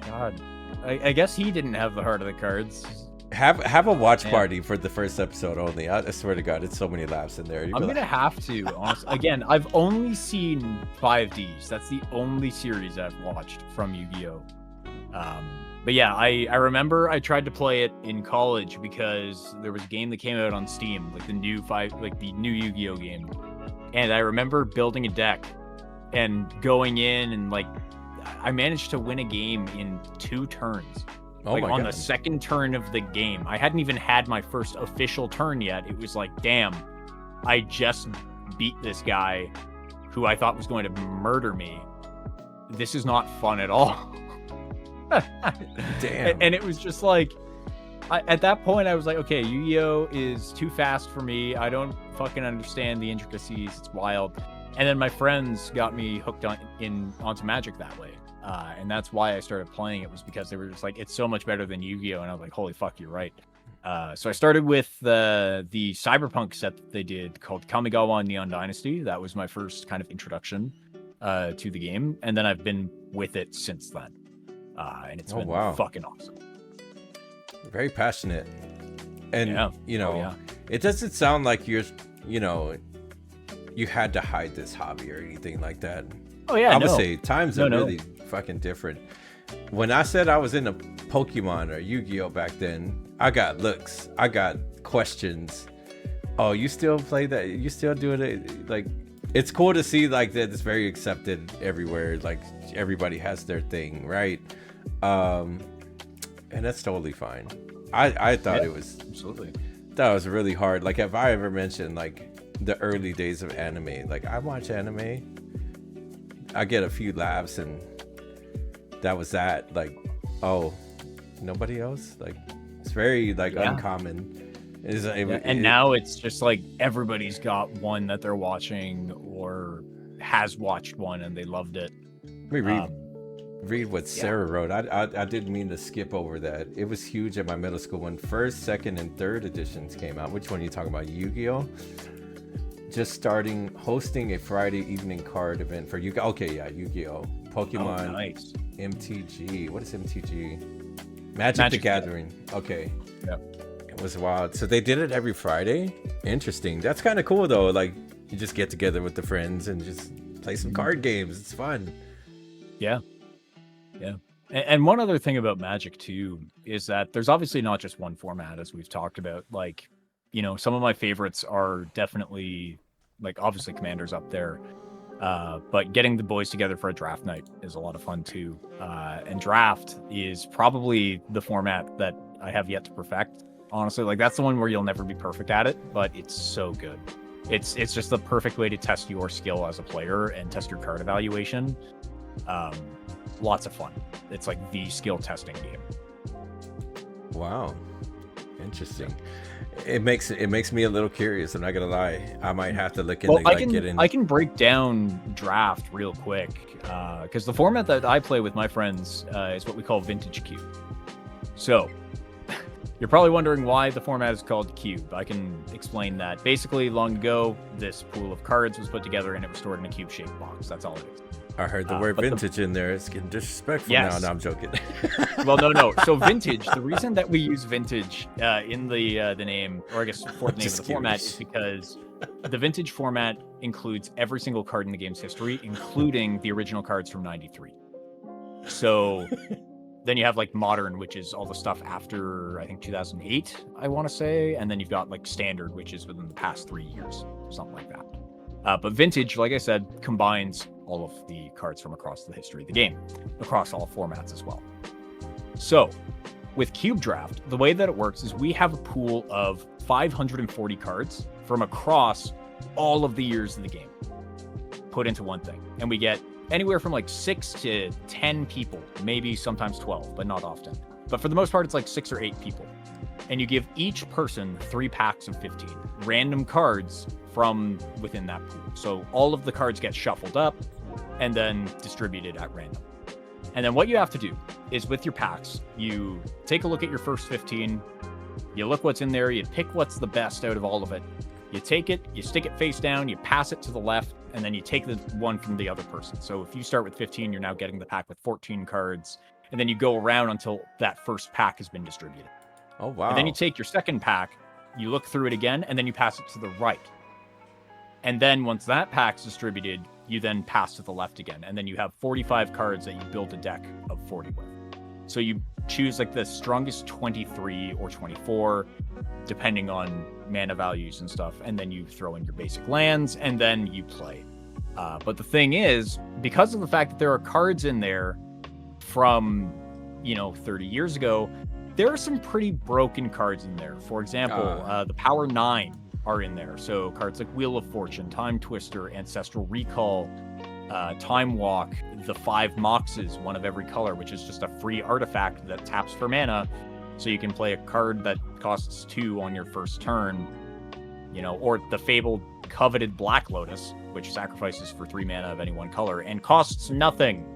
B: God. I guess he didn't have the heart of the cards.
A: Have a watch party for the first episode only. I swear to God, it's so many laughs in there.
B: I'm gonna have to, honestly. Again, I've only seen 5Ds. That's the only series I've watched from Yu-Gi-Oh! But yeah, I remember I tried to play it in college because there was a game that came out on Steam, like the new Yu-Gi-Oh! Game. And I remember building a deck and going in and like I managed to win a game in 2 turns.
A: Oh
B: like
A: my
B: on
A: God.
B: the second turn of the game. I hadn't even had my first official turn yet. It was like, damn, I just beat this guy who I thought was going to murder me. This is not fun at all.
A: Damn.
B: And it was just like, at that point, I was like, okay, Yu-Gi-Oh! Is too fast for me. I don't fucking understand the intricacies. It's wild. And then my friends got me hooked onto Magic that way. And that's why I started playing it, was because they were just like, it's so much better than Yu-Gi-Oh! And I was like, holy fuck, you're right. So I started with the Cyberpunk set that they did called Kamigawa Neon Dynasty. That was my first kind of introduction to the game. And then I've been with it since then. And it's been fucking awesome.
A: Very passionate. And,
B: yeah.
A: It doesn't sound like you had to hide this hobby or anything like that.
B: Oh, yeah,
A: I would say times are really fucking different. When I said I was into Pokemon or Yu-Gi-Oh! Back then, I got looks. I got questions. Oh, you still play that? You still doing it? Like, it's cool to see like that it's very accepted everywhere. Like, everybody has their thing, right? And that's totally fine. I thought it was
B: absolutely.
A: That was really hard. Like, if I ever mentioned like the early days of anime, like I watch anime, I get a few laughs and that was that. Like, oh, nobody else? Like, it's very like uncommon.
B: And now it's just like everybody's got one that they're watching or has watched one and they loved it.
A: Let me read what Sarah wrote. I didn't mean to skip over that. It was huge at my middle school when first, second, and third editions came out. Which one are you talking about? Yu-Gi-Oh! Just hosting a Friday evening card event for Yu-Gi-Oh! Okay, yeah, Yu-Gi-Oh! Pokemon.
B: Oh, nice.
A: MTG. What is MTG? Magic the Gathering. Okay.
B: Yep.
A: It was wild. So they did it every Friday? Interesting. That's kind of cool though. Like, you just get together with the friends and just play some card games. It's fun.
B: Yeah. Yeah. And one other thing about Magic too is that there's obviously not just one format, as we've talked about. Like, some of my favorites are definitely, like, obviously Commander's up there. But getting the boys together for a draft night is a lot of fun too. And draft is probably the format that I have yet to perfect. Honestly, like, that's the one where you'll never be perfect at it, but it's so good. It's just the perfect way to test your skill as a player and test your card evaluation. Lots of fun. It's like the skill testing game.
A: Wow, interesting. It makes me a little curious. I'm not gonna lie. I might have to look into get in.
B: I can break down draft real quick because the format that I play with my friends is what we call Vintage Cube. So you're probably wondering why the format is called Cube. I can explain that. Basically, long ago, this pool of cards was put together and it was stored in a cube-shaped box. That's all it is.
A: I heard the word vintage in there. It's getting disrespectful now. No, I'm joking.
B: Well, no. So vintage, the reason that we use vintage in the name, or I guess for the name of the format, is because the vintage format includes every single card in the game's history, including the original cards from 93. So then you have like modern, which is all the stuff after, I think, 2008, I want to say. And then you've got like standard, which is within the past 3 years, something like that. But vintage, like I said, combines all of the cards from across the history of the game, across all formats as well. So with Cube Draft, the way that it works is we have a pool of 540 cards from across all of the years of the game put into one thing. And we get anywhere from like 6 to 10 people, maybe sometimes 12, but not often. But for the most part, it's like 6 or 8 people. And you give each person 3 packs of 15 random cards from within that pool. So all of the cards get shuffled up and then distributed at random. And then what you have to do is with your packs, you take a look at your first 15, you look what's in there, you pick what's the best out of all of it, you take it, you stick it face down, you pass it to the left, and then you take the one from the other person. So if you start with 15, you're now getting the pack with 14 cards, and then you go around until that first pack has been distributed.
A: Oh, wow.
B: And then you take your second pack, you look through it again, and then you pass it to the right. And then once that pack's distributed, you then pass to the left again. And then you have 45 cards that you build a deck of 40 with. So you choose like the strongest 23 or 24, depending on mana values and stuff. And then you throw in your basic lands and then you play. But the thing is, because of the fact that there are cards in there from, 30 years ago, there are some pretty broken cards in there. For example, the Power 9 are in there. So cards like Wheel of Fortune, Time Twister, Ancestral Recall, Time Walk, the 5 Moxes, one of every color, which is just a free artifact that taps for mana. So you can play a card that costs 2 on your first turn, or the fabled coveted Black Lotus, which sacrifices for 3 mana of any one color and costs nothing.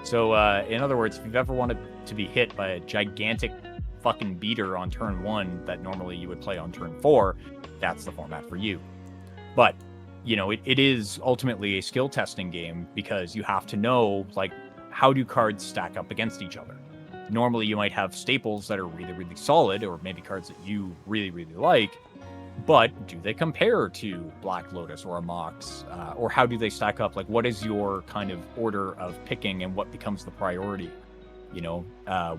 B: So in other words, if you've ever wanted to be hit by a gigantic fucking beater on turn 1 that normally you would play on turn 4, that's the format for you. But it is ultimately a skill testing game because you have to know, like, how do cards stack up against each other. Normally you might have staples that are really, really solid, or maybe cards that you really, really like, but do they compare to Black Lotus or a Mox? Or how do they stack up? Like, what is your kind of order of picking and what becomes the priority?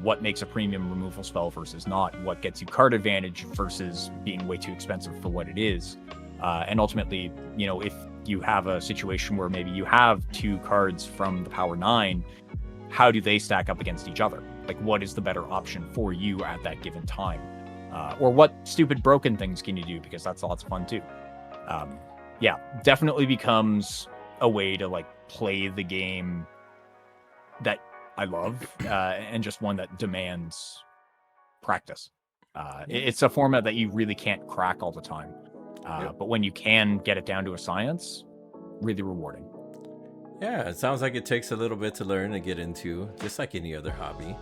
B: What makes a premium removal spell versus not? What gets you card advantage versus being way too expensive for what it is? And ultimately, if you have a situation where maybe you have 2 cards from the Power 9, how do they stack up against each other? Like, what is the better option for you at that given time? Or what stupid broken things can you do? Because that's lots of fun too. Definitely becomes a way to like play the game that I love, and just one that demands practice. It's a format that you really can't crack all the time. But when you can get it down to a science, really rewarding.
A: Yeah, it sounds like it takes a little bit to learn and get into, just like any other hobby.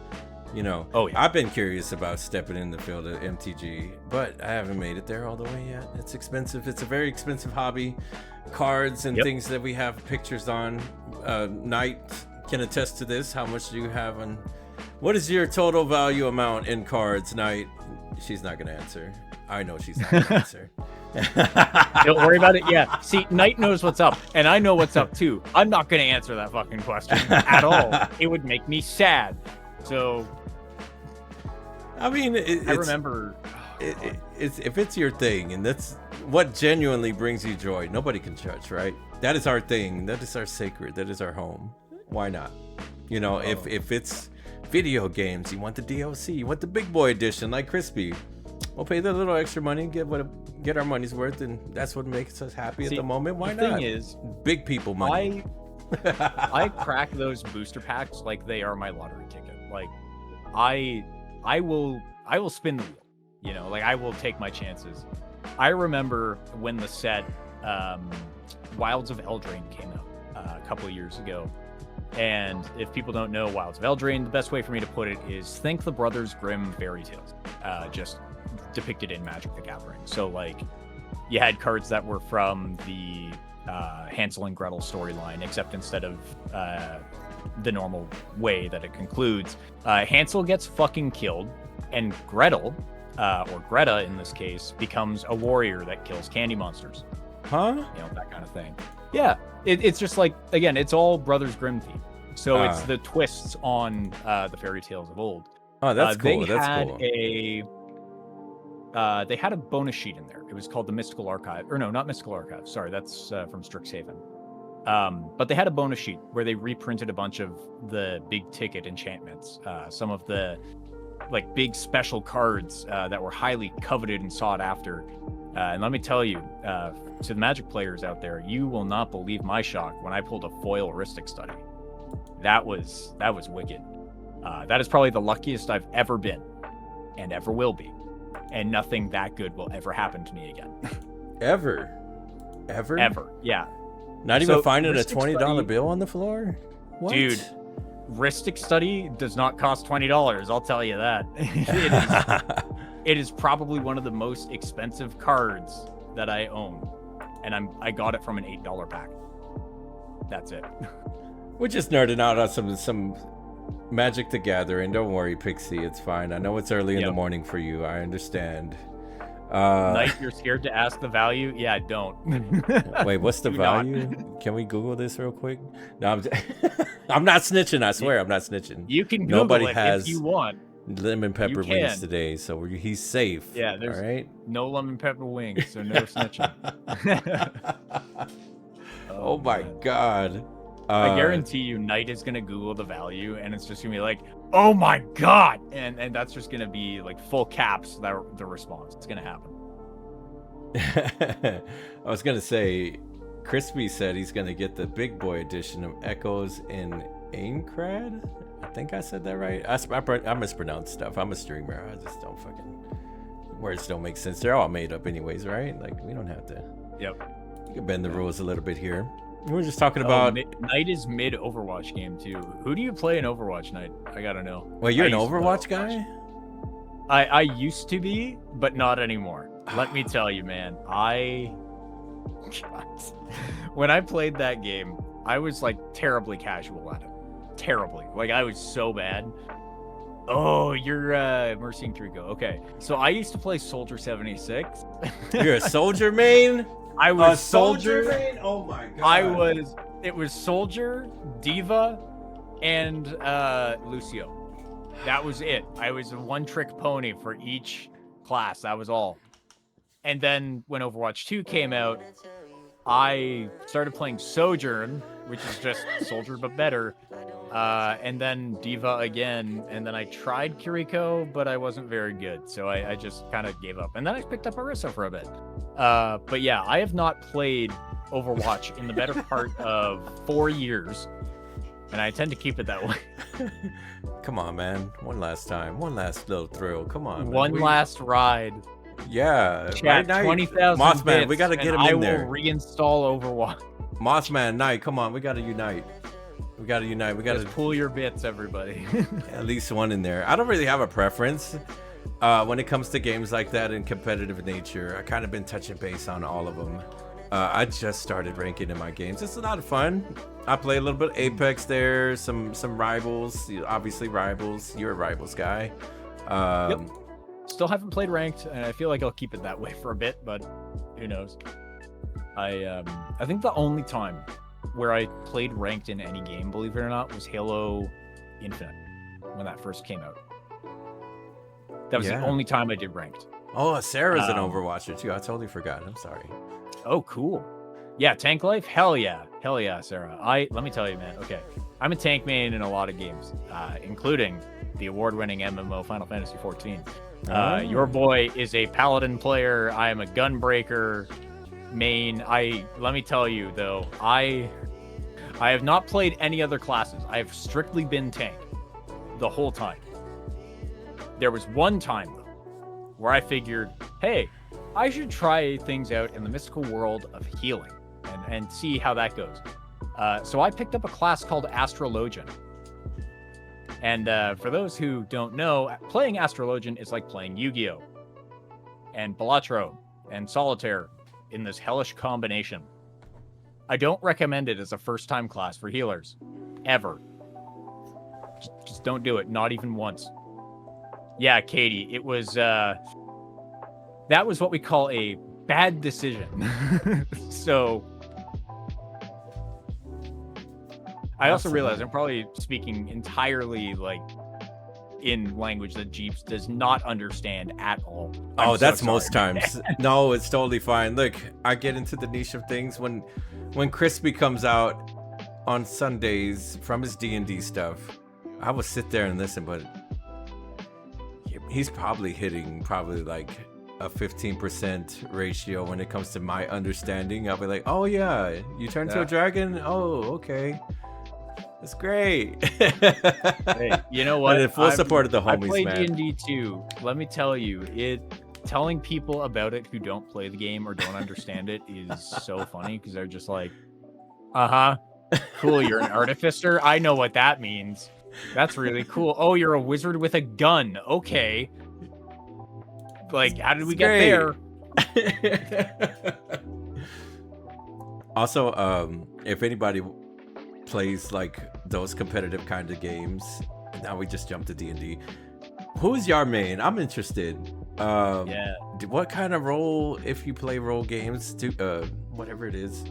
B: Oh, yeah.
A: I've been curious about stepping in the field of MTG, but I haven't made it there all the way yet. It's expensive. It's a very expensive hobby. Cards and things that we have pictures on. Knight can attest to this. How much do you have on? What is your total value amount in cards, Knight? She's not going to answer. I know she's not going to answer.
B: Don't worry about it. Yeah. See, Knight knows what's up, and I know what's up too. I'm not going to answer that fucking question at all. It would make me sad. So,
A: I mean,
B: I remember. Oh
A: if it's your thing and that's what genuinely brings you joy, nobody can judge, right? That is our thing. That is our sacred. That is our home. Why not? You know, if it's video games, you want the DLC, you want the big boy edition like Crispy. We'll pay the little extra money, get our money's worth, and that's what makes us happy at the moment. Why not? The
B: thing is,
A: big people money.
B: I crack those booster packs like they are my lottery ticket. Like I will spin the wheel. You know, like I will take my chances. I remember when the set Wilds of Eldraine came out a couple of years ago. And if people don't know Wilds of Eldraine, the best way for me to put it is think the Brothers Grimm fairy tales, just depicted in Magic the Gathering. So like you had cards that were from the Hansel and Gretel storyline, except instead of the normal way that it concludes, Hansel gets fucking killed, and Gretel, or Greta in this case, becomes a warrior that kills candy monsters.
A: Huh?
B: You know, that kind of thing. Yeah, it's just like, again, it's all Brothers Grimm theme. So it's the twists on the fairy tales of old.
A: Oh, that's cool. They
B: had a bonus sheet in there. It was called the Mystical Archive. Or no, not Mystical Archive. Sorry, that's from Strixhaven. But they had a bonus sheet where they reprinted a bunch of the big ticket enchantments. Some of the like big special cards that were highly coveted and sought after. And let me tell you, to the Magic players out there, you will not believe my shock when I pulled a foil Ristic Study. That was wicked. That is probably the luckiest I've ever been, and ever will be. And nothing that good will ever happen to me again.
A: Ever,
B: yeah.
A: Not even finding a $20 bill on the floor, what?
B: Dude. Ristic Study does not cost $20. I'll tell you that. It is probably one of the most expensive cards that I own, and I got it from an $8 pack. That's it.
A: We're just nerding out on some Magic the Gathering. Don't worry, Pixie. It's fine. I know it's early in the morning for you. I understand.
B: Knight, you're scared to ask the value? Yeah, don't.
A: Wait, what's the value? Can we Google this real quick? No, I'm not snitching. I swear, I'm not snitching.
B: You can Google
A: Nobody
B: it
A: has
B: if you want.
A: Lemon pepper wings today, so he's safe.
B: Yeah, there's
A: all right?
B: No lemon pepper wings, so no snitching.
A: Oh my god.
B: I guarantee you Knight is gonna Google the value and it's just gonna be like, oh my god, and that's just gonna be like full caps, the response. It's gonna happen.
A: I was gonna say, Crispy said he's gonna get the big boy edition of Echoes in Aincrad. I think I said that right. I mispronounce stuff. I'm a streamer. I just don't words don't make sense. They're all made up anyways, right? Like we don't have to.
B: Yep.
A: You can bend the rules a little bit here. We were just talking about
B: Knight is mid Overwatch game too. Who do you play in Overwatch, Knight? I gotta know.
A: Well, you're an Overwatch guy?
B: I used to be, but not anymore. Let me tell you, man. When I played that game, I was like terribly casual at it. Terribly. Like I was so bad. Oh, you're Mercy Trico. Okay. So I used to play Soldier 76.
A: You're a soldier main?
B: I was Soldier
A: main? Oh my god.
B: It was Soldier, Diva, and Lucio. That was it. I was a one-trick pony for each class. That was all. And then when Overwatch 2 came out, I started playing Sojourn, which is just Soldier but better. And then Diva again, and then I tried Kiriko, but I wasn't very good, so I just kind of gave up. And then I picked up Orisa for a bit. But yeah, I have not played Overwatch in the better part of 4 years, and I tend to keep it that way.
A: Come on, man. One last time. One last little thrill. Come on,
B: man. Last ride.
A: Yeah.
B: Chat, 20,000
A: Mothman, we got to get him in there.
B: I will reinstall Overwatch.
A: Mothman, Knight, come on. We got to unite. We got to
B: pull your bits, everybody.
A: At least one in there. I don't really have a preference when it comes to games like that in competitive nature. I kind of been touching base on all of them. I just started ranking in my games. It's a lot of fun. I play a little bit of Apex there, some rivals, obviously rivals. You're a rivals guy.
B: Yep. Still haven't played ranked, and I feel like I'll keep it that way for a bit, but who knows? I think the only time where I played ranked in any game, believe it or not, was Halo Infinite when that first came out. That was the only time I did ranked.
A: Oh, Sarah's an Overwatcher too. I totally forgot. I'm sorry.
B: Oh, cool. Yeah, tank life? Hell yeah, Sarah. Let me tell you, man. Okay, I'm a tank main in a lot of games, including the award-winning MMO Final Fantasy XIV. Your boy is a paladin player. I am a gunbreaker main. Let me tell you though, I have not played any other classes. I have strictly been tank the whole time. There was one time though where I figured, hey, I should try things out in the mystical world of healing and see how that goes. So I picked up a class called Astrologian. And for those who don't know, playing Astrologian is like playing Yu-Gi-Oh! And Balatro and Solitaire in this hellish combination. I don't recommend it as a first-time class for healers. Ever. Just don't do it. Not even once. Yeah, Katie, it was... that was what we call a bad decision. So... I also realize I'm probably speaking entirely like in language that Jeeps does not understand at all.
A: That's most times. No, it's totally fine. Look, I get into the niche of things when Crispy comes out on Sundays from his D&D stuff. I will sit there and listen, but he's probably hitting like a 15% ratio when it comes to my understanding. I'll be like, oh yeah, you turn into a dragon? Oh, okay. It's great.
B: Hey, you know what?
A: And in full support of the homies,
B: I play
A: man.
B: D&D too. Let me tell you, telling people about it who don't play the game or don't understand it is so funny because they're just like, cool, you're an artificer? I know what that means. That's really cool. Oh, you're a wizard with a gun. Okay. Like, how did we get there?
A: Also, if anybody plays like those competitive kind of games, now we just jumped to D&D. Who's your main? I'm interested. What kind of role, if you play role games, whatever it is,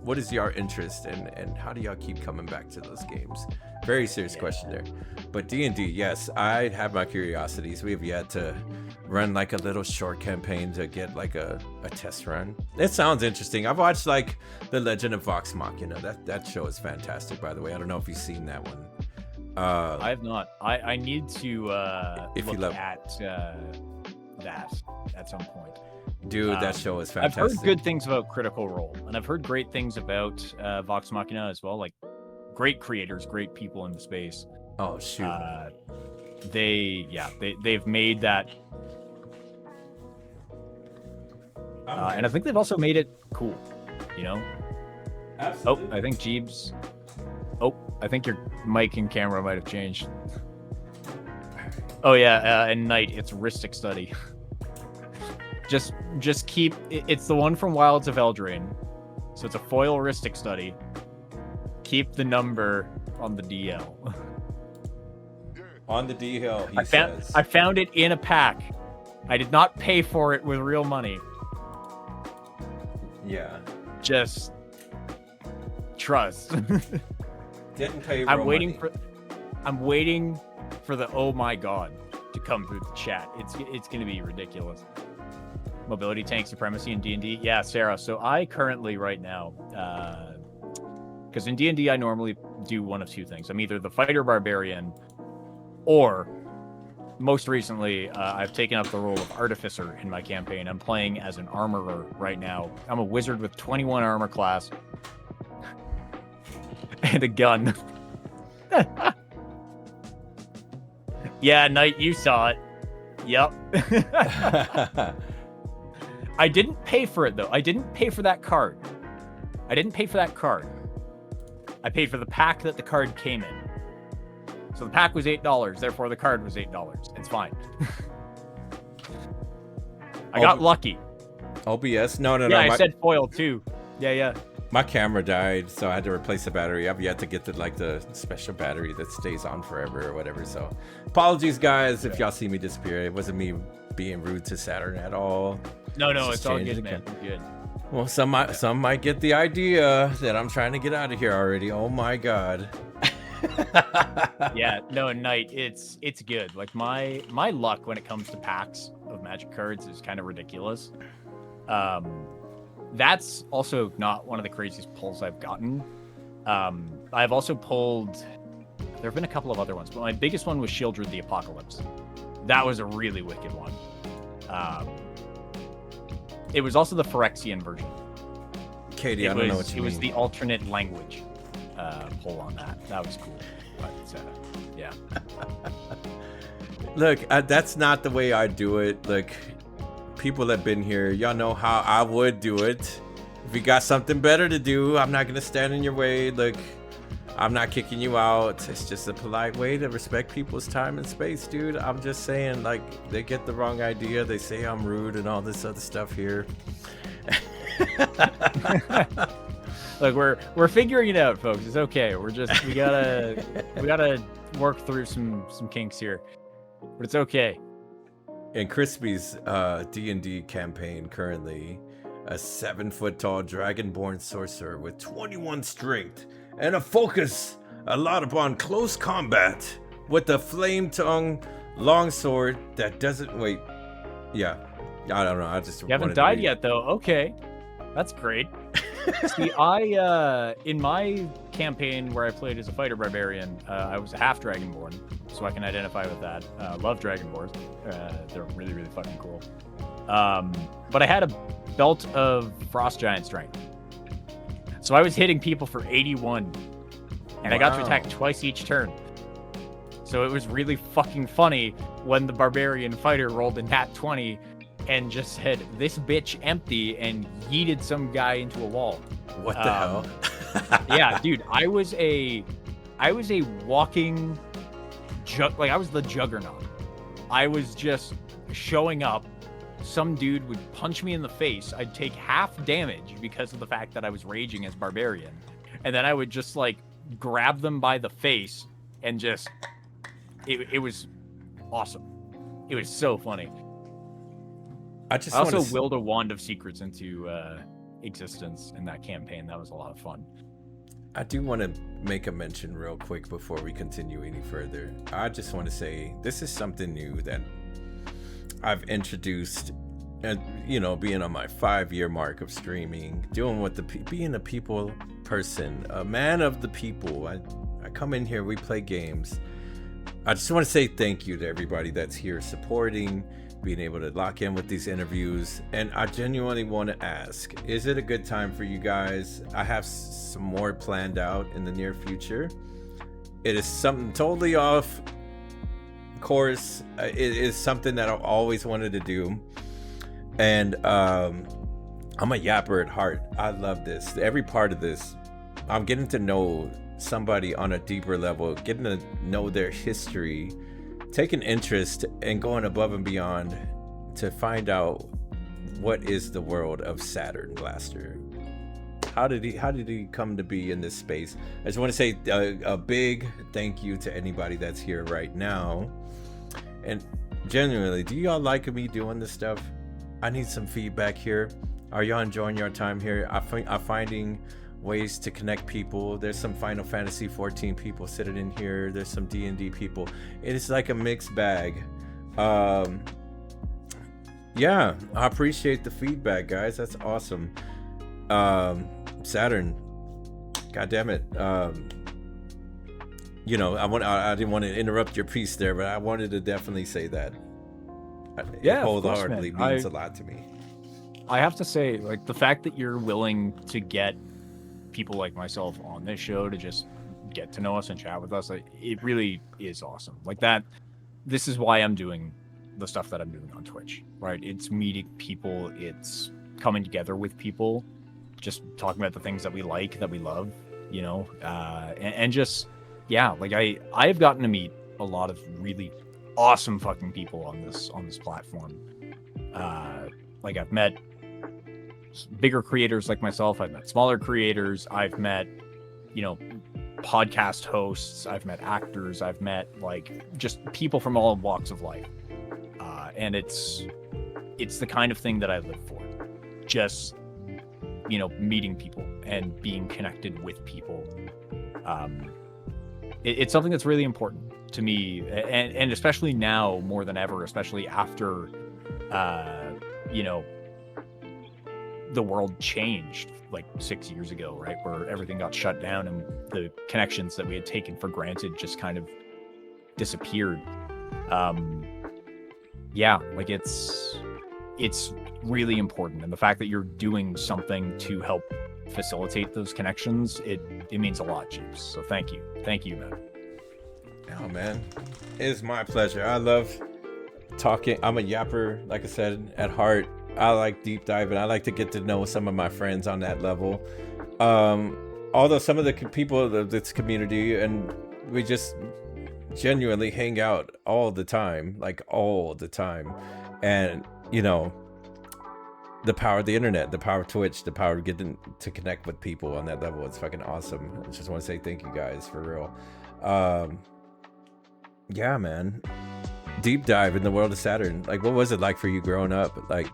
A: what is your interest and how do y'all keep coming back to those games? Very serious question there. But D&D, yes, I have my curiosities. We have yet to run like a little short campaign to get like a test run. It sounds interesting. I've watched like The Legend of Vox Machina. That show is fantastic, by the way. I don't know if you've seen that one.
B: I have not. I need to look at that at some point.
A: Dude, that show is fantastic.
B: I've heard good things about Critical Role, and I've heard great things about Vox Machina as well. Like great creators, great people in the space.
A: Oh shoot.
B: They've made that. And I think they've also made it cool, you know? Absolutely. Oh, I think Jeebs. Oh, I think your mic and camera might have changed. Oh yeah, and Knight, it's Ristic Study. just keep. It's the one from Wilds of Eldraine, so it's a foil Ristic Study. Keep the number on the DL.
A: On the DL,
B: I found it in a pack. I did not pay for it with real money.
A: Yeah.
B: Just trust.
A: Didn't pay real
B: I'm waiting
A: money.
B: for the oh my god to come through the chat. It's gonna be ridiculous. Mobility tank supremacy in D&D. Yeah, Sarah. So I currently right now, because in D&D I normally do one of two things. I'm either the fighter barbarian, or most recently I've taken up the role of artificer in my campaign. I'm playing as an armorer right now. I'm a wizard with 21 armor class and a gun. Yeah, Knight, you saw it. Yep. I didn't pay for it though. I didn't pay for that card. I paid for the pack that the card came in. So the pack was $8, therefore the card was $8. It's fine. I got lucky.
A: OBS? No.
B: Yeah, I said foil too. Yeah.
A: My camera died, so I had to replace the battery. I've yet to get the special battery that stays on forever or whatever. So apologies, guys, if y'all see me disappear. It wasn't me being rude to Saturn at all.
B: No, it's all good, man. Good.
A: Well, some might get the idea that I'm trying to get out of here already. Oh my god.
B: Yeah, no, Knight, it's good. Like my luck when it comes to packs of Magic cards is kind of ridiculous. That's also not one of the craziest pulls I've gotten. I've also pulled. There have been a couple of other ones, but my biggest one was Shieldred the Apocalypse. That was a really wicked one. It was also the Phyrexian version.
A: Katie, I don't know what you mean.
B: It was the alternate language pull on that. That was cool. But yeah.
A: Look, that's not the way I do it. Look, people that have been here, y'all know how I would do it. If you got something better to do, I'm not gonna stand in your way. Look, I'm not kicking you out. It's just a polite way to respect people's time and space, dude. I'm just saying, like, they get the wrong idea. They say I'm rude and all this other stuff here.
B: Look, we're figuring it out, folks. It's okay. We gotta work through some kinks here, but it's okay.
A: In Crispy's D&D campaign currently, a 7-foot-tall dragonborn sorcerer with 21 strength and a focus a lot upon close combat with a flame tongue longsword that doesn't wait. Yeah, I don't know. I just
B: you haven't died yet, though. Okay, that's great. See, I in my campaign where I played as a fighter barbarian, I was a half dragonborn, so I can identify with that. Love dragonborns; they're really, really fucking cool. But I had a belt of frost giant strength, so I was hitting people for 81, and I got to attack twice each turn. So it was really fucking funny when the barbarian fighter rolled a nat 20. And just said, "This bitch empty," and yeeted some guy into a wall.
A: What the hell?
B: Yeah, dude, I was a walking I was the juggernaut. I was just showing up. Some dude would punch me in the face. I'd take half damage because of the fact that I was raging as barbarian, and then I would just like grab them by the face and just it was awesome. It was so funny. I also willed a wand of secrets into existence in that campaign. That was a lot of fun.
A: I do want to make a mention real quick before we continue any further. I just want to say this is something new that I've introduced, and being on my 5-year mark of streaming, doing what being a people person, a man of the people. I come in here, we play games. I just want to say thank you to everybody that's here supporting, being able to lock in with these interviews. And I genuinely want to ask, is it a good time for you guys? I have some more planned out in the near future. It is something totally off course. It is something that I've always wanted to do. And I'm a yapper at heart. I love this. Every part of this, I'm getting to know somebody on a deeper level, getting to know their history, taking interest and going above and beyond to find out what is the world of Saturn Blaster. How did he come to be in this space? I just want to say a big thank you to anybody that's here right now. And genuinely, do y'all like me doing this stuff? I need some feedback here. Are y'all enjoying your time here? I'm finding ways to connect people. There's some Final Fantasy 14 people sitting in here. There's some D&D people. It is like a mixed bag. Yeah, I appreciate the feedback, guys. That's awesome. Saturn, god damn it. I didn't want to interrupt your piece there, but I wanted to definitely say that.
B: Yeah,
A: wholeheartedly means a lot to me.
B: I have to say, like, the fact that you're willing to get people like myself on this show to just get to know us and chat with us, it really is awesome. Like that, this is why I'm doing the stuff that I'm doing on Twitch, right? It's meeting people, it's coming together with people, just talking about the things that we like, that we love, and just, yeah, like I've gotten to meet a lot of really awesome fucking people on this platform. Like I've met bigger creators like myself, I've met smaller creators, I've met podcast hosts, I've met actors, I've met like just people from all walks of life, and it's the kind of thing that I live for, just meeting people and being connected with people. it's something that's really important to me, and especially now more than ever, especially after, you know, the world changed like 6 years ago, right? Where everything got shut down and the connections that we had taken for granted just kind of disappeared. Yeah, like it's really important. And the fact that you're doing something to help facilitate those connections, it means a lot, Jeeves. So thank you, man.
A: Oh man, it is my pleasure. I love talking. I'm a yapper, like I said, at heart. I like deep diving. I like to get to know some of my friends on that level. Although some of the people of this community, and we just genuinely hang out all the time, like all the time. And you know, the power of the internet, the power of Twitch, the power of getting to connect with people on that level, it's fucking awesome. I just want to say thank you guys for real. Yeah, man. Deep dive in the world of Saturn. Like, what was it like for you growing up? Like,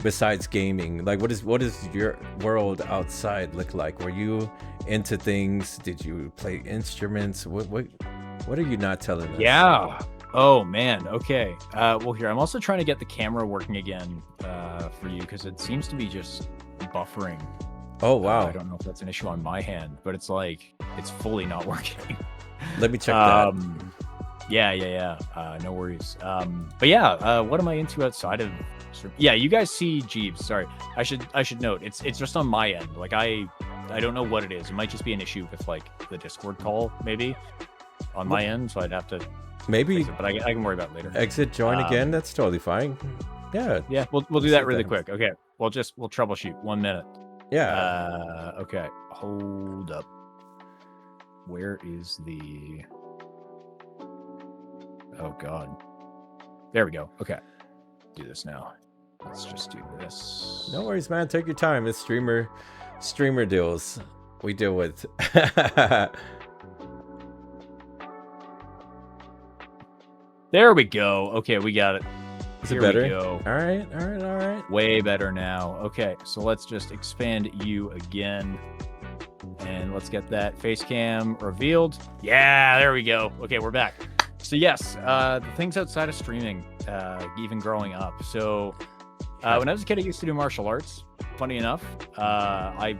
A: besides gaming, like what does your world outside look like? Were you into things? Did you play instruments? What are you not telling us?
B: Yeah. Oh man. Okay. Well, here, I'm also trying to get the camera working again for you, because it seems to be just buffering.
A: Oh wow.
B: I don't know if that's an issue on my hand, but it's like it's fully not working.
A: Let me check that.
B: Yeah. No worries. But yeah, what am I into outside of? Yeah, you guys see Jeeves. Sorry, I should note it's just on my end. Like I don't know what it is. It might just be an issue with like the Discord call, maybe on my end. So I'd have to
A: maybe,
B: fix it, but I can worry about it later.
A: Exit, join again. That's totally fine. Yeah.
B: We'll do that really quick. Okay, we'll troubleshoot. 1 minute.
A: Yeah.
B: Okay. Hold up. Where is the? Oh God. There we go. Okay. Do this now. Let's just do this.
A: No worries, man. Take your time. It's streamer deals we deal with.
B: There we go. Okay, we got it.
A: Is
B: Here
A: it better?
B: we go.
A: All right.
B: Way better now. Okay, so let's just expand you again. And let's get that face cam revealed. Yeah, there we go. Okay, we're back. So yes, the things outside of streaming, even growing up. So when I was a kid, I used to do martial arts. Funny enough, I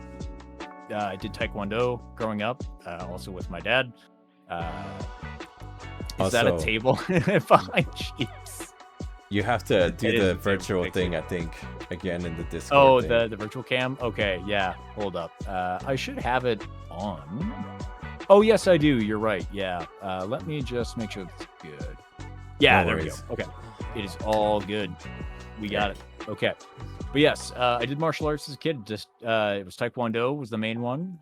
B: did Taekwondo growing up, also with my dad. Is that a table behind Jeeves?
A: You have to do the virtual thing, I think, again in the Discord.
B: Oh,
A: thing.
B: the virtual cam? Okay, yeah. Hold up. I should have it on. Oh, yes, I do. You're right. Yeah. Let me just make sure it's good. Yeah,
A: No
B: there
A: worries.
B: we go. Okay. It is all good. We got it. Okay. But yes, I did martial arts as a kid. Just it was Taekwondo was the main one.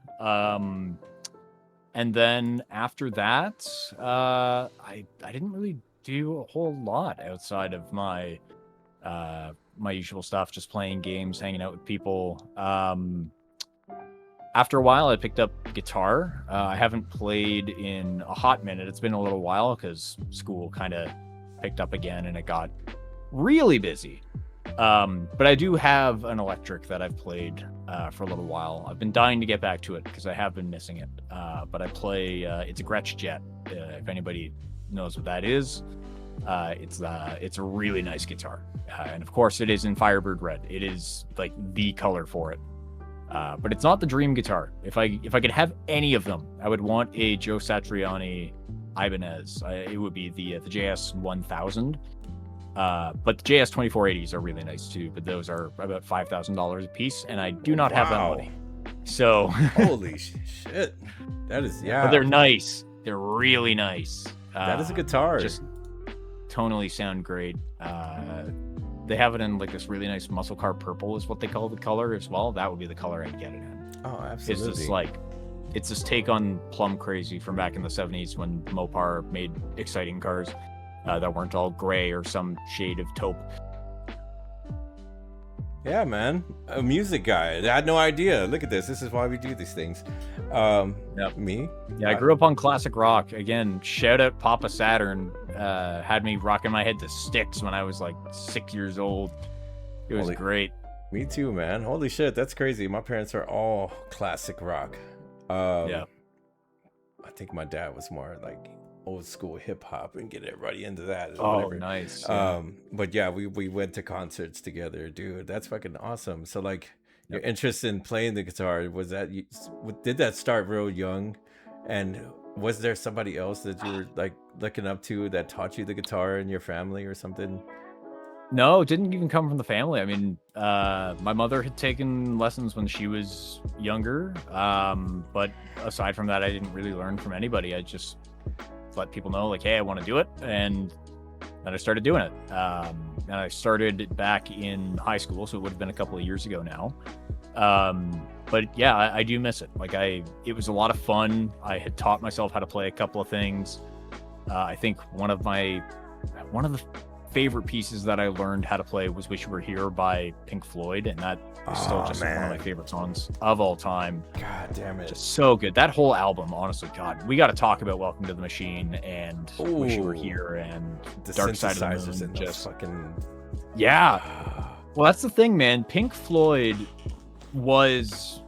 B: And then after that, I didn't really do a whole lot outside of my my usual stuff, just playing games, hanging out with people. After a while, I picked up guitar. I haven't played in a hot minute. It's been a little while because school kind of picked up again and it got really busy. But I do have an electric that I've played for a little while. I've been dying to get back to it because I have been missing it. But I play, it's a Gretsch Jet. If anybody knows what that is, it's a really nice guitar. And of course it is in Firebird Red. It is like the color for it. But it's not the dream guitar. If I could have any of them, I would want a Joe Satriani Ibanez. It would be the JS 1000. But the JS 2480s are really nice too. But those are about $5,000 a piece, and I do not have that money. So
A: holy shit, that is
B: But they're nice. They're really nice.
A: That is a guitar.
B: Just tonally sound great. They have it in like this really nice muscle car purple is what they call the color as well. That would be the color I'd get it in.
A: Oh, absolutely.
B: It's just like, it's this take on Plum Crazy from back in the 70s when Mopar made exciting cars that weren't all gray or some shade of taupe.
A: Yeah, man. A music guy. I had no idea. Look at this. This is why we do these things.
B: Yep.
A: Me?
B: Yeah, I grew up on classic rock. Again, shout out Papa Saturn. Had me rocking my head to Styx when I was like 6 years old. It was great.
A: Me too, man. Holy shit, that's crazy. My parents are all classic rock.
B: Yeah.
A: think my dad was more like old school hip hop and get everybody into that.
B: Oh,
A: Whatever.
B: nice. Yeah.
A: But yeah, we went to concerts together, dude. That's fucking awesome. So like, your
B: Yep.
A: interest in playing the guitar, was that did that start real young? And was there somebody else that you were like looking up to that taught you the guitar in your family or something?
B: No, it didn't even come from the family. I mean, my mother had taken lessons when she was younger. But aside from that, I didn't really learn from anybody. I just let people know, like, hey, I want to do it. And then I started doing it. And I started back in high school, so it would have been a couple of years ago now. But yeah, I do miss it. Like, it was a lot of fun. I had taught myself how to play a couple of things. I think one of the favorite pieces that I learned how to play was "Wish You Were Here" by Pink Floyd, and that is still just one of my favorite songs of all time.
A: God damn it.
B: Just so good. That whole album, honestly, God, we got to talk about "Welcome to the Machine" and "Wish You Were Here" and
A: The
B: "Dark Side of the
A: synthesizers
B: Moon."
A: and just fucking
B: Yeah. Well, that's the thing, man. Pink Floyd was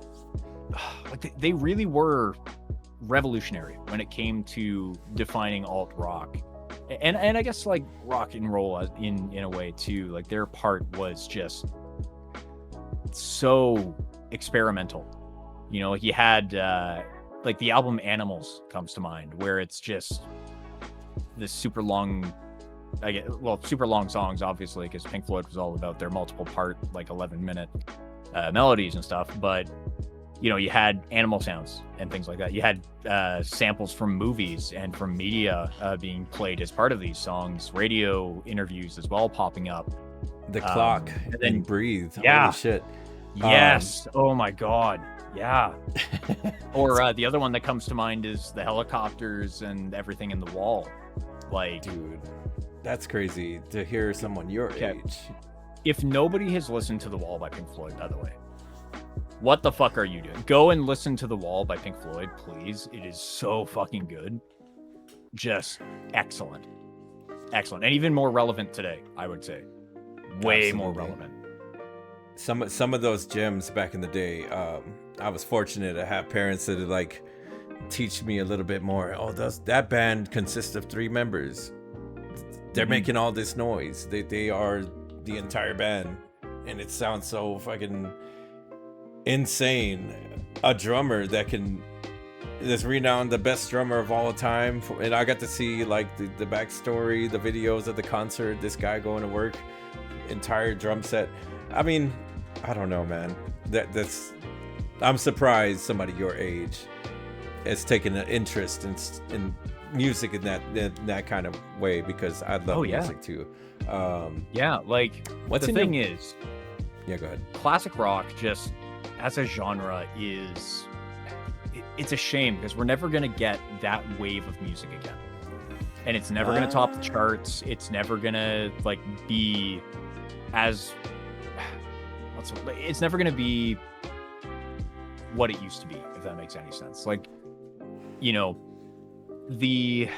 B: like they really were revolutionary when it came to defining alt rock. And I guess like rock and roll in a way too. Like their part was just so experimental. You know, like you had like the album Animals comes to mind, where it's just this super long super long songs, obviously, because Pink Floyd was all about their multiple part, like 11-minute melodies and stuff. But you know, you had animal sounds and things like that. You had samples from movies and from media being played as part of these songs, radio interviews as well popping up.
A: The Clock
B: and then
A: Breathe.
B: Yeah.
A: Holy shit.
B: Yes. Oh my God. Yeah. Or the other one that comes to mind is the Helicopters and Everything in the Wall. Like,
A: dude, that's crazy to hear someone your age.
B: If nobody has listened to The Wall by Pink Floyd, by the way, what the fuck are you doing? Go and listen to The Wall by Pink Floyd, please. It is so fucking good. Just excellent. Excellent. And even more relevant today, I would say. Way more relevant.
A: Some of those gems back in the day, I was fortunate to have parents that would like teach me a little bit more. Oh, that band consists of 3 members. They're making all this noise. They are the entire band. And it sounds so fucking insane. A drummer that's renowned the best drummer of all time, and I got to see like the backstory, the videos of the concert, this guy going to work, entire drum set. I mean, I don't know, man. I'm surprised somebody your age has taken an interest in music in that kind of way, because I love music too.
B: Yeah, like
A: what's
B: the thing is,
A: yeah, go ahead.
B: Classic rock just as a genre it's a shame, because we're never going to get that wave of music again, and it's never going to top the charts. It's never going to like be as it's never going to be what it used to be, if that makes any sense. Like, you know, the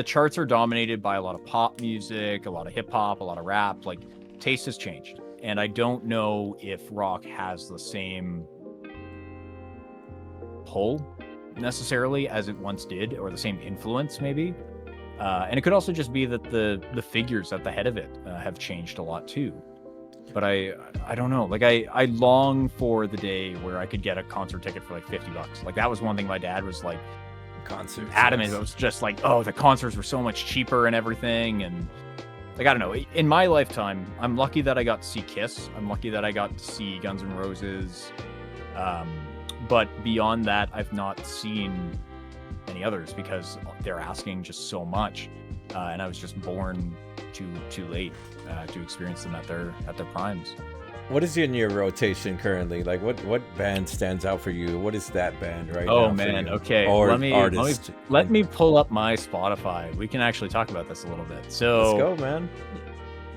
B: charts are dominated by a lot of pop music, a lot of hip hop, a lot of rap. Like, taste has changed, and I don't know if rock has the same pull necessarily as it once did, or the same influence maybe. And it could also just be that the figures at the head of it have changed a lot too. But I don't know. Like, I long for the day where I could get a concert ticket for like $50. Like, that was one thing my dad was like
A: Concerts
B: adamant. It was just like, oh, the concerts were so much cheaper and everything. And like, I don't know. In my lifetime, I'm lucky that I got to see Kiss. I'm lucky that I got to see Guns N' Roses. But beyond that, I've not seen any others, because they're asking just so much. And I was just born too late to experience them at their primes.
A: What is in your rotation currently? Like, what band stands out for you? What is that band right now?
B: Oh man, okay.
A: Or
B: artist. Let me pull up my Spotify. We can actually talk about this a little bit. So
A: let's go, man.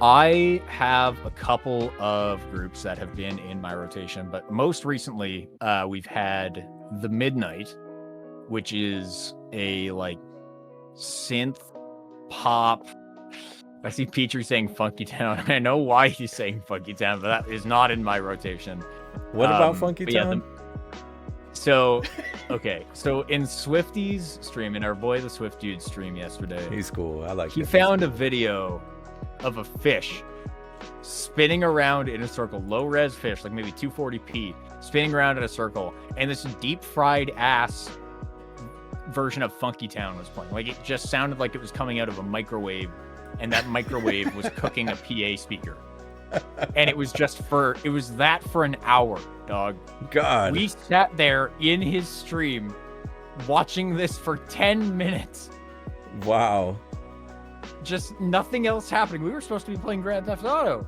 B: I have a couple of groups that have been in my rotation, but most recently, we've had The Midnight, which is a like synth pop. I see Petrie saying Funky Town. I know why he's saying Funky Town, but that is not in my rotation.
A: What about Funky Town?
B: So, Okay, so in Swifty's stream, in our boy the Swift Dude stream yesterday,
A: He's cool. I like
B: he
A: him.
B: found a video of a fish spinning around in a circle, low res fish, like maybe 240p, spinning around in a circle, and this deep fried ass version of Funky Town was playing. Like, it just sounded like it was coming out of a microwave, and that microwave was cooking a PA speaker. And it was that for an hour, dog.
A: God.
B: We sat there in his stream watching this for 10 minutes.
A: Wow.
B: Just nothing else happening. We were supposed to be playing Grand Theft Auto,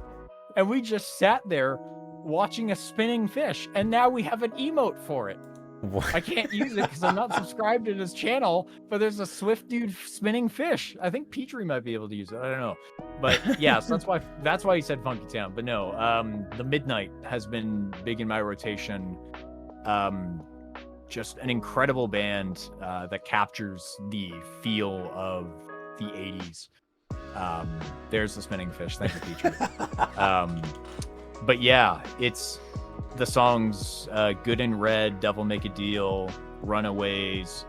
B: and we just sat there watching a spinning fish, and now we have an emote for it.
A: What?
B: I can't use it because I'm not subscribed to his channel, but there's a Swift Dude spinning fish. I think Petrie might be able to use it. I don't know. But yeah, so that's why he said Funky Town. But no, the Midnight has been big in my rotation. Just an incredible band that captures the feel of the 80s. There's the spinning fish. Thank you, Petrie. But yeah, it's the songs Good and Red, Devil Make a Deal, Runaways,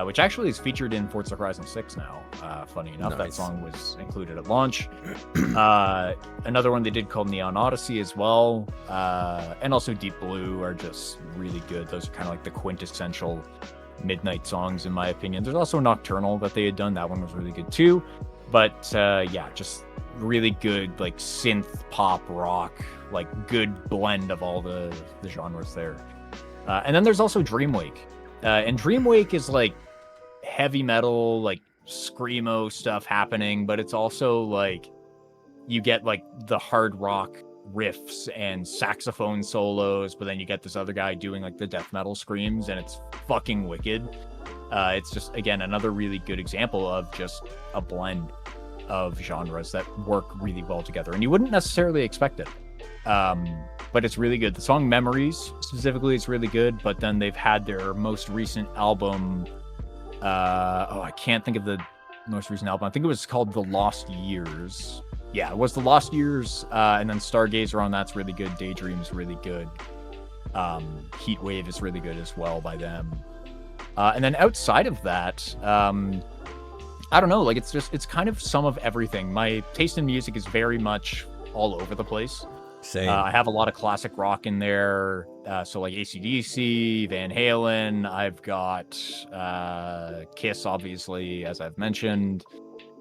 B: which actually is featured in Forza Horizon 6 now. Funny enough, that song was included at launch. Another one they did called Neon Odyssey as well, and also Deep Blue are just really good. Those are kind of like the quintessential Midnight songs in my opinion. There's also Nocturnal that they had done. That one was really good too. But yeah, just really good like synth pop rock, like good blend of all the genres there. And then there's also Dreamwake. And Dreamwake is like heavy metal, like screamo stuff happening, but it's also like you get like the hard rock riffs and saxophone solos, but then you get this other guy doing like the death metal screams, and it's fucking wicked. It's just, again, another really good example of just a blend of genres that work really well together, and you wouldn't necessarily expect it. But it's really good. The song Memories specifically is really good, but then they've had their most recent album, I can't think of the most recent album. I think it was called The Lost Years. Yeah, it was The Lost Years, and then Stargazer on that's really good. Daydream's really good. Heatwave is really good as well by them. And then outside of that, I don't know, like it's kind of some of everything. My taste in music is very much all over the place.
A: Same.
B: I have a lot of classic rock in there. So like AC/DC, Van Halen. I've got Kiss, obviously, as I've mentioned.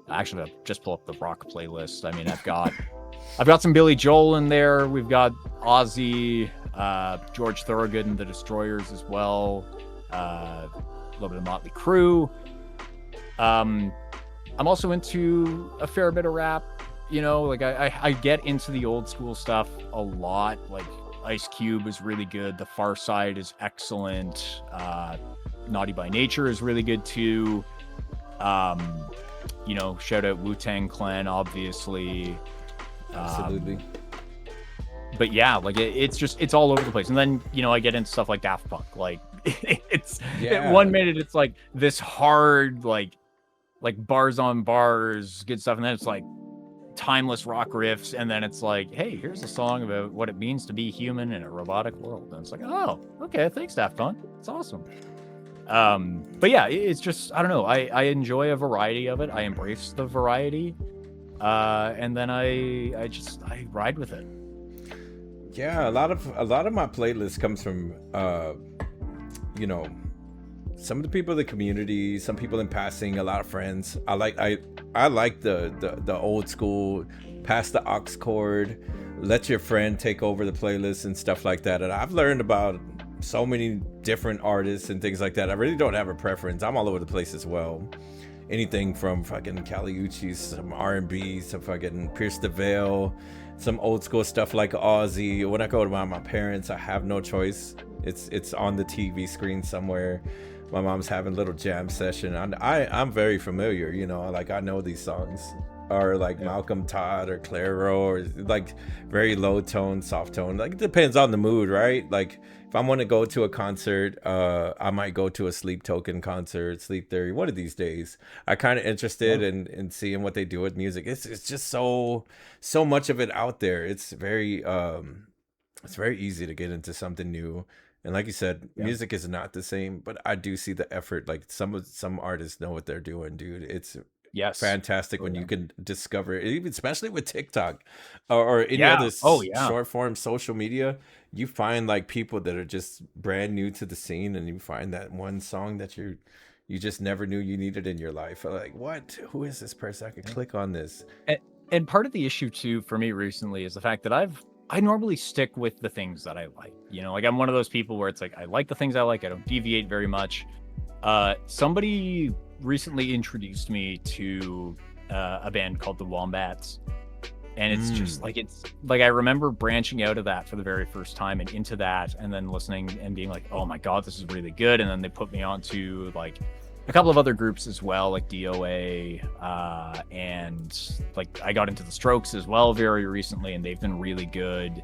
B: Actually, I'll just pull up the rock playlist. I mean, I've got some Billy Joel in there. We've got Ozzy, George Thorogood and the Destroyers as well. A little bit of Motley Crue. I'm also into a fair bit of rap. You know, like I get into the old school stuff a lot. Like Ice Cube is really good. The Far Side is excellent. Naughty by Nature is really good too. You know, shout out Wu-Tang Clan, obviously.
A: Absolutely.
B: But yeah, like it's all over the place. And then, you know, I get into stuff like Daft Punk. Like at 1 minute it's like this hard, like bars on bars, good stuff, and then it's like timeless rock riffs, and then it's like, hey, here's a song about what it means to be human in a robotic world. And it's like, oh, okay, thanks, Daft Punk. It's awesome. But yeah, it's just, I don't know, I enjoy a variety of it. I embrace the variety, and then I ride with it.
A: Yeah, a lot of my playlist comes from you know, some of the people in the community, some people in passing, a lot of friends. I like the old school, pass the aux cord, let your friend take over the playlist and stuff like that. And I've learned about so many different artists and things like that. I really don't have a preference. I'm all over the place as well. Anything from fucking Kali Uchis, some R&B, some fucking Pierce the Veil, some old school stuff like Ozzy. When I go to my parents, I have no choice. It's on the TV screen somewhere. My mom's having a little jam session. I'm very familiar, you know, like I know these songs. Or like Malcolm Todd or Clairo, or like very low tone, soft tone. Like it depends on the mood, right? Like if I want to go to a concert, I might go to a Sleep Token concert, Sleep Theory, one of these days. I kind of interested in seeing what they do with music. It's just so much of it out there. It's very easy to get into something new And like you said,
B: Yeah.
A: music is not the same, but I do see the effort. Like some artists know what they're doing, dude. It's
B: Yes.
A: fantastic
B: Oh
A: when you
B: yeah.
A: can discover, even especially with TikTok or any
B: Yeah.
A: other
B: Oh yeah.
A: short form social media. You find like people that are just brand new to the scene, and you find that one song that you just never knew you needed in your life. Like, what? Who is this person? I could
B: Yeah.
A: click on this.
B: And part of the issue too for me recently is the fact that I normally stick with the things that I like. You know, like I'm one of those people where it's like I like the things I like. I don't deviate very much. Somebody recently introduced me to a band called the Wombats, and it's just like I remember branching out of that for the very first time and into that, and then listening and being like, oh my god, this is really good. And then they put me onto like a couple of other groups as well, like DOA, and like I got into the Strokes as well very recently, and they've been really good.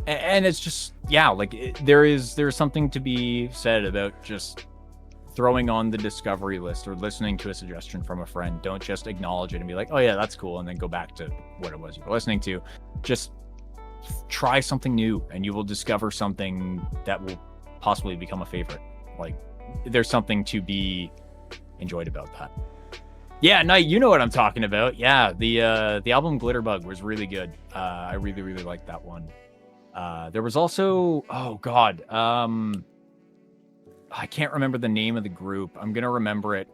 B: And it's just, yeah, like there's something to be said about just throwing on the discovery list or listening to a suggestion from a friend. Don't just acknowledge it and be like, oh yeah, that's cool, and then go back to what it was you were listening to. Just try something new, and you will discover something that will possibly become a favorite. Like, there's something to be enjoyed about that. Yeah, Knight, you know what I'm talking about. Yeah, the album Glitterbug was really good. I really, really liked that one. There was also, oh god, I can't remember the name of the group. I'm gonna remember it.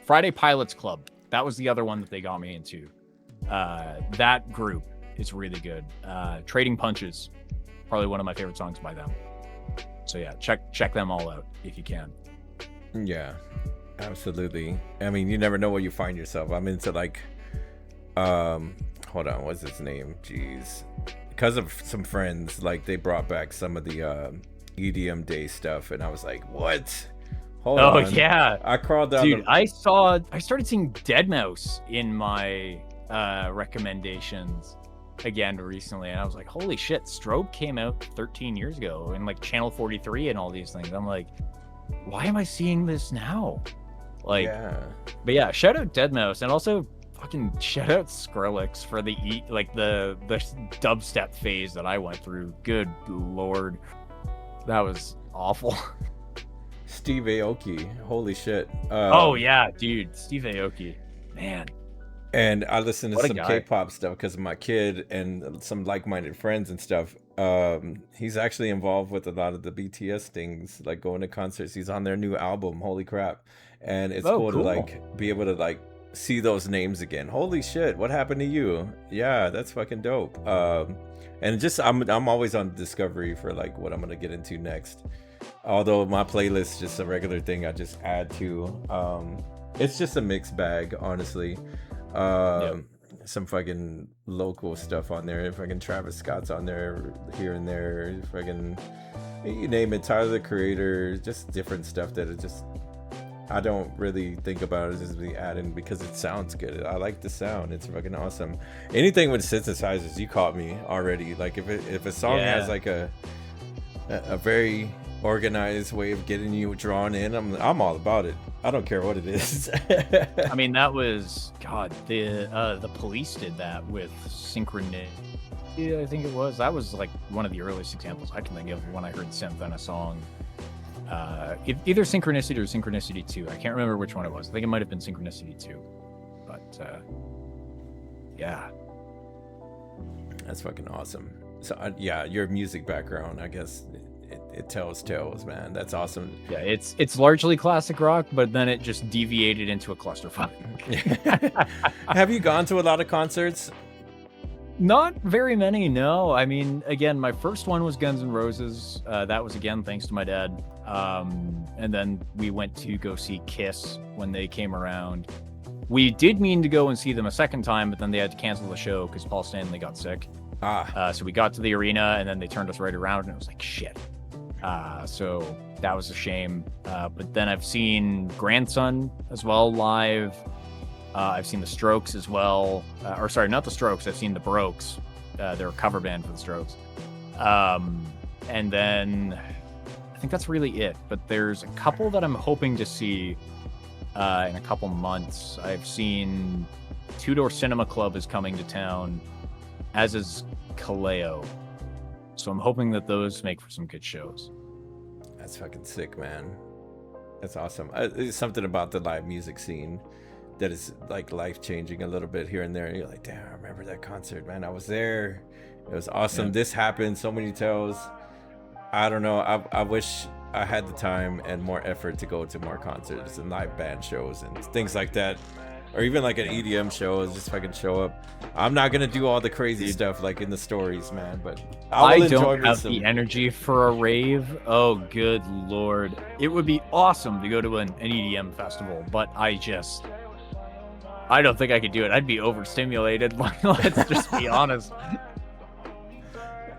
B: Friday Pilots Club. That was the other one that they got me into. That group is really good. Trading Punches, probably one of my favorite songs by them. So yeah, check them all out if you can.
A: Yeah, absolutely. I mean, you never know where you find yourself. I'm into like, hold on, what's his name? Jeez, because of some friends, like they brought back some of the EDM day stuff, and I was like, what? Hold on.
B: Oh yeah,
A: I crawled down.
B: Dude, I started seeing Deadmau5 in my recommendations again recently, and I was like, holy shit, Strobe came out 13 years ago, and like Channel 43 and all these things. I'm like, why am I seeing this now? Like,
A: yeah.
B: But yeah, shout out Deadmau5, and also fucking shout out Skrillex for the dubstep phase that I went through. Good lord, that was awful.
A: Steve Aoki, holy shit.
B: Oh yeah, dude, Steve Aoki, man.
A: And I listen to
B: What a
A: some
B: guy.
A: K-pop stuff because of my kid and some like-minded friends and stuff. He's actually involved with a lot of the BTS things, like going to concerts. He's on their new album, holy crap. And it's cool to like be able to like see those names again. Holy shit, what happened to you? Yeah, that's fucking dope. And just I'm always on discovery for like what I'm gonna get into next. Although my playlist is just a regular thing I just add to. It's just a mixed bag, honestly. Some fucking local stuff on there. Fucking Travis Scott's on there here and there. Fucking, you name it, Tyler the Creator. Just different stuff that it just, I don't really think about it as being added because it sounds good. I like the sound. It's fucking awesome. Anything with synthesizers, you caught me already. Like if a song has like a very organized way of getting you drawn in, I'm all about it. I don't care what it is.
B: I mean, that was the Police did that with Synchronicity, I think it was. That was like one of the earliest examples I can think of when I heard synth on a song. Either Synchronicity or Synchronicity 2. I can't remember which one it was. I think it might have been Synchronicity 2. But yeah,
A: that's fucking awesome. So yeah, your music background, I guess it tells tales, man. That's awesome.
B: Yeah, it's largely classic rock, but then it just deviated into a clusterfuck.
A: Have you gone to a lot of concerts?
B: Not very many, no. I mean, again, my first one was Guns N' Roses. That was, again, thanks to my dad. And then we went to go see Kiss when they came around. We did mean to go and see them a second time, but then they had to cancel the show because Paul Stanley got sick. So we got to the arena, and then they turned us right around, and it was like, shit. So that was a shame. But then I've seen Grandson as well live. I've seen the Strokes as well. Or sorry, not the Strokes. I've seen the Brokes. They're a cover band for the Strokes. And then I think that's really it. But there's a couple that I'm hoping to see in a couple months. I've seen Two Door Cinema Club is coming to town, as is Kaleo. So I'm hoping that those make for some good shows.
A: That's fucking sick, man. That's awesome. It's something about the live music scene that is like life changing a little bit here and there. You're like, damn, I remember that concert, man. I was there. It was awesome. This happened. So many tales. I don't know. I wish I had the time and more effort to go to more concerts and live band shows and things like that. Or even like an EDM show, just fucking show up. I'm not gonna do all the crazy stuff like in the stories, man, but
B: I don't have the energy for a rave. Oh, good lord. It would be awesome to go to an EDM festival, but I don't think I could do it. I'd be overstimulated. Let's just be honest.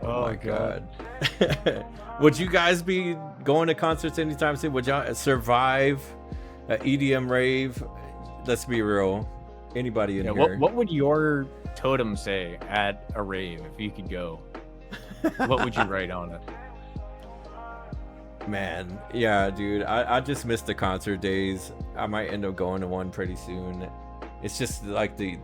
A: Oh my god. Would you guys be going to concerts anytime soon? Would y'all survive an EDM rave? Let's be real. Anybody in here?
B: What would your totem say at a rave if you could go? What would you write on it?
A: Man, yeah, dude. I just missed the concert days. I might end up going to one pretty soon. It's just like the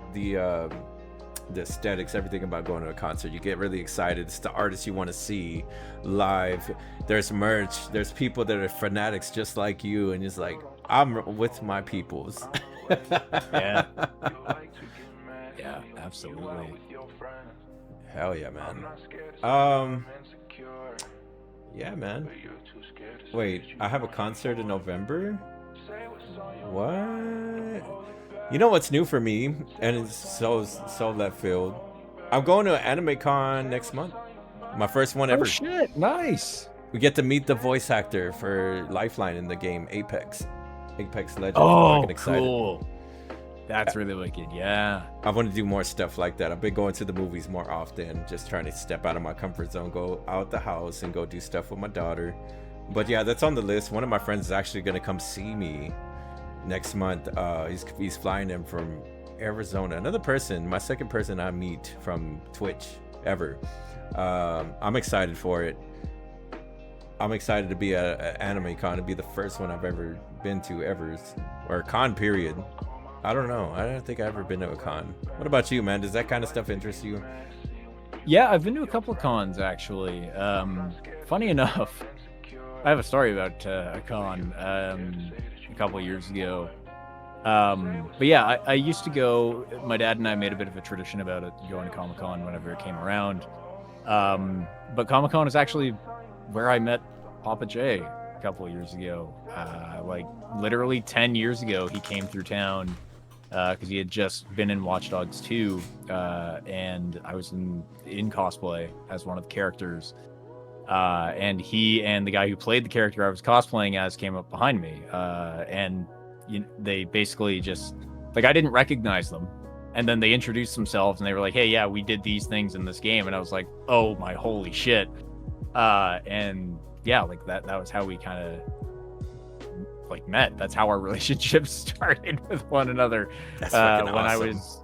A: aesthetics, everything about going to a concert. You get really excited. It's the artists you want to see live. There's merch. There's people that are fanatics just like you, and it's like, I'm with my peoples.
B: Yeah. Yeah, absolutely.
A: Hell yeah, man. Yeah, man. Wait, I have a concert in November? What? You know what's new for me, and it's so left field. I'm going to an anime con next month. My first one ever.
B: Oh shit, nice.
A: We get to meet the voice actor for Lifeline in the game Apex Legends.
B: Oh, cool. That's really wicked. Yeah.
A: I want to do more stuff like that. I've been going to the movies more often, just trying to step out of my comfort zone, go out the house and go do stuff with my daughter. But yeah, that's on the list. One of my friends is actually going to come see me next month. He's flying in from Arizona. Another person, my second person I meet from Twitch ever. I'm excited for it. I'm excited to be at an anime con. To be the first one I've ever been to ever, or con period. I don't know. I don't think I've ever been to a con. What about you, man? Does that kind of stuff interest you?
B: Yeah, I've been to a couple of cons actually. Funny enough, I have a story about a con a couple of years ago. But yeah, I used to go. My dad and I made a bit of a tradition about it, going to Comic-Con whenever it came around. But Comic-Con is actually where I met Papa J a couple of years ago. Like literally 10 years ago, he came through town because he had just been in Watch Dogs 2, and I was in cosplay as one of the characters. And he and the guy who played the character I was cosplaying as came up behind me, and they basically just, like, I didn't recognize them, and then they introduced themselves and they were like, hey, yeah, we did these things in this game, and I was like, oh my holy shit. And yeah, like that was how we kind of like met. That's how our relationship started with one another.
A: That's fucking
B: when
A: awesome.
B: I was,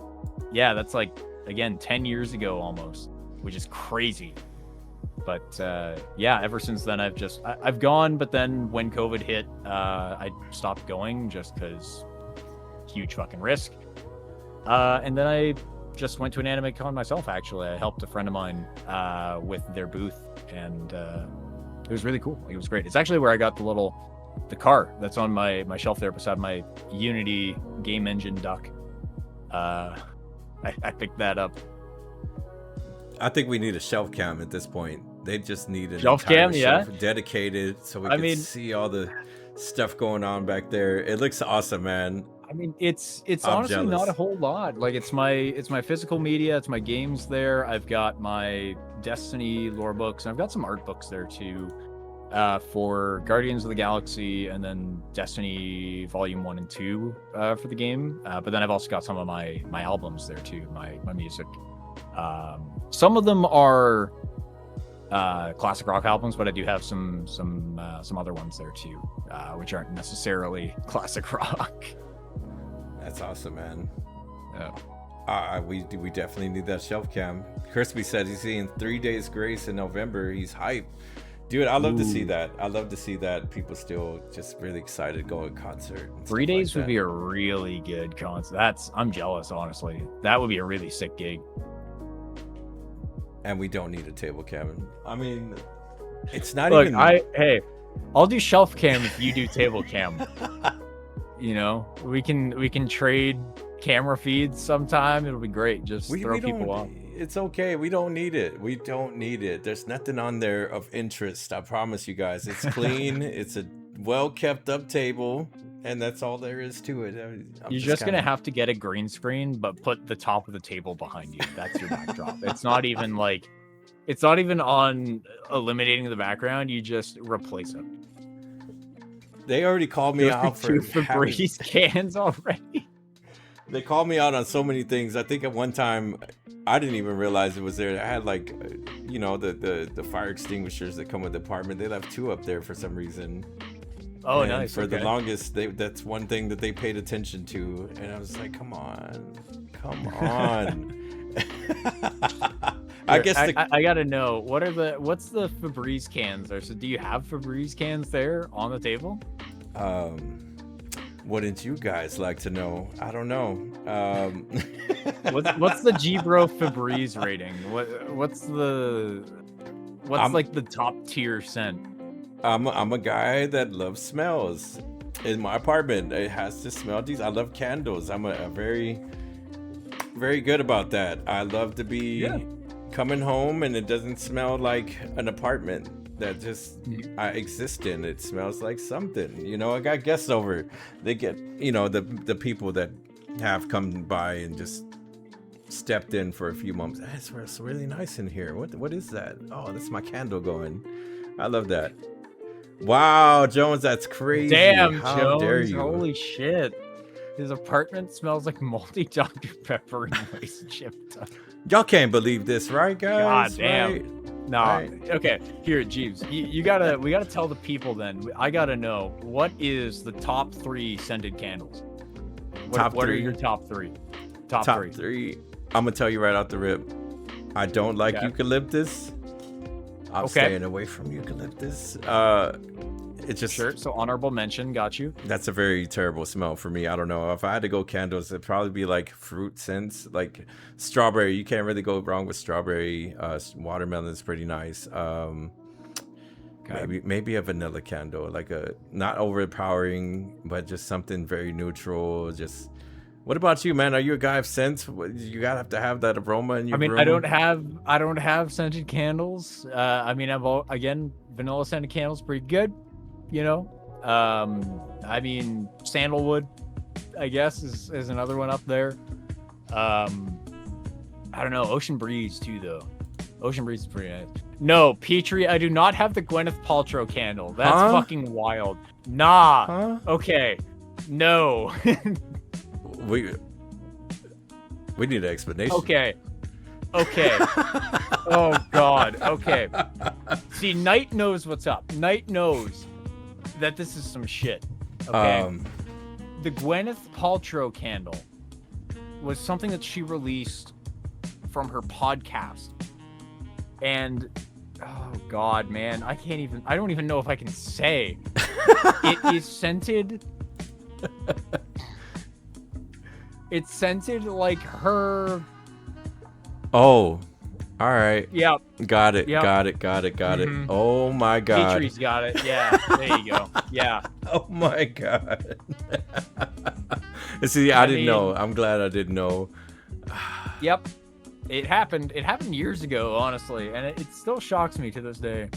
B: yeah, that's like, again, 10 years ago almost, which is crazy. But yeah, ever since then I've gone, but then when COVID hit, I stopped going just because huge fucking risk. And then I just went to an anime con myself. Actually, I helped a friend of mine with their booth, and it was really cool. It was great. It's actually where I got the car that's on my shelf there beside my Unity game engine duck. I picked that up.
A: I think we need a shelf cam at this point. They just need an
B: shelf cam,
A: shelf dedicated so we can see all the stuff going on back there. It looks awesome, man.
B: I mean, it's honestly
A: jealous.
B: not a whole lot. Like, it's my physical media, it's my games there. I've got my Destiny lore books, and I've got some art books there too, for Guardians of the Galaxy, and then Destiny Volume 1 and 2 for the game. But then I've also got some of my albums there too, my music. Some of them are classic rock albums, but I do have some other ones there too, which aren't necessarily classic rock.
A: That's awesome, man.
B: Yeah.
A: We definitely need that shelf cam. Crispy said he's seeing 3 Days Grace in November. He's hyped. Dude, I love to see that. I love to see that people still just really excited to go to concert.
B: 3 days would be a really good concert. I'm jealous, honestly. That would be a really sick gig.
A: and we don't need a table cam. I mean, it's not
B: Look,
A: even.
B: hey, I'll do shelf cam if you do table cam. You know, we can trade camera feeds sometime. It'll be great. Just throw people off.
A: It's okay. We don't need it. We don't need it. There's nothing on there of interest. I promise you guys. It's clean. It's a well kept up table, and that's all there is to it.
B: You're just gonna have to get a green screen, but put the top of the table behind you. That's your backdrop. It's not even on eliminating the background. You just replace it.
A: They already called me out for
B: Febreze cans already.
A: They called me out on so many things. I think at one time I didn't even realize it was there. I had like, you know, the fire extinguishers that come with the apartment. They left 2 up there for some reason.
B: Oh,
A: and
B: nice.
A: For the longest, that's one thing that they paid attention to, and I was like, come on. I guess
B: I gotta know what's the Febreze cans there. So do you have Febreze cans there on the table?
A: Wouldn't you guys like to know? I don't know.
B: What's the G-Bro Febreze rating? What's like the top tier scent?
A: I'm a guy that loves smells. In my apartment, it has to smell decent. I love candles. I'm a very, very good about that. I love to be coming home and it doesn't smell like an apartment that just I exist in. It smells like something. You know, I got guests over. They get, you know, the people that have come by and just stepped in for a few moments. It's really nice in here. What is that? Oh, that's my candle going. I love that. Wow, Jones, that's crazy.
B: Damn,
A: How
B: Jones,
A: dare you?
B: holy shit. His apartment smells like moldy Dr. Pepper and waste chip.
A: Y'all can't believe this, right, guys?
B: God damn.
A: Right?
B: Nah.
A: Right.
B: Okay, here, Jeeves. We gotta tell the people then. I gotta know, what is the top 3 scented candles? What are your top 3? Top
A: 3. I'm gonna tell you right out the rip. I don't like eucalyptus. I'm staying away from eucalyptus. It's just
B: so honorable mention, got you.
A: That's a very terrible smell for me. I don't know. If I had to go candles, it'd probably be like fruit scents, like strawberry. You can't really go wrong with strawberry. Watermelon is pretty nice. Maybe a vanilla candle, like a not overpowering, but just something very neutral. Just what about you, man? Are you a guy of scents? You gotta have to have that aroma in your room.
B: I don't have scented candles. I mean, again, vanilla scented candles pretty good. You know, I mean, sandalwood, I guess, is another one up there. I don't know, ocean breeze too, though. Ocean breeze is pretty nice. No, Petrie, I do not have the Gwyneth Paltrow candle. That's fucking wild. Nah.
A: Huh?
B: Okay. No.
A: We need an explanation.
B: Okay. Oh God. Okay. See, Knight knows what's up. Knight knows that this is some shit. Okay. The Gwyneth Paltrow candle was something that she released from her podcast. And oh God, man, I don't even know if I can say. It is scented. It's scented like her.
A: Oh, all right.
B: Yep.
A: Got it.
B: Yep.
A: Got it.
B: Mm-hmm.
A: Oh my God.
B: Petrie's got it. Yeah. There you go. Yeah.
A: Oh my God. See, I didn't know. I'm glad I didn't know.
B: Yep. It happened years ago, honestly, and it still shocks me to this day.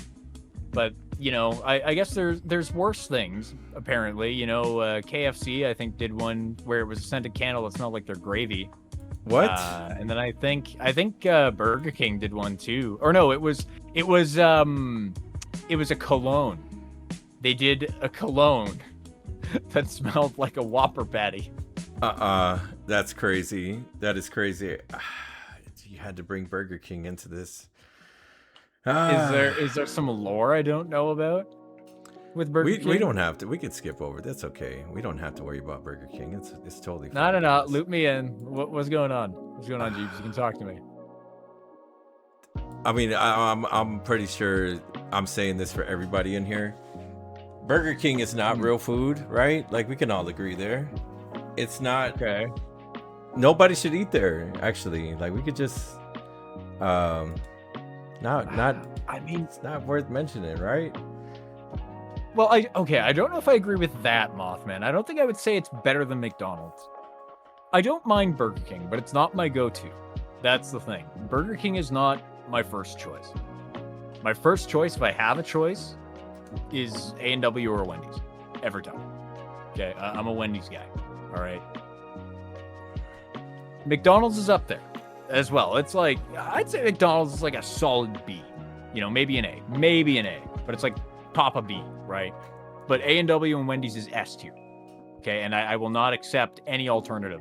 B: But, you know, I guess there's worse things, apparently. You know, KFC, I think, did one where it was a scented candle that smelled like their gravy.
A: What?
B: And then I think Burger King did one too. Or no, it was a cologne. They did a cologne that smelled like a Whopper patty.
A: That's crazy. That is crazy. You had to bring Burger King into this.
B: Is there some lore I don't know about with Burger King?
A: We don't have to. We could skip over. That's okay. We don't have to worry about Burger King. It's totally fine.
B: No. Loop me in. What's going on? What's going on, Jeeves? You can talk to me.
A: I mean, I'm pretty sure I'm saying this for everybody in here. Burger King is not real food, right? Like, we can all agree there. It's not.
B: Okay.
A: Nobody should eat there, actually. Like, we could just I mean, it's not worth mentioning, right?
B: Well, I don't know if I agree with that, Mothman. I don't think I would say it's better than McDonald's. I don't mind Burger King, but it's not my go-to. That's the thing. Burger King is not my first choice. My first choice, if I have a choice, is A&W or Wendy's. Every time. Okay, I'm a Wendy's guy. All right. McDonald's is up there as well. It's like, I'd say McDonald's is like a solid B. You know, maybe an A. But it's like top of B, right? But A&W and Wendy's is S tier. Okay, and I will not accept any alternative.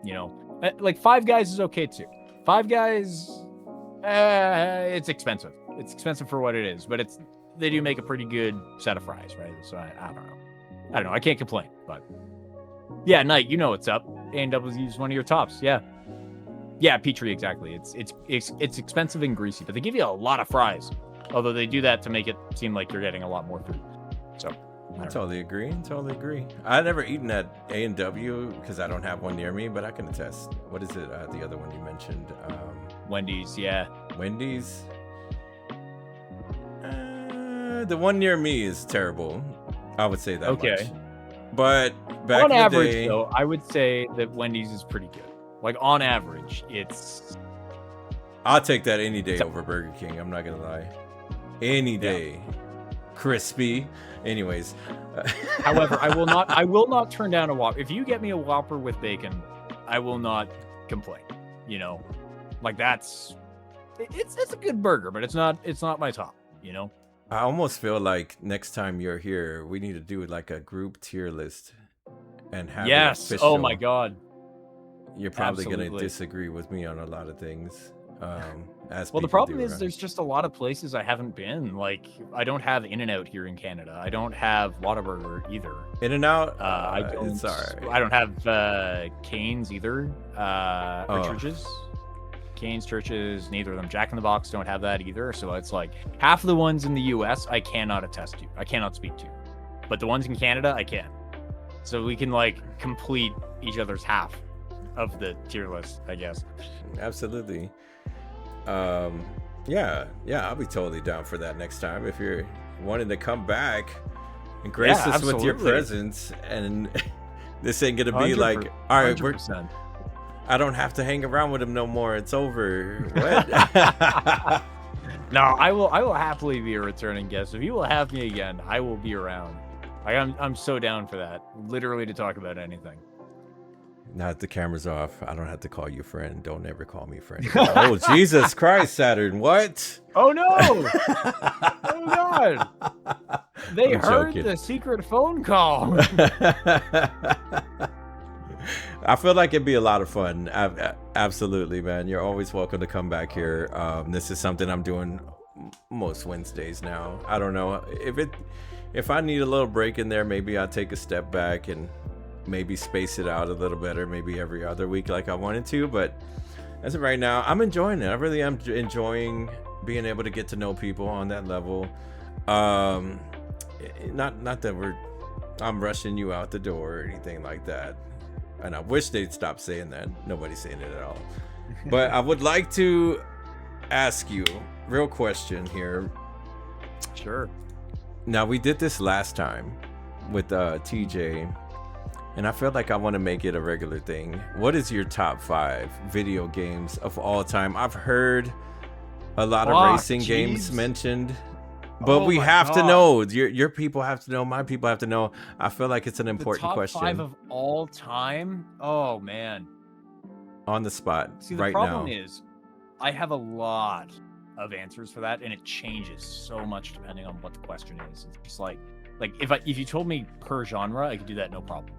B: You know, like Five Guys is okay too. Five Guys, it's expensive. It's expensive for what it is, but they do make a pretty good set of fries, right? So I don't know. I can't complain, but yeah, Knight, you know what's up. A&W is one of your tops. Yeah, Petrie, exactly. It's expensive and greasy, but they give you a lot of fries. Although they do that to make it seem like you're getting a lot more food. So
A: I totally agree. I've never eaten at A&W because I don't have one near me, but I can attest. What is it? The other one you mentioned?
B: Wendy's, yeah.
A: Wendy's. The one near me is terrible. I would say that much. But back
B: on
A: in the
B: average,
A: day,
B: though, I would say that Wendy's is pretty good. Like on average,
A: I'll take that any day over Burger King. I'm not gonna lie. Any day. Yeah. Crispy. Anyways.
B: However, I will not turn down a Whopper. If you get me a Whopper with bacon, I will not complain. You know, like it's a good burger, but it's not my top, you know?
A: I almost feel like next time you're here, we need to do like a group tier list and have it official.
B: Oh my God.
A: You're probably going to disagree with me on a lot of things.
B: The problem is there's just a lot of places I haven't been. Like, I don't have In-N-Out here in Canada. I don't have Whataburger either.
A: In-N-Out?
B: It's all right. I don't have Cane's either. Or Churches. Cane's, Churches, neither of them. Jack in the Box don't have that either. So it's like half of the ones in the US I cannot attest to. I cannot speak to. But the ones in Canada, I can. So we can like complete each other's half of the tier list, I guess.
A: Absolutely. Yeah, I'll be totally down for that next time. If you're wanting to come back and grace us with your presence, and this ain't gonna be like, all right,
B: 100%.
A: I don't have to hang around with him no more. It's over. What?
B: No, I will happily be a returning guest. If you will have me again, I will be around. I'm so down for that. Literally to talk about anything.
A: Now that the camera's off, I don't have to call you friend. Don't ever call me friend. Oh, Jesus Christ, Saturn. What?
B: Oh, no. Oh, God. They heard the secret phone call.
A: I feel like it'd be a lot of fun. Absolutely, man. You're always welcome to come back here. This is something I'm doing most Wednesdays now. I don't know. If I need a little break in there, maybe I'll take a step back and maybe space it out a little better, maybe every other week like I wanted to, but as of right now, I'm enjoying it. I really am enjoying being able to get to know people on that level. Not that I'm rushing you out the door or anything like that, and I wish they'd stop saying that. Nobody's saying it at all. But I would like to ask you real question here.
B: Sure.
A: Now, we did this last time with TJ, and I feel like I want to make it a regular thing. What is your top 5 video games of all time? I've heard a lot of racing games mentioned, but we have to know. Your people have to know. My people have to know. I feel like it's an important question.
B: Top 5 of all time? Oh, man.
A: On the spot.
B: See, the problem is I have a lot of answers for that, and it changes so much depending on what the question is. It's just like if you told me per genre, I could do that no problem.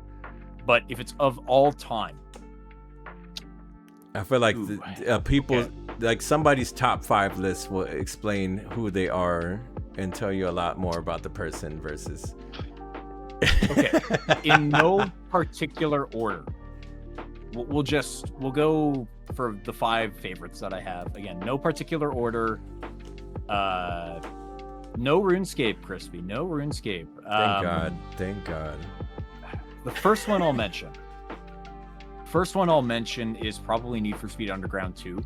B: But if it's of all time,
A: I feel like people, like somebody's top 5 list will explain who they are and tell you a lot more about the person versus.
B: Okay, in no particular order. We'll go for the 5 favorites that I have. Again, no particular order. No RuneScape, Crispy. No RuneScape.
A: Thank God.
B: The first one I'll mention is probably Need for Speed Underground 2.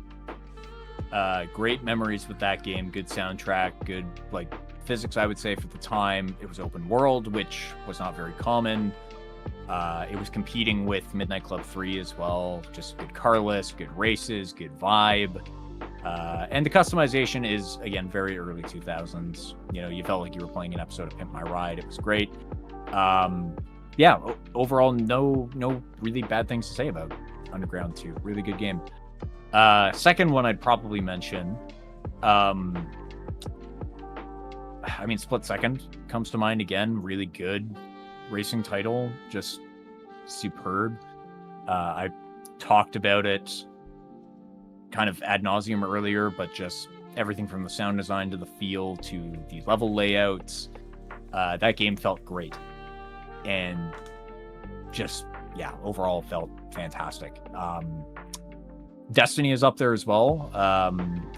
B: Great memories with that game. Good soundtrack. Good like physics, I would say, for the time. It was open world, which was not very common. It was competing with Midnight Club 3 as well. Just good car list, good races, good vibe. And the customization is, again, very early 2000s. You know, you felt like you were playing an episode of Pimp My Ride. It was great. Yeah, overall, no really bad things to say about Underground 2. Really good game. Second one I'd probably mention, I mean, Split Second comes to mind again. Really good racing title, just superb. I talked about it kind of ad nauseum earlier, but just everything from the sound design to the feel to the level layouts, that game felt great, and just overall felt fantastic. Destiny is up there as well.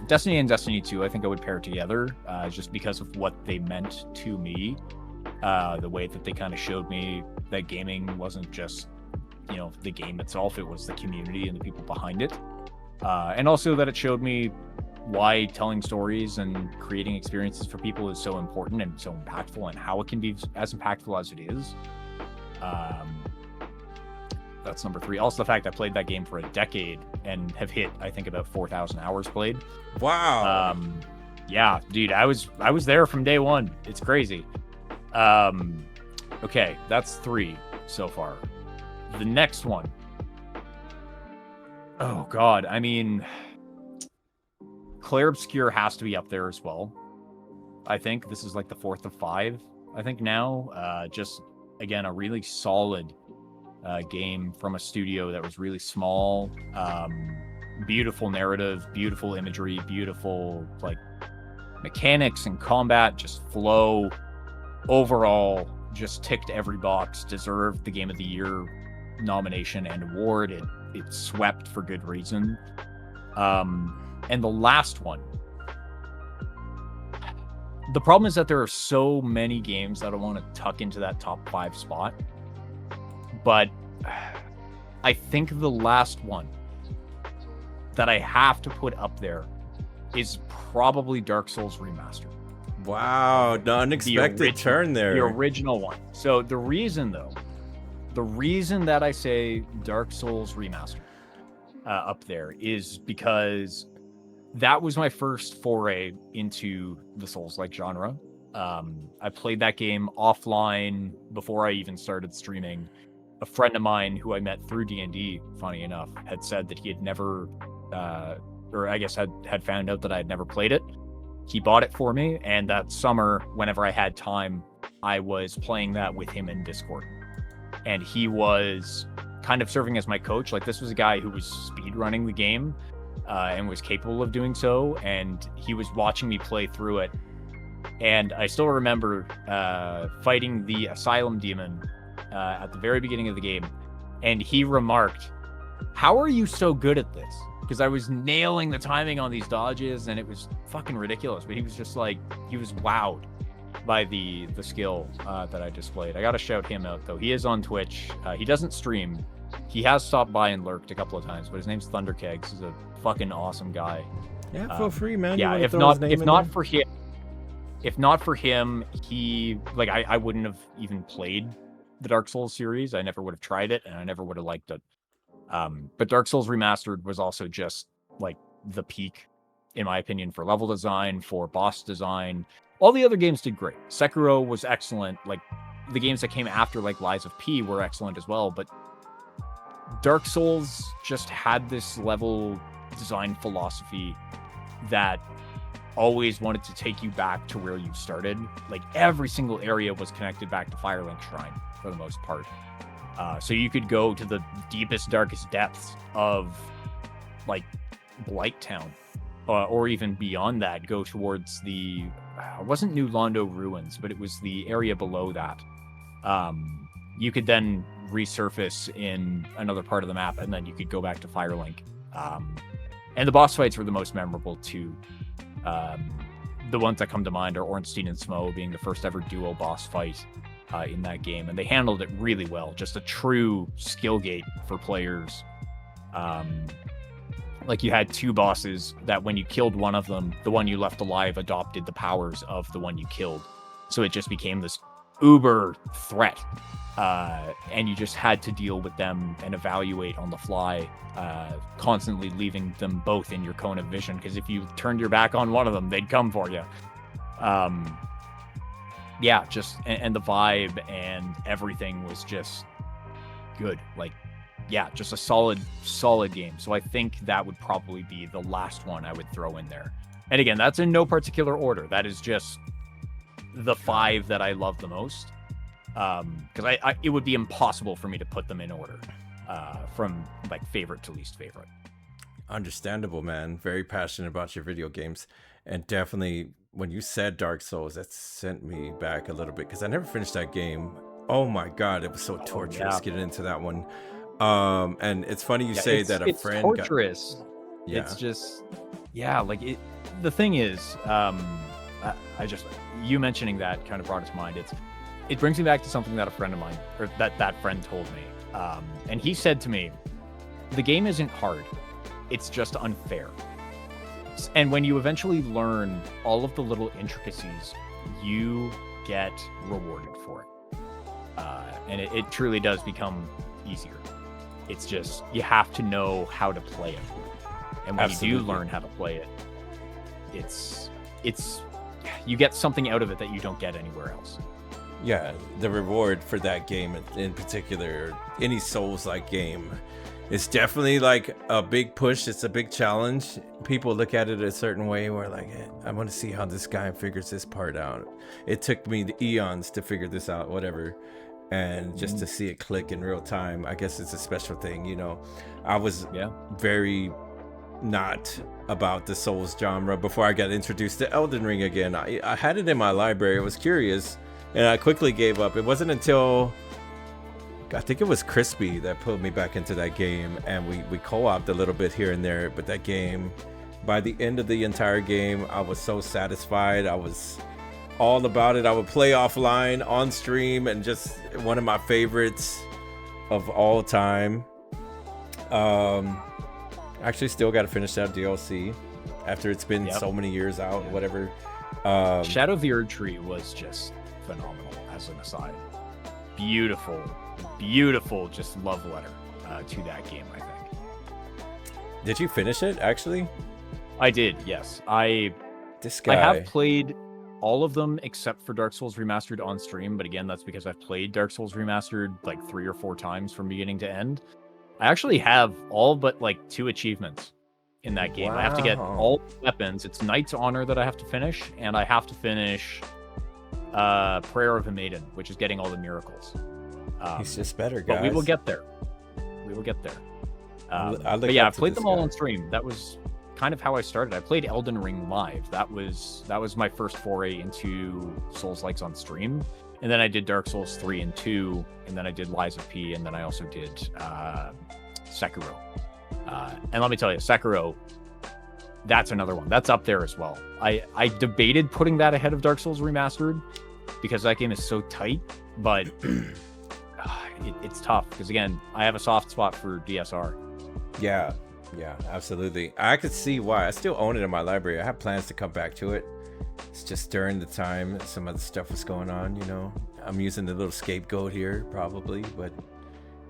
B: Destiny and Destiny 2, I think I would pair together, just because of what they meant to me. The way that they kind of showed me that gaming wasn't just, you know, the game itself, it was the community and the people behind it. And also that it showed me why telling stories and creating experiences for people is so important and so impactful, and how it can be as impactful as it is. That's number 3. Also, the fact I played that game for a decade and have hit, I think, about 4,000 hours played.
A: Wow.
B: Yeah, dude, I was there from day one. It's crazy. Okay, that's 3 so far. The next one. Oh God, I mean, Clair Obscur has to be up there as well. I think this is like the 4th of 5. I think now, just again, a really solid game from a studio that was really small. Beautiful narrative, beautiful imagery, beautiful like mechanics and combat, just flow. Overall, just ticked every box, deserved the Game of the Year nomination and award. It swept for good reason. And the last one. The problem is that there are so many games that I want to tuck into that top 5 spot. But I think the last one that I have to put up there is probably Dark Souls Remastered.
A: Wow, the unexpected turn there.
B: The original one. So the reason that I say Dark Souls Remastered up there is because that was my first foray into the Souls-like genre. I played that game offline before I even started streaming. A friend of mine who I met through D&D, funny enough, had said that he had never, or I guess had found out that I had never played it. He bought it for me, and that summer, whenever I had time, I was playing that with him in Discord. And he was kind of serving as my coach. Like, this was a guy who was speedrunning the game and was capable of doing so, and he was watching me play through it. And I still remember fighting the Asylum Demon at the very beginning of the game, and he remarked, "How are you so good at this?" Because I was nailing the timing on these dodges, and it was fucking ridiculous. But he was just like, he was wowed by the skill that I displayed. I gotta shout him out though. He is on Twitch. He doesn't stream. He has stopped by and lurked a couple of times, but his name's Thunderkegs. He's a fucking awesome guy.
A: Yeah, feel free, man.
B: Yeah, if not for him, he like I wouldn't have even played the Dark Souls series. I never would have tried it, and I never would have liked it. But Dark Souls Remastered was also just like the peak, in my opinion, for level design, for boss design. All the other games did great. Sekiro was excellent. Like, the games that came after, like Lies of P, were excellent as well. But Dark Souls just had this level design philosophy that always wanted to take you back to where you started. Like, every single area was connected back to Firelink Shrine for the most part. So you could go to the deepest, darkest depths of, like, Blighttown, or even beyond that, go towards the, it wasn't New Londo Ruins, but it was the area below that. You could then resurface in another part of the map, and then you could go back to Firelink. And the boss fights were the most memorable too. The ones that come to mind are Ornstein and Smo being the first ever duo boss fight in that game, and they handled it really well. Just a true skill gate for players. like you had two bosses that when you killed one of them, the one you left alive adopted the powers of the one you killed. So it just became this uber threat. And you just had to deal with them and evaluate on the fly, constantly leaving them both in your cone of vision. Because if you turned your back on one of them, they'd come for you. Yeah, just and the vibe and everything was just good. Like, yeah, just a solid game. So I think that would probably be the last one I would throw in there. And again, that's in no particular order. That is just the 5 that I love the most. Because it would be impossible for me to put them in order, from like favorite to least favorite.
A: Understandable, man. Very passionate about your video games, and definitely when you said Dark Souls, that sent me back a little bit because I never finished that game. Oh my god, it was so torturous getting into that one. And it's funny you say that a friend
B: torturous.
A: Yeah.
B: It's just, yeah, like it. The thing is, I just, you mentioning that kind of brought it to mind. It brings me back to something that a friend of mine, or that friend told me. And he said to me, the game isn't hard. It's just unfair. And when you eventually learn all of the little intricacies, you get rewarded for it. And it truly does become easier. It's just, you have to know how to play it. And when you do learn how to play it, it's you get something out of it that you don't get anywhere else.
A: Yeah, the reward for that game in particular, any Souls-like game, it's definitely like a big push. It's a big challenge. People look at it a certain way where like, I want to see how this guy figures this part out. It took me the eons to figure this out, whatever. And just to see it click in real time, I guess it's a special thing, you know. I was very not about the Souls genre before I got introduced to Elden Ring again. I had it in my library. I was curious, and I quickly gave up. It wasn't until I think it was Crispy that pulled me back into that game, and we co-opted a little bit here and there. But that game, by the end of the entire game, I was so satisfied. I was all about it. I would play offline, on stream, and just one of my favorites of all time. Actually still got to finish that DLC after it's been so many years out, whatever.
B: Shadow of the Erd Tree was just phenomenal, as an aside. Beautiful just love letter to that game, I think.
A: Did you finish it, actually?
B: I did, yes.
A: This guy.
B: I have played all of them except for Dark Souls Remastered on stream, but again, that's because I've played Dark Souls Remastered like 3 or 4 times from beginning to end. I actually have all but like 2 achievements in that game. Wow. I have to get all weapons. It's Knight's Honor that I have to finish, and I have to finish Prayer of a Maiden, which is getting all the miracles.
A: He's just better, guys.
B: But we will get there. But yeah, I've played them all on stream. That was kind of how I started. I played Elden Ring live. That was my first foray into Souls-likes on stream. And then I did Dark Souls 3 and 2, and then I did Lies of P, and then I also did Sekiro. And let me tell you, Sekiro, that's another one. That's up there as well. I debated putting that ahead of Dark Souls Remastered because that game is so tight, but it's tough because, again, I have a soft spot for DSR.
A: Yeah, absolutely. I could see why. I still own it in my library. I have plans to come back to it. It's just during the time some other stuff was going on, you know. I'm using the little scapegoat here, probably, but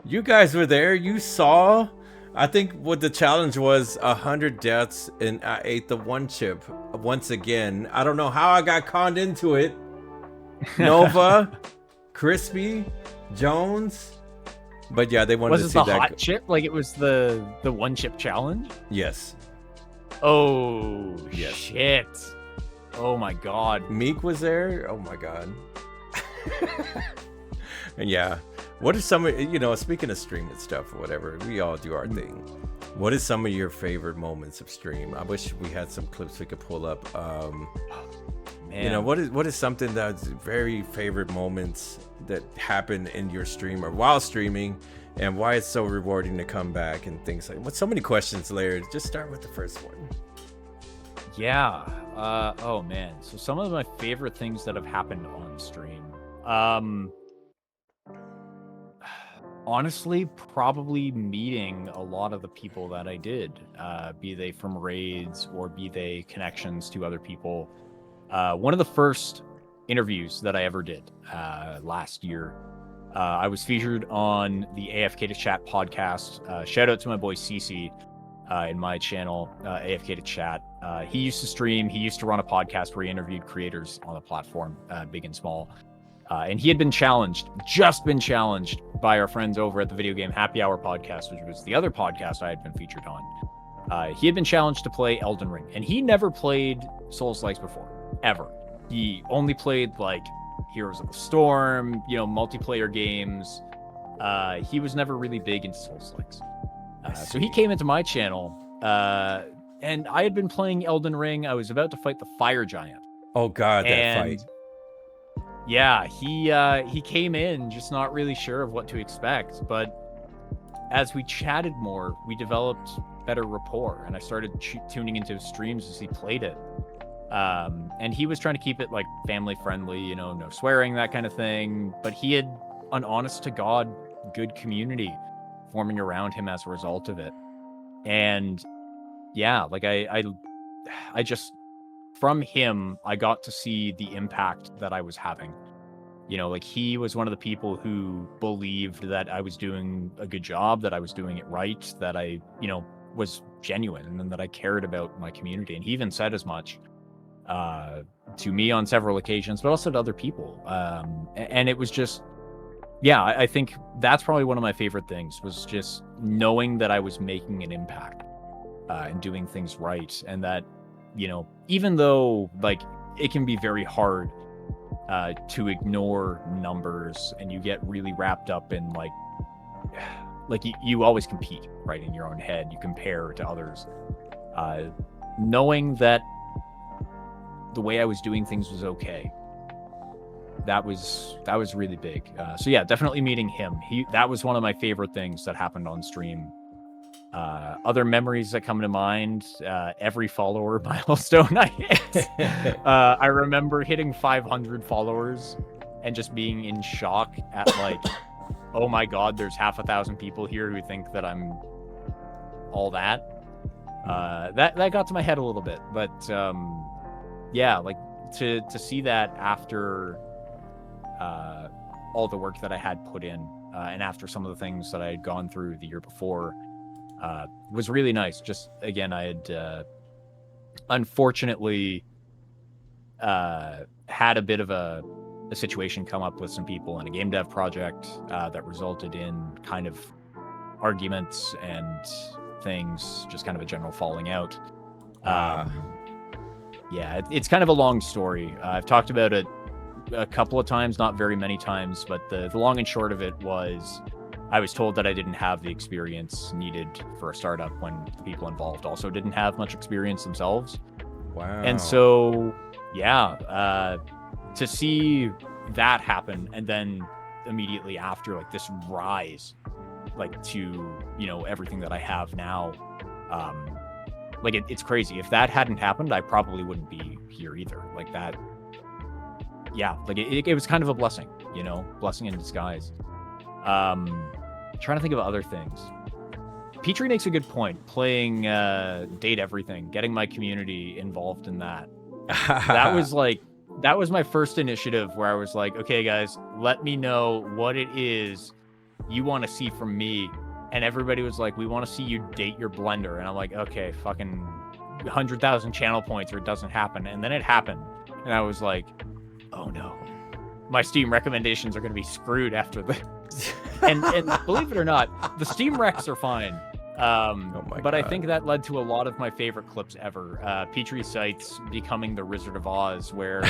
A: you guys were there. You saw. I think what the challenge was 100 deaths, and I ate the one chip once again. I don't know how I got conned into it. Nova, Crispy, Jones, but yeah, they wanted to see that.
B: Was it the hot chip? Like it was the one chip challenge?
A: Yes.
B: Oh yes. Shit. Oh my god.
A: Meek was there. Oh my god. And yeah, what are some of, you know, speaking of streaming stuff or whatever, we all do our thing. What is some of your favorite moments of stream? I wish we had some clips we could pull up. You know, what is something that's very favorite moments that happen in your stream or while streaming, and why it's so rewarding to come back and things like. What so many questions, Laird. Just start with the first one.
B: Yeah. Oh man. So some of my favorite things that have happened on stream. Honestly, probably meeting a lot of the people that I did, be they from raids or be they connections to other people. One of the first interviews that I ever did last year, I was featured on the AFK to Chat podcast. Shout out to my boy CC in my channel, AFK to Chat. He used to stream. He used to run a podcast where he interviewed creators on the platform, big and small. And he had been just been challenged by our friends over at the Video Game Happy Hour podcast, which was the other podcast I had been featured on. He had been challenged to play Elden Ring, and he never played Souls-likes before, ever. He only played like Heroes of the Storm, multiplayer games. He was never really big into Souls-likes. So he came into my channel, and I had been playing Elden Ring. I was about to fight the Fire Giant.
A: Oh God, that fight.
B: Yeah, he came in just not really sure of what to expect, but as we chatted more, we developed better rapport, and I started tuning into his streams as he played it. And he was trying to keep it like family friendly, no swearing, that kind of thing, but he had an honest to God good community forming around him as a result of it. And yeah, like I just, from him, I got to see the impact that I was having. Like he was one of the people who believed that I was doing a good job, that I was doing it right, that I, was genuine, and that I cared about my community. And he even said as much to me on several occasions, but also to other people. And it was just, yeah, I think that's probably one of my favorite things, was just knowing that I was making an impact and doing things right. And that, even though like it can be very hard to ignore numbers, and you get really wrapped up in like you always compete, right? In your own head, you compare to others. Knowing that the way I was doing things was okay, that was really big. So yeah, definitely meeting him. That was one of my favorite things that happened on stream. Other memories that come to mind, every follower milestone I hit. I remember hitting 500 followers and just being in shock at like, oh my God, there's 500,000 people here who think that I'm all that. That got to my head a little bit, but yeah, like to see that after all the work that I had put in, and after some of the things that I had gone through the year before, was really nice. Just again, I had unfortunately had a bit of a situation come up with some people in a game dev project that resulted in kind of arguments and things, just kind of a general falling out. Yeah, it's kind of a long story. I've talked about it a couple of times, not very many times, but the long and short of it was I was told that I didn't have the experience needed for a startup when the people involved also didn't have much experience themselves.
A: Wow.
B: And so, yeah, to see that happen, and then immediately after, like this rise, like to, everything that I have now, like it's crazy. If that hadn't happened, I probably wouldn't be here either. Like that, yeah, like it was kind of a blessing, blessing in disguise. Trying to think of other things. Petrie makes a good point. Playing Date Everything, getting my community involved in that. That was my first initiative where I was like, okay, guys, let me know what it is you want to see from me. And everybody was like, we want to see you date your blender. And I'm like, okay, fucking 100,000 channel points or it doesn't happen. And then it happened. And I was like, oh no, my Steam recommendations are going to be screwed after this. and believe it or not, the Steam recs are fine. But God. I think that led to a lot of my favorite clips ever. Petrie Sites becoming the Wizard of Oz, where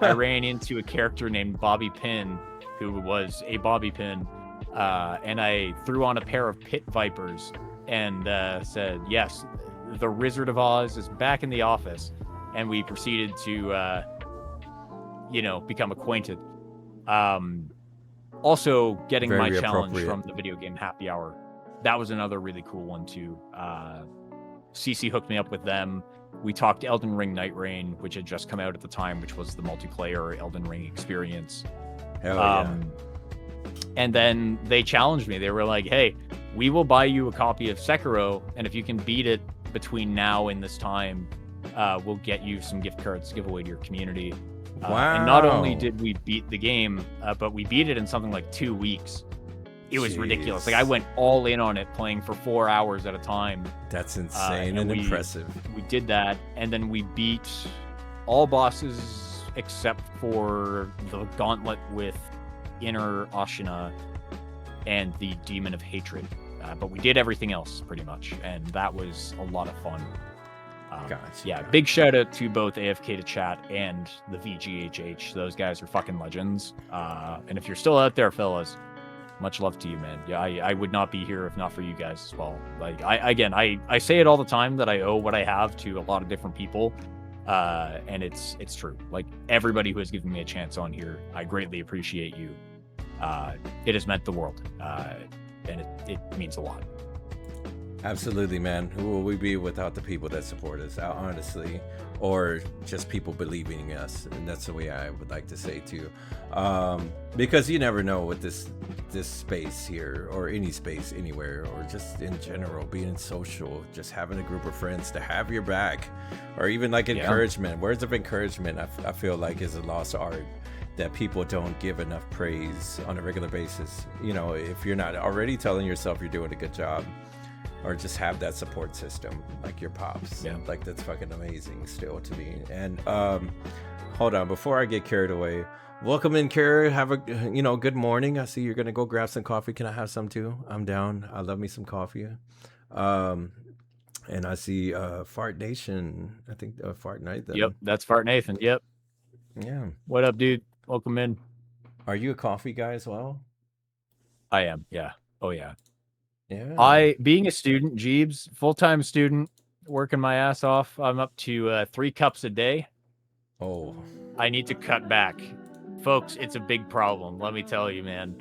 B: I ran into a character named Bobby Pin, who was a bobby pin, and I threw on a pair of pit vipers and said, yes, the Wizard of Oz is back in the office. And we proceeded to, become acquainted. Also getting my challenge from the Video Game Happy Hour. That was another really cool one too. CC hooked me up with them. We talked Elden Ring Night Rain, which had just come out at the time, which was the multiplayer Elden Ring experience.
A: Hell yeah.
B: And then they challenged me. They were like, hey, we will buy you a copy of Sekiro, and if you can beat it between now and this time, we'll get you some gift cards to give away to your community.
A: Wow.
B: And not only did we beat the game, but we beat it in something like 2 weeks. It was ridiculous. Like, I went all in on it, playing for 4 hours at a time.
A: That's insane and impressive.
B: We did that, and then we beat all bosses except for the gauntlet with Inner Ashina and the Demon of Hatred. But we did everything else pretty much, and that was a lot of fun. Yeah, big shout out to both AFK to Chat and the VGHH. Those guys are fucking legends. And if you're still out there, fellas, much love to you, man. Yeah, I would not be here if not for you guys as well. Like, I say it all the time that I owe what I have to a lot of different people. And it's true. Like, everybody who has given me a chance on here, I greatly appreciate you. It has meant the world. And it means a lot.
A: Absolutely, man. Who will we be without the people that support us, honestly, or just people believing in us? And that's the way I would like to say too, because you never know with this space here, or any space anywhere, or just in general, being social, just having a group of friends to have your back, or even like encouragement. Words of encouragement, I feel like, is a lost art that people don't give enough praise on a regular basis. You know, if you're not already telling yourself you're doing a good job, or just have that support system like your pops. Like, that's fucking amazing still to me. And hold on, before I get carried away, welcome in, Kara. Have a good morning. I see you're gonna go grab some coffee. Can I have some too? I'm down. I love me some coffee. And I see Fart Nation. I think Fart Nathan.
B: Yep, that's Fart Nathan. Yep.
A: Yeah.
B: What up, dude? Welcome in.
A: Are you a coffee guy as well?
B: I am. Yeah. Oh yeah.
A: Yeah.
B: Being a student, Jeebs, full-time student, working my ass off. I'm up to 3 cups a day.
A: Oh.
B: I need to cut back. Folks, it's a big problem. Let me tell you, man.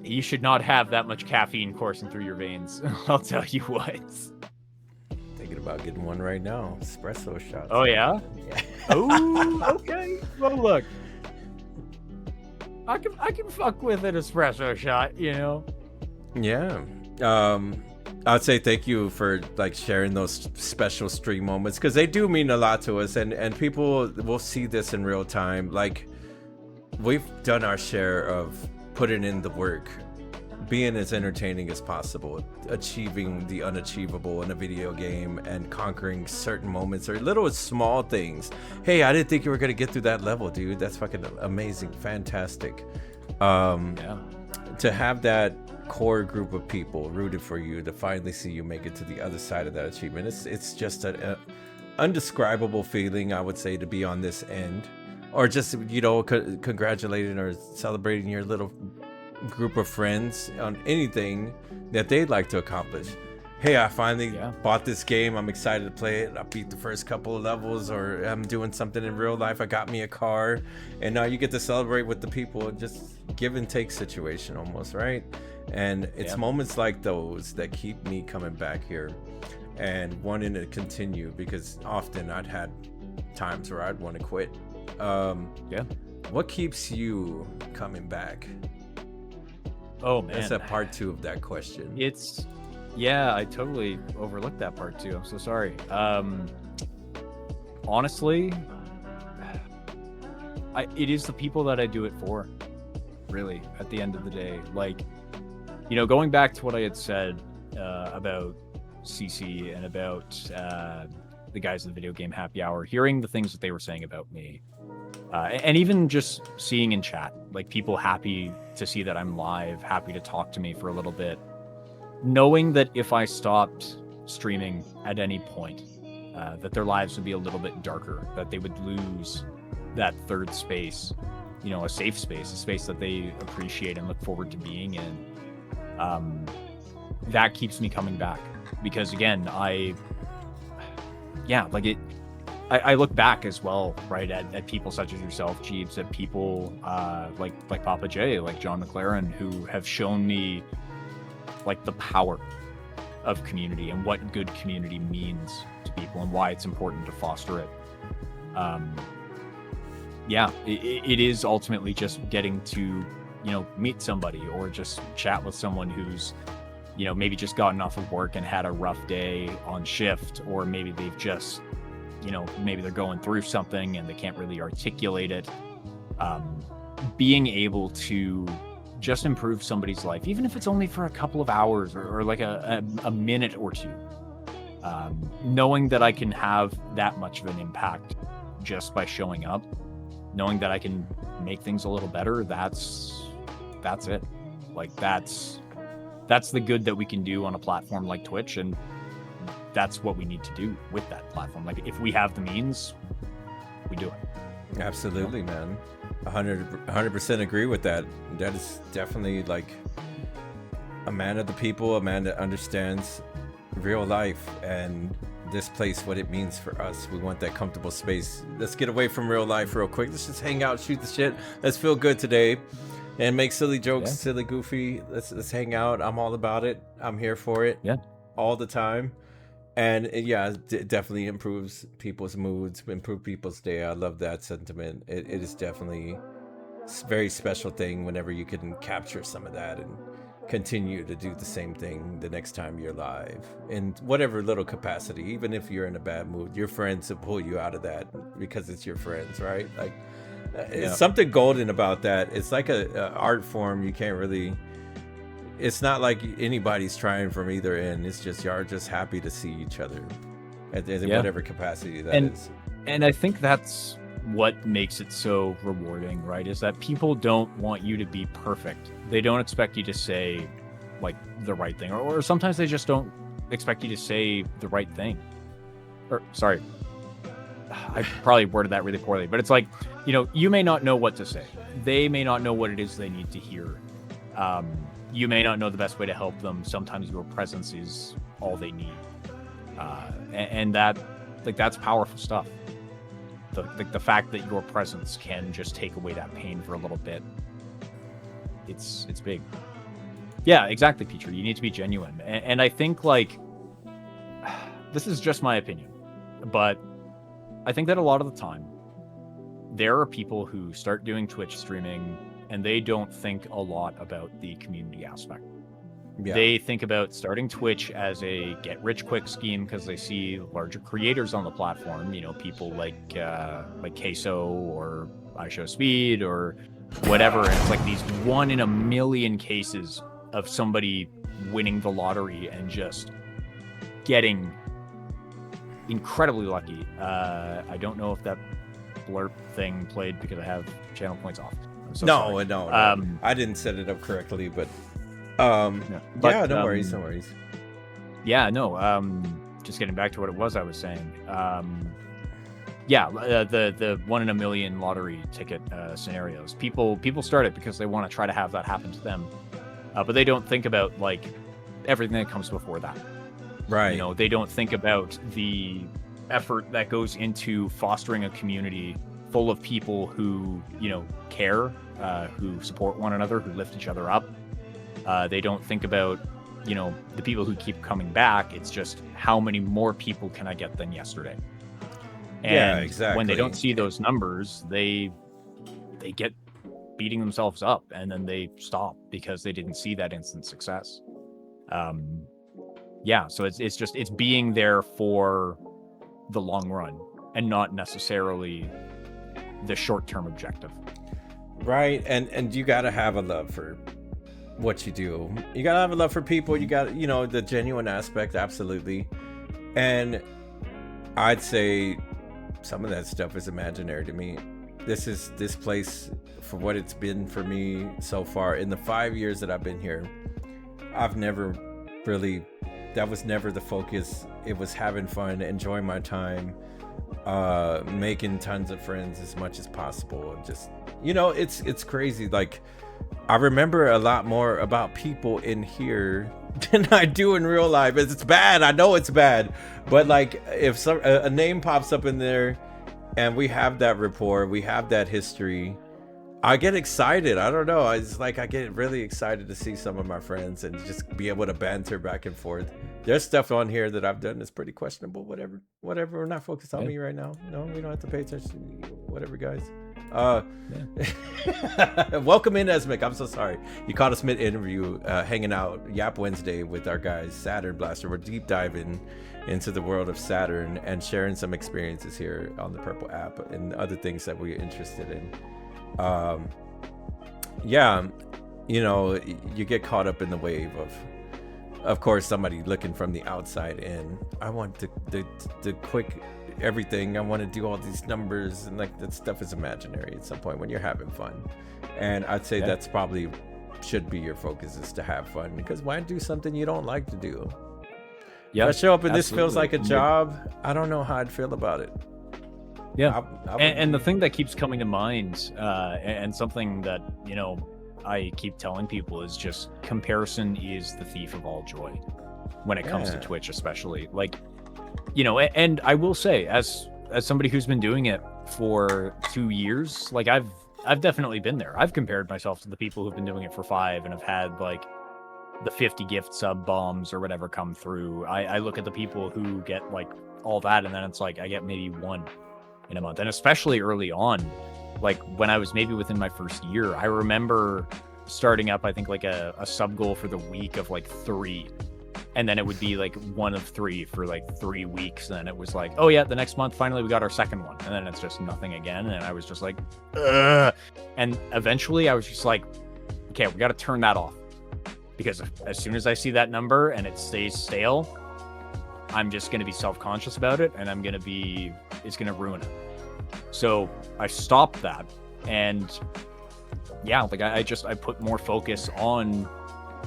B: You should not have that much caffeine coursing through your veins. I'll tell you what.
A: Thinking about getting one right now. Espresso shots.
B: Oh, yeah?
A: Yeah.
B: Oh, okay. Well, look. I can fuck with an espresso shot, you know?
A: Yeah. I'd say thank you for like sharing those special stream moments, because they do mean a lot to us, and people will see this in real time. Like, we've done our share of putting in the work, being as entertaining as possible, achieving the unachievable in a video game, and conquering certain moments or little small things. Hey, I didn't think you were gonna get through that level, dude. That's fucking amazing, fantastic. To have that core group of people rooted for you, to finally see you make it to the other side of that achievement, it's just an undescribable feeling, I would say, to be on this end, or just congratulating or celebrating your little group of friends on anything that they'd like to accomplish. Hey, I finally bought this game, I'm excited to play it, I beat the first couple of levels, or I'm doing something in real life, I got me a car, and now you get to celebrate with the people. Just give and take situation almost, right? And it's moments like those that keep me coming back here and wanting to continue, because often I'd had times where I'd want to quit. What keeps you coming back?
B: Oh, man.
A: That's a part 2 of that question.
B: I totally overlooked that part too. I'm so sorry. Honestly, it is the people that I do it for, really, at the end of the day. Like, going back to what I had said about CC and about the guys in the video game happy hour, hearing the things that they were saying about me, and even just seeing in chat, like, people happy to see that I'm live, happy to talk to me for a little bit, knowing that if I stopped streaming at any point, that their lives would be a little bit darker, that they would lose that third space, a safe space, a space that they appreciate and look forward to being in. That keeps me coming back, because again, I look back as well, right, at people such as yourself, Jeeves, at people like Papa J, like John McLaren, who have shown me like the power of community and what good community means to people and why it's important to foster it. It is ultimately just getting to meet somebody or just chat with someone who's, maybe just gotten off of work and had a rough day on shift, or maybe they've just, maybe they're going through something and they can't really articulate it. Being able to just improve somebody's life, even if it's only for a couple of hours or like a minute or two, knowing that I can have that much of an impact just by showing up, knowing that I can make things a little better, that's it. Like that's the good that we can do on a platform like Twitch, and that's what we need to do with that platform. Like if we have the means, we do it.
A: Absolutely, man. 100% agree with that. That is definitely like a man of the people, a man that understands real life and this place, what it means for us. We want that comfortable space. Let's get away from real life real quick. Let's just hang out, shoot the shit. Let's feel good today and make silly jokes, silly, goofy. Let's hang out. I'm all about it. I'm here for it.
B: Yeah.
A: All the time. And yeah, it definitely improves people's moods, improve people's day. I love that sentiment. It is definitely a very special thing whenever you can capture some of that and continue to do the same thing the next time you're live in whatever little capacity. Even if you're in a bad mood, your friends will pull you out of that because it's your friends, right? Like it's something golden about that. It's like a art form. You can't really, it's not like anybody's trying from either end. It's just you're just happy to see each other at whatever capacity that is.
B: And I think that's what makes it so rewarding, right? Is that people don't want you to be perfect. They don't expect you to say like the right thing, or sometimes they just don't expect you to say the right thing. Or sorry, I probably worded that really poorly, but it's like, you may not know what to say. They may not know what it is they need to hear. You may not know the best way to help them. Sometimes your presence is all they need. And that, like, that's powerful stuff. The fact that your presence can just take away that pain for a little bit, it's big. Yeah, exactly, Peter. You need to be genuine. And I think, like, this is just my opinion, but I think that a lot of the time, there are people who start doing Twitch streaming and they don't think a lot about the community aspect. Yeah. They think about starting Twitch as a get-rich-quick scheme because they see larger creators on the platform. People like Queso or iShowSpeed or whatever. And it's like these 1 in a million cases of somebody winning the lottery and just getting incredibly lucky. I don't know if that blurb thing played because I have channel points off.
A: No. I didn't set it up correctly, but no worries.
B: Yeah, no. Just getting back to what it was I was saying. The 1 in a million lottery ticket scenarios. People start it because they want to try to have that happen to them, but they don't think about like everything that comes before that.
A: Right.
B: They don't think about the effort that goes into fostering a community full of people who care, who support one another, who lift each other up. They don't think about the people who keep coming back. It's just how many more people can I get than yesterday. And
A: yeah, exactly.
B: When they don't see those numbers, they get beating themselves up, and then they stop because they didn't see that instant success. So it's being there for the long run and not necessarily the short-term objective.
A: Right. And you got to have a love for what you do. You got to have a love for people. You got, the genuine aspect. Absolutely. And I'd say some of that stuff is imaginary to me. This place, for what it's been for me so far in the 5 years that I've been here, I've never really, that was never the focus. It was having fun, enjoying my time, making tons of friends as much as possible. And just, it's crazy. Like, I remember a lot more about people in here than I do in real life. It's bad. I know it's bad. But like, if a name pops up in there and we have that rapport, we have that history, I get excited. I don't know. It's like I get really excited to see some of my friends and just be able to banter back and forth. There's stuff on here that I've done that's pretty questionable. Whatever. We're not focused on me right now. No, we don't have to pay attention. Whatever, guys. Welcome in, Esmic. I'm so sorry. You caught us mid-interview, hanging out YAP Wednesday with our guys, Saturn Blaster. We're deep diving into the world of Saturn and sharing some experiences here on the Purple app and other things that we're interested in. Yeah, you know, you get caught up in the wave of course, somebody looking from the outside in. I want the quick everything. I want to do all these numbers, and like that stuff is imaginary at some point when you're having fun. And I'd say that's probably should be your focus, is to have fun, because why do something you don't like to do? Yeah, if I show up and this feels like a job, I don't know how I'd feel about it.
B: Yeah, and the thing that keeps coming to mind, and something that, you know, I keep telling people, is just comparison is the thief of all joy when it comes to Twitch, especially. Like, you know, and I will say, as somebody who's been doing it for 2 years, like I've definitely been there. I've compared myself to the people who've been doing it for 5 and have had like the 50 gift sub bombs or whatever come through. I look at the people who get like all that, and then it's like I get maybe 1 in a month. And especially early on, like when I was maybe within my first year, I remember starting up, I think like a sub goal for the week of like 3. And then it would be like 1 of 3 for like 3 weeks. And then it was like, oh yeah, the next month, finally we got our second one. And then it's just nothing again. And I was just like, ugh. And eventually I was just like, okay, we got to turn that off. Because as soon as I see that number and it stays stale, I'm just going to be self-conscious about it. And it's going to ruin it. So I stopped that, and yeah, like I put more focus on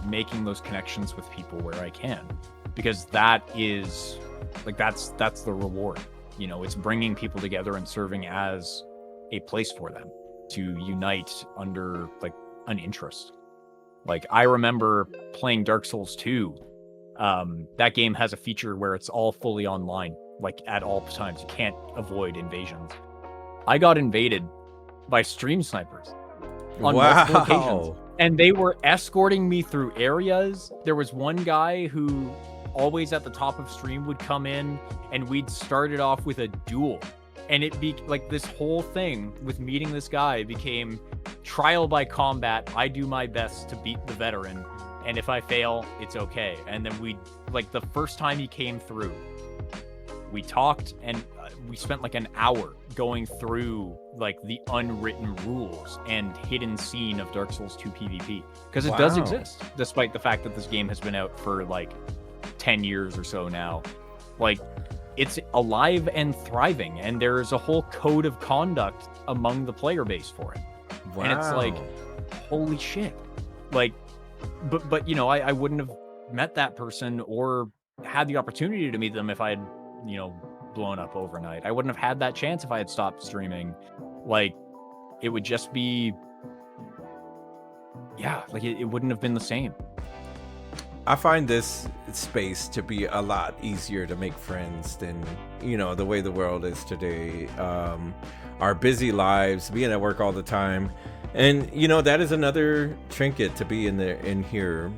B: making those connections with people where I can, because that is like, that's the reward. You know, it's bringing people together and serving as a place for them to unite under like an interest. Like I remember playing Dark Souls 2. That game has a feature where it's all fully online, like at all times. You can't avoid invasions. I got invaded by stream snipers on multiple occasions, and they were escorting me through areas. There was one guy who always at the top of stream would come in, and we'd started off with a duel, and it be like this whole thing with meeting this guy became trial by combat. I do my best to beat the veteran, and if I fail, it's okay. And then we, like, the first time he came through, we talked, and we spent like an hour going through like the unwritten rules and hidden scene of Dark Souls 2 PvP, because it does exist, despite the fact that this game has been out for like 10 years or so now. Like, it's alive and thriving, and there's a whole code of conduct among the player base for it. And it's like, holy shit. Like, but you know, I wouldn't have met that person or had the opportunity to meet them if I had, you know, blown up overnight. I wouldn't have had that chance if I had stopped streaming. Like, it would just be, yeah, like it wouldn't have been the same.
A: I find this space to be a lot easier to make friends than, you know, the way the world is today. Our busy lives, being at work all the time. And, you know, that is another trinket to be in here.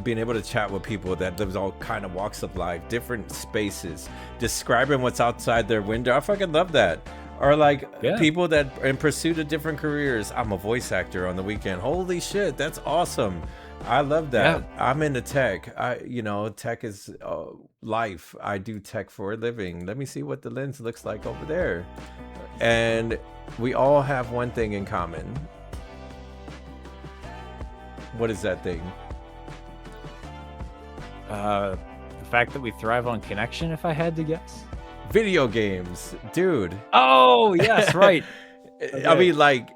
A: Being able to chat with people that lives all kind of walks of life, different spaces, describing what's outside their window. I fucking love that. Or like people that are in pursuit of different careers. I'm a voice actor on the weekend. Holy shit, that's awesome. I love that. Yeah. I'm into tech. Tech is life. I do tech for a living. Let me see what the lens looks like over there. And we all have one thing in common. What is that thing?
B: The fact that we thrive on connection, if I had to guess.
A: Video games, dude.
B: Oh, yes, right.
A: Okay. I mean, like,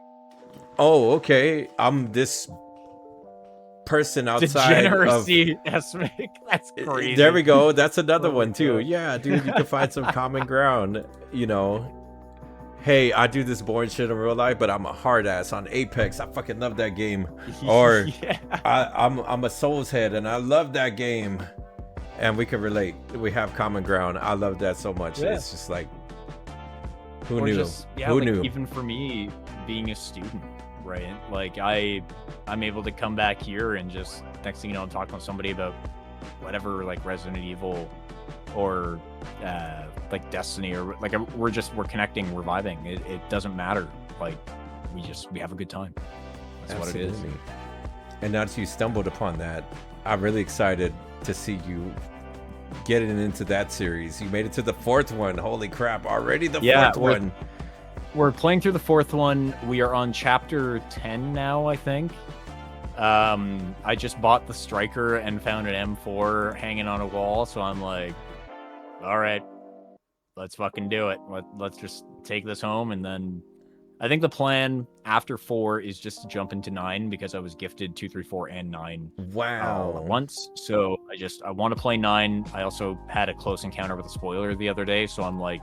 A: oh, okay. I'm this person outside
B: degeneracy. That's crazy.
A: There we go. That's another one too. Yeah, dude, you can find some common ground. You know, hey, I do this boring shit in real life, but I'm a hard ass on Apex. I fucking love that game. Or I'm a Souls head and I love that game. And we can relate. We have common ground. I love that so much. Yeah. It's just like, who knew? Who knew?
B: Even for me, being a student, right? Like I'm able to come back here and just next thing you know, I'm talking with somebody about whatever, like Resident Evil or like Destiny, or like we're connecting, we're vibing. It doesn't matter. Like we have a good time. That's what it is.
A: And now that you stumbled upon that, I'm really excited to see you getting into that series. You made it to the 4th one. Holy crap, already the 4th one.
B: We're playing through the 4th one. We are on chapter 10 now, I think. I just bought the striker and found an M4 hanging on a wall, so I'm like, all right, let's fucking do it. Let's just take this home, and then I think the plan after 4 is just to jump into 9 because I was gifted 2, 3, 4, and 9 all at once. So I want to play 9. I also had a close encounter with a spoiler the other day, so I'm like,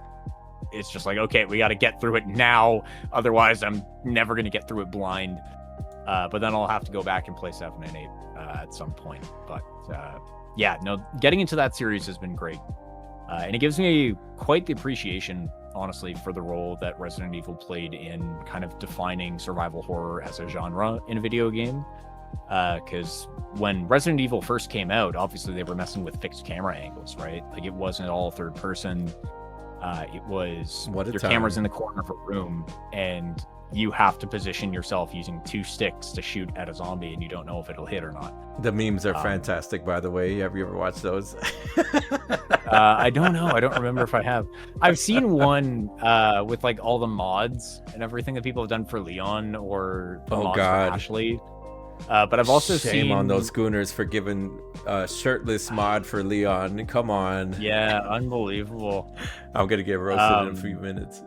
B: it's just like, okay, we got to get through it now. Otherwise, I'm never going to get through it blind. But then I'll have to go back and play 7 and 8 at some point. But yeah, no, getting into that series has been great. And it gives me quite the appreciation, honestly, for the role that Resident Evil played in kind of defining survival horror as a genre in a video game. Because when Resident Evil first came out, obviously they were messing with fixed camera angles, right? Like, it wasn't all third person. It was your camera's in the corner of a room, and you have to position yourself using 2 sticks to shoot at a zombie, and you don't know if it'll hit or not.
A: The memes are fantastic, by the way. Have you ever watched those?
B: I don't know. I don't remember if I have. I've seen one with like all the mods and everything that people have done for Leon or the mods for Ashley. But I've also seen...
A: Shame on those Schooners for giving shirtless mod for Leon. Come on.
B: Yeah, unbelievable.
A: I'm going to get roasted in a few minutes.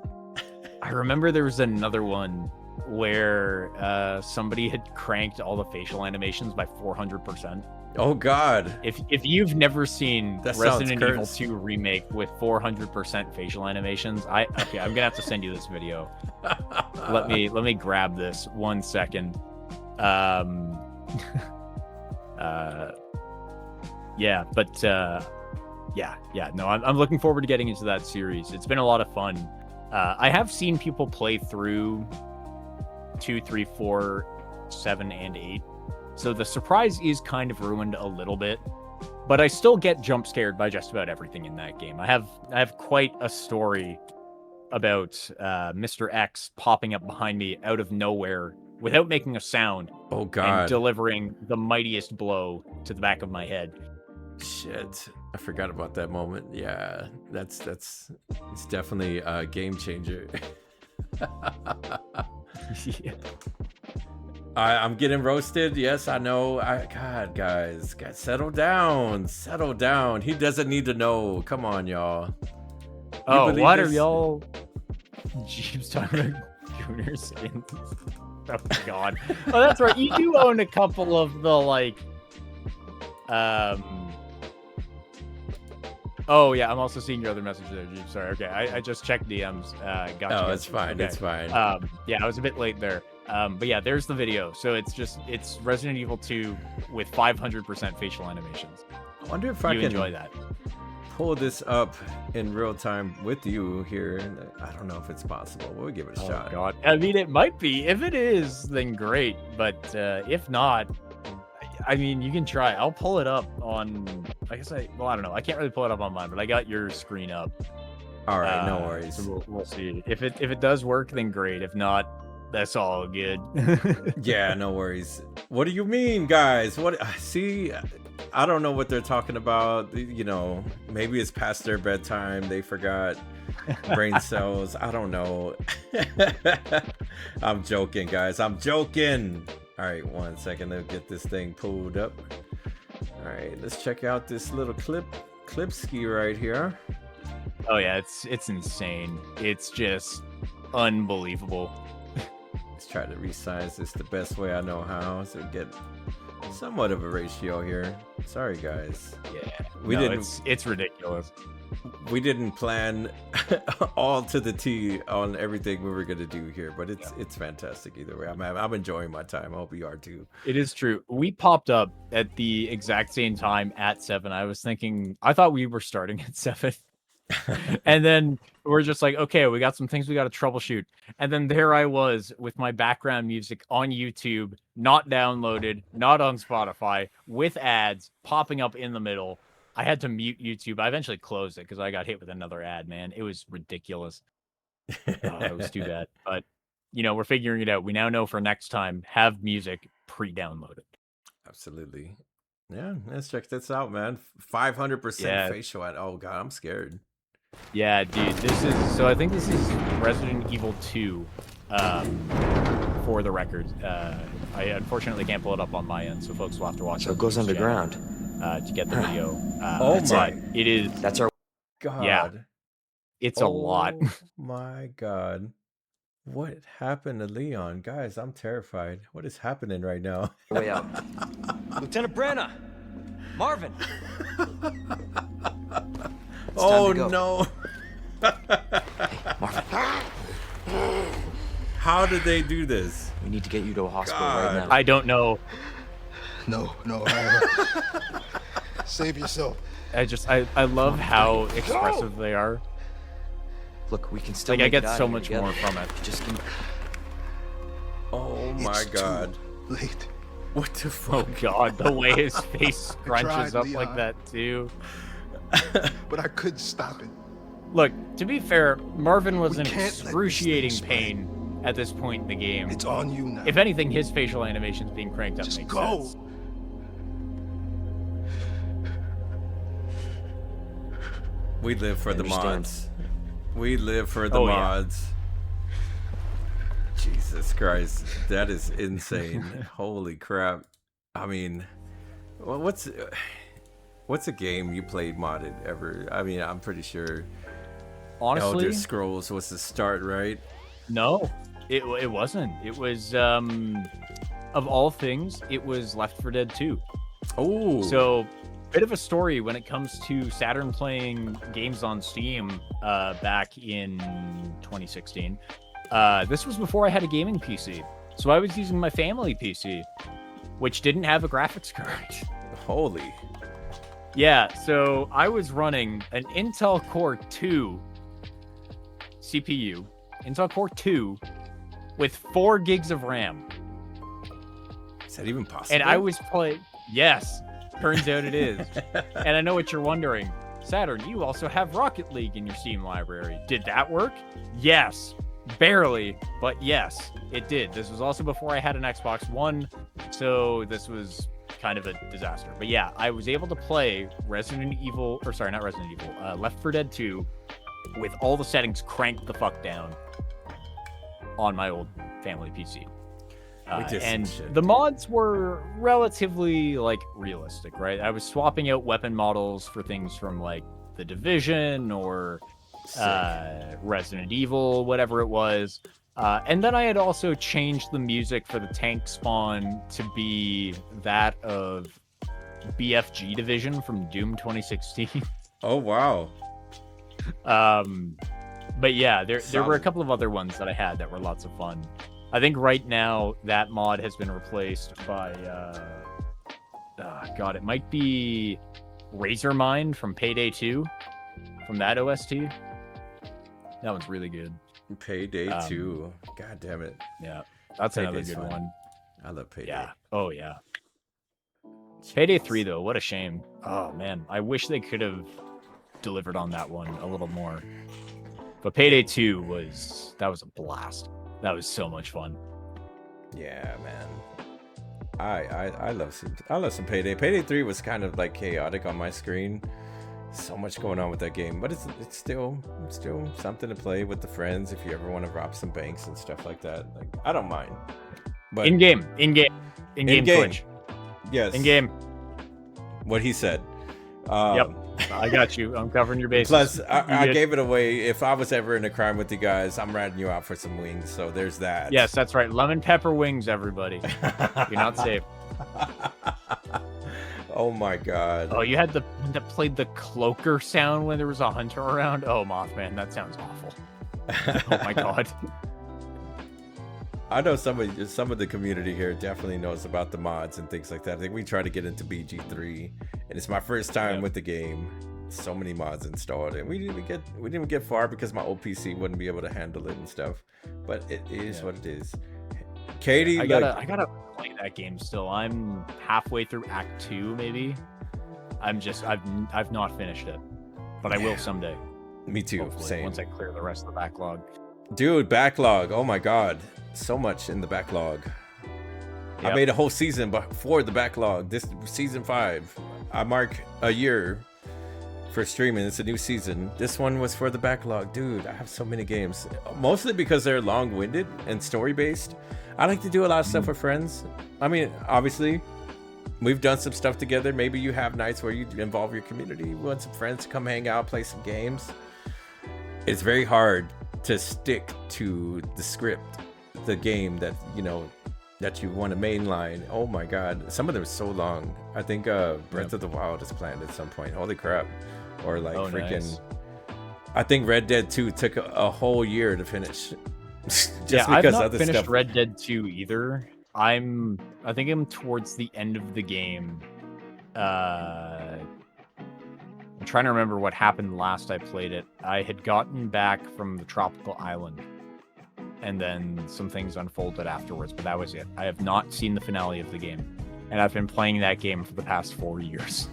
B: I remember there was another one where somebody had cranked all the facial animations by 400%.
A: Oh God!
B: If you've never seen Resident Evil 2 remake with 400% facial animations, I'm gonna have to send you this video. let me grab this 1 second. Yeah, but yeah. No, I'm looking forward to getting into that series. It's been a lot of fun. I have seen people play through 2, 3, 4, 7, and 8. So the surprise is kind of ruined a little bit, but I still get jump scared by just about everything in that game. I have quite a story about Mr. X popping up behind me out of nowhere without making a sound.
A: Oh God!
B: And delivering the mightiest blow to the back of my head.
A: Shit, I forgot about that moment. Yeah, it's definitely a game changer.
B: Yeah.
A: I'm getting roasted. Yes, I know. God, guys, settle down. Settle down. He doesn't need to know. Come on, y'all.
B: Oh, what are y'all? Jeeps talking about Junior's in. Oh God. Oh, that's right. You do own a couple of the like. Oh yeah, I'm also seeing your other message there, Jeep. Sorry. Okay, I just checked DMs. Gotcha.
A: Oh, it's fine. Okay. It's fine.
B: Yeah, I was a bit late there. But yeah, there's the video. So it's Resident Evil 2 with 500% facial animations.
A: I wonder if I can
B: enjoy that.
A: Pull this up in real time with you here. I don't know if it's possible. We'll give it a shot.
B: God. I mean, it might be. If it is, then great. But if not, I mean, you can try. I'll pull it up on. I don't know. I can't really pull it up on mine, but I got your screen up.
A: All right, no worries.
B: So we'll see. If it does work, then great. If not, that's all good.
A: Yeah, no worries. What do you mean, guys? What? See, I don't know what they're talking about. You know, maybe it's past their bedtime. They forgot brain cells. I don't know. I'm joking, guys. I'm joking. All right, 1 second. Let's get this thing pulled up. All right, let's check out this little clip ski right here.
B: Oh yeah, it's insane. It's just unbelievable.
A: Let's try to resize this the best way I know how, so get somewhat of a ratio here. Sorry, guys.
B: Yeah, it's ridiculous.
A: We didn't plan all to the T on everything we were gonna do here, but it's fantastic either way. I'm enjoying my time. I hope you are too.
B: It is true. We popped up at the exact same time at 7. I thought we were starting at 7. And then we're just like, okay, we got some things we got to troubleshoot. And then there I was with my background music on YouTube, not downloaded, not on Spotify, with ads popping up in the middle. I had to mute YouTube. I eventually closed it because I got hit with another ad, man. It was ridiculous. It was too bad. But we're figuring it out. We now know for next time, have music pre-downloaded.
A: Absolutely. Yeah, let's check this out, man. 500%
B: Yeah.
A: facial. Oh god, I'm scared.
B: Yeah, dude. So I think this is Resident Evil 2. For the record, I unfortunately can't pull it up on my end, so folks will have to watch.
C: So it goes underground
B: to get the video.
A: Oh my!
B: It is.
C: That's our
A: god.
B: Yeah, it's a lot.
A: My god. What happened to Leon? Guys, I'm terrified. What is happening right now?
C: way out.
D: Lieutenant Brenna! Marvin!
A: Oh
C: to go.
A: no!
C: Marvin,
A: How did they do this?
C: we need to get you to a hospital
A: God.
C: right now.
B: I don't know.
E: No. Save yourself.
B: I love how expressive they are.
C: Look, we can still
B: Like, I
C: make
B: get
C: it out
B: so
C: of here
B: much
C: together.
B: more from it.
C: Just give me...
A: Oh my
E: It's
A: god.
E: too late.
A: What the
B: Oh
A: fuck?
B: god, the way his face scrunches
E: tried,
B: up like
E: Leon.
B: that too.
E: But I couldn't stop it.
B: Look, to be fair, Marvin was
E: We
B: in
E: can't let this
B: excruciating
E: thing
B: pain at this point in the game.
E: It's on you now.
B: If anything, his facial animations being cranked up
E: Just
B: makes
E: go.
B: sense.
A: We live for the
C: Understand.
A: mods. We live for the
B: Oh, yeah.
A: mods. Jesus Christ, that is insane. Holy crap. I mean, what's a game you played modded ever? I mean, I'm pretty sure
B: Honestly,
A: Elder Scrolls was the start, right?
B: no, it wasn't. It was of all things, it was Left 4 Dead 2.
A: Oh,
B: So, bit of a story when it comes to Saturn playing games on Steam back in 2016. This was before I had a gaming PC. So I was using my family PC, which didn't have a graphics card.
A: holy.
B: Yeah, so I was running an Intel Core 2 CPU, Intel Core 2, with 4 gigs of RAM.
A: Is that even possible?
B: And I was playing... Yes, turns out it is. And I know what you're wondering. Saturn, you also have Rocket League in your Steam library. Did that work? Yes. Barely, but yes, it did. This was also before I had an Xbox One, so this was kind of a disaster. But yeah, I was able to play Left 4 Dead 2 with all the settings cranked the fuck down on my old family PC.
A: We did some
B: And
A: shit,
B: the
A: dude.
B: mods were relatively like realistic, right? I was swapping out weapon models for things from like The Division or Resident Evil, whatever it was. And then I had also changed the music for the tank spawn to be that of BFG Division from Doom 2016.
A: Oh wow.
B: But yeah, there were a
A: Solid.
B: couple of other ones that I had that were lots of fun. I think right now that mod has been replaced by God, it might be Razormind from Payday 2 from that OST. That one's really good.
A: Payday 2. God damn it.
B: Yeah, that's another
A: Payday's
B: good
A: fun.
B: one.
A: I love Payday.
B: Yeah. Oh yeah. Payday 3 though, what a shame. Oh man, I wish they could have delivered on that one a little more. But Payday 2 was a blast. That was so much fun.
A: Yeah, man. I love some Payday. Payday 3 was kind of like chaotic on my screen. So much going on with that game, but it's still something to play with the friends if you ever want to rob some banks and stuff like that. Like, I don't mind. But
B: In game
A: In-game.
B: Twitch.
A: yes,
B: In game.
A: what he said.
B: Yep. I got you. I'm covering your bases.
A: Plus, I
B: You did-
A: gave it away. If I was ever in a crime with you guys, I'm ratting you out for some wings. So there's that.
B: Yes, that's right. Lemon pepper wings, everybody. You're not safe.
A: Oh my god.
B: Oh, you had that played the cloaker sound when there was a hunter around. Oh, Mothman, that sounds awful. Oh my god.
A: I know some of the community here definitely knows about the mods and things like that. I think we tried to get into BG3, and it's my first time with the game. So many mods installed, and we didn't get far because my old PC wouldn't be able to handle it and stuff. But it is what it is. Katie,
B: I gotta play that game still. I'm halfway through Act 2, maybe. I've not finished it, but I will someday.
A: Me too.
B: Hopefully,
A: Same.
B: once I clear the rest of the backlog.
A: Dude, backlog. Oh my god. so much in the backlog. I
B: Yep.
A: made a whole season for the backlog. This season 5. I mark a year for streaming. It's a new season. This one was for the backlog. Dude, I have so many games. Mostly because they're long-winded and story-based. I like to do a lot of stuff with friends. I mean, obviously, we've done some stuff together. Maybe you have nights where you involve your community. You want some friends to come hang out, play some games. It's very hard to stick to the script, the game that, you know, that you want to mainline. Oh my god, some of them are so long. I think Breath of the Wild is planned at some point. Holy crap. Or like freaking
B: Nice.
A: I think Red Dead 2 took a whole year to finish. Just
B: I've
A: because
B: not
A: other
B: finished
A: stuff.
B: Red Dead 2 either. I think I'm towards the end of the game. I'm trying to remember what happened last I played it. I had gotten back from the tropical island, and then some things unfolded afterwards, but that was it. I have not seen the finale of the game, and I've been playing that game for the past 4 years.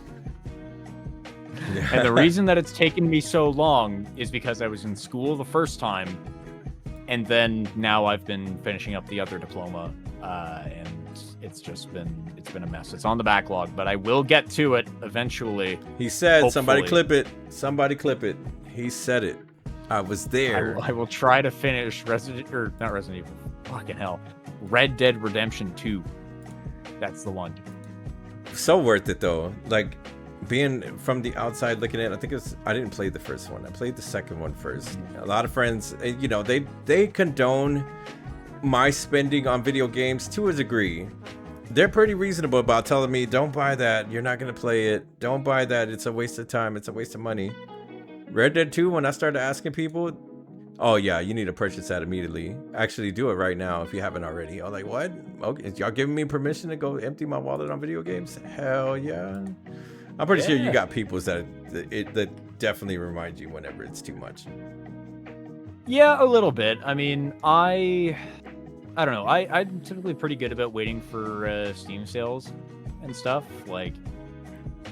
B: And the reason that it's taken me so long is because I was in school the first time, and then now I've been finishing up the other diploma, and it's been a mess. It's on the backlog, but I will get to it eventually.
A: He said, somebody
B: Hopefully.
A: clip it. Somebody clip it. He said it. I was there.
B: I will try to finish not Resident Evil. Fucking hell. Red Dead Redemption 2. That's the one.
A: So worth it though. Like being from the outside looking in, I think I didn't play the first one. I played the second one first. A lot of friends, you know, they condone my spending on video games to a degree. They're pretty reasonable about telling me, don't buy that. You're not going to play it. Don't buy that. It's a waste of time. It's a waste of money. Red Dead 2, when I started asking people, oh yeah, you need to purchase that immediately. Actually, do it right now if you haven't already. I'm like, what? Okay, is y'all giving me permission to go empty my wallet on video games? Hell yeah. I'm pretty sure you got peoples that definitely remind you whenever it's too much.
B: Yeah, a little bit. I mean, I don't know. I'm typically pretty good about waiting for Steam sales and stuff. Like,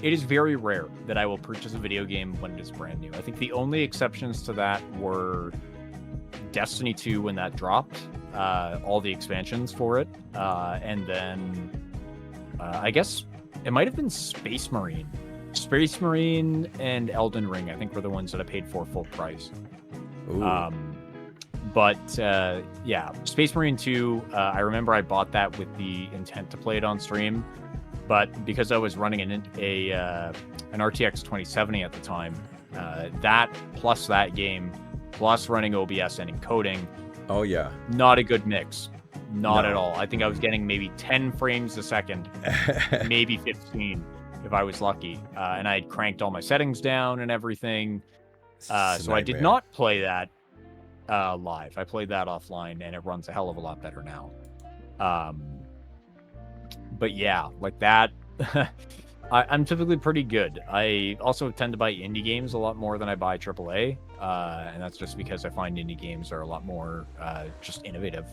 B: it is very rare that I will purchase a video game when it is brand new. I think the only exceptions to that were Destiny 2 when that dropped, all the expansions for it, and then I guess it might have been Space Marine. Space Marine and Elden Ring, I think, were the ones that I paid for full price.
A: Ooh.
B: But yeah, Space Marine 2, I remember I bought that with the intent to play it on stream, but because I was running an RTX 2070 at the time, that plus that game, plus running OBS and encoding,
A: Oh yeah.
B: not a good mix. Not
A: No.
B: at all. I think I was getting maybe 10 frames a second, maybe 15 if I was lucky. And I had cranked all my settings down and everything.
A: It's a
B: So I did
A: nightmare.
B: not play that live. I played that offline, and it runs a hell of a lot better now. But yeah, like that, I'm typically pretty good. I also tend to buy indie games a lot more than I buy AAA, and that's just because I find indie games are a lot more just innovative.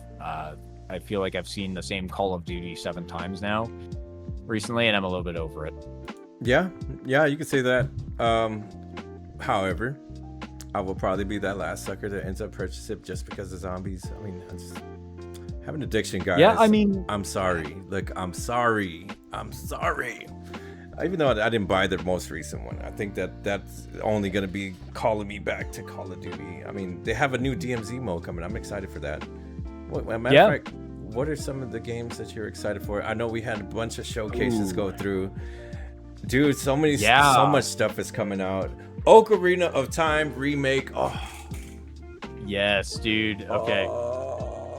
B: I feel like I've seen the same Call of Duty 7 times now recently, and I'm a little bit over it.
A: Yeah, you could say that. However, I will probably be that last sucker that ends up purchasing it just because of zombies. I mean, I just have an addiction, guys.
B: Yeah, I mean,
A: I'm sorry. Look, I'm sorry. Even though I didn't buy the most recent one, I think that's only going to be calling me back to Call of Duty. I mean, they have a new DMZ mode coming. I'm excited for that. Matter of fact, what are some of the games that you're excited for? I know we had a bunch of showcases go through. Dude, so much stuff is coming out. Ocarina of Time remake. Oh,
B: yes, dude. Okay.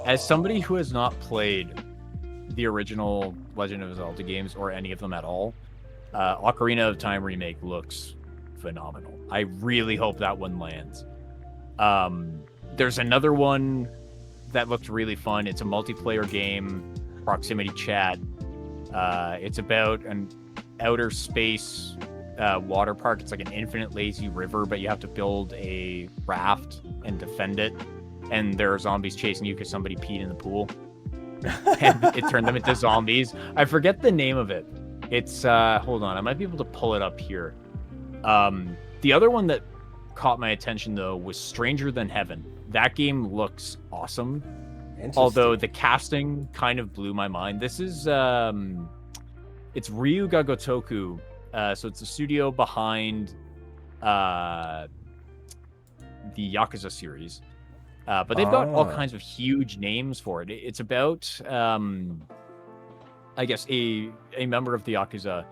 B: As somebody who has not played the original Legend of Zelda games or any of them at all, Ocarina of Time remake looks phenomenal. I really hope that one lands. There's another one that looked really fun. It's a multiplayer game, proximity chat. It's about an outer space water park. It's like an infinite lazy river, but you have to build a raft and defend it. And there are zombies chasing you because somebody peed in the pool. And it turned them into zombies. I forget the name of it. It's hold on, I might be able to pull it up here. The other one that caught my attention though was Stranger Than Heaven. That game looks awesome. Although the casting kind of blew my mind. This is it's Ryuga Gotoku, so it's the studio behind the Yakuza series, but they've got all kinds of huge names for it. It's about I guess a member of the Yakuza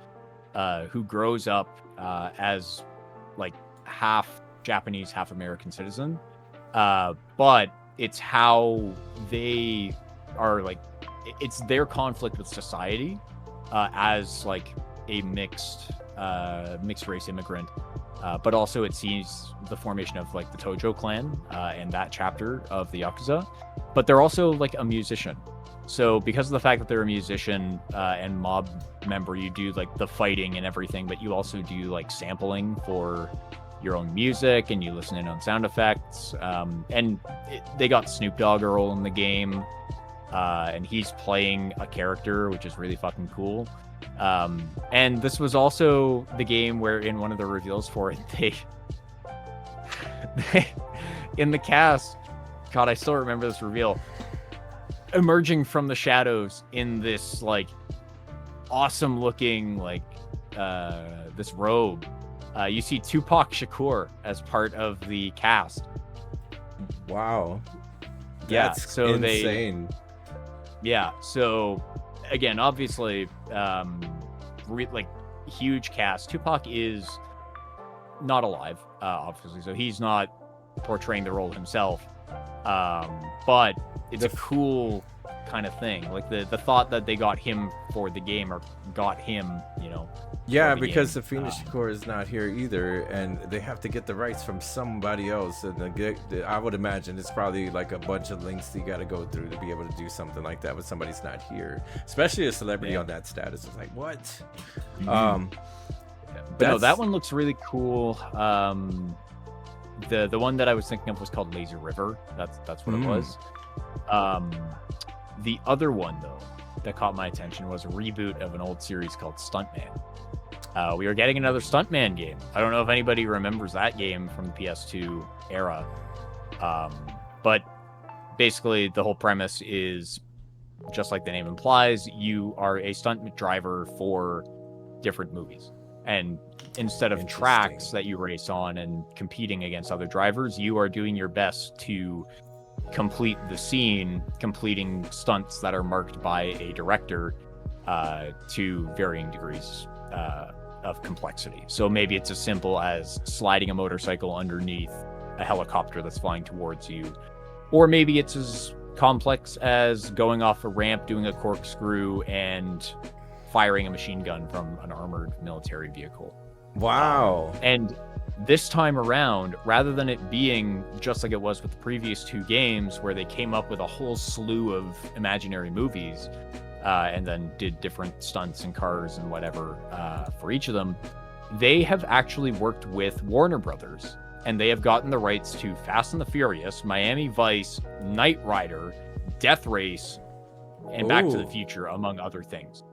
B: who grows up as like half Japanese, half American citizen, but it's how they are like, it's their conflict with society as like a mixed race immigrant, but also it sees the formation of like the Tojo clan and that chapter of the Yakuza. But they're also like a musician. So because of the fact that they're a musician and mob member, you do like the fighting and everything, but you also do like sampling for your own music, and you listen in on sound effects. They got Snoop Dogg role in the game, and he's playing a character, which is really fucking cool. And this was also the game where in one of the reveals for it, they in the cast, God, I still remember this reveal, emerging from the shadows in this like awesome looking like this robe, you see Tupac Shakur as part of the cast.
A: Wow.
B: Yeah,
A: That's
B: so
A: insane.
B: So again, obviously, like huge cast. Tupac is not alive, obviously, so he's not portraying the role himself. But it's a cool kind of thing. Like the thought that they got him for the game, or got him, you know.
A: Yeah, because Safina Shakur is not here either, and they have to get the rights from somebody else. And I would imagine it's probably like a bunch of links you got to go through to be able to do something like that when somebody's not here, especially a celebrity on that status. It's like, what?
B: But no, that one looks really cool. The one that I was thinking of was called Lazy River. That's what it was. The other one though that caught my attention was a reboot of an old series called Stuntman. We are getting another Stuntman game. I don't know if anybody remembers that game from the PS2 era. But basically the whole premise is just like the name implies, you are a stunt driver for different movies. And instead of tracks that you race on and competing against other drivers, you are doing your best to complete the scene, completing stunts that are marked by a director to varying degrees of complexity. So maybe it's as simple as sliding a motorcycle underneath a helicopter that's flying towards you, or maybe it's as complex as going off a ramp, doing a corkscrew, and firing a machine gun from an armored military vehicle.
A: Wow.
B: And this time around, rather than it being just like it was with the previous two games, where they came up with a whole slew of imaginary movies and then did different stunts and cars and whatever for each of them, they have actually worked with Warner Brothers, and they have gotten the rights to Fast and the Furious, Miami Vice, Knight Rider, Death Race, and Back to the Future, among other things.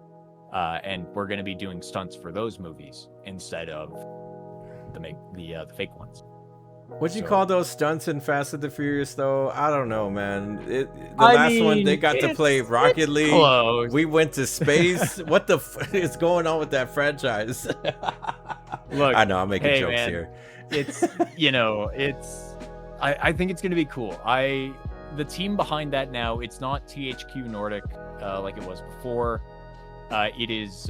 B: And we're going to be doing stunts for those movies instead of the fake ones.
A: What'd you call those stunts in Fast and the Furious, though? I don't know, man. The last one, they got to play Rocket League.
B: Close.
A: We went to space. What the is going on with that franchise?
B: Look,
A: I know, I'm making jokes
B: man,
A: here.
B: It's, I think it's going to be cool. The team behind that now, it's not THQ Nordic like it was before. It's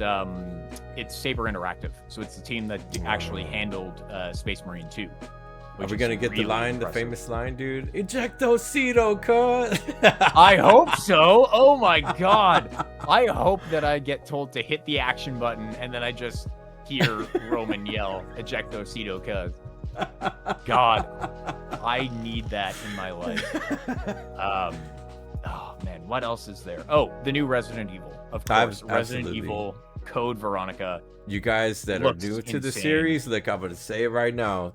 B: Saber Interactive, so it's the team that actually handled Space Marine 2.
A: Are we gonna get really the line, impressive. The famous line, dude? Ejectocito, cuz.
B: I hope so. Oh my god. I hope that I get told to hit the action button and then I just hear Roman yell, Ejectocito, cuz. God, I need that in my life. Oh man, what else is there? Oh, the new Resident Evil, of course. Resident Evil Code Veronica.
A: You guys that are new to the series, look, I'm gonna say it right now.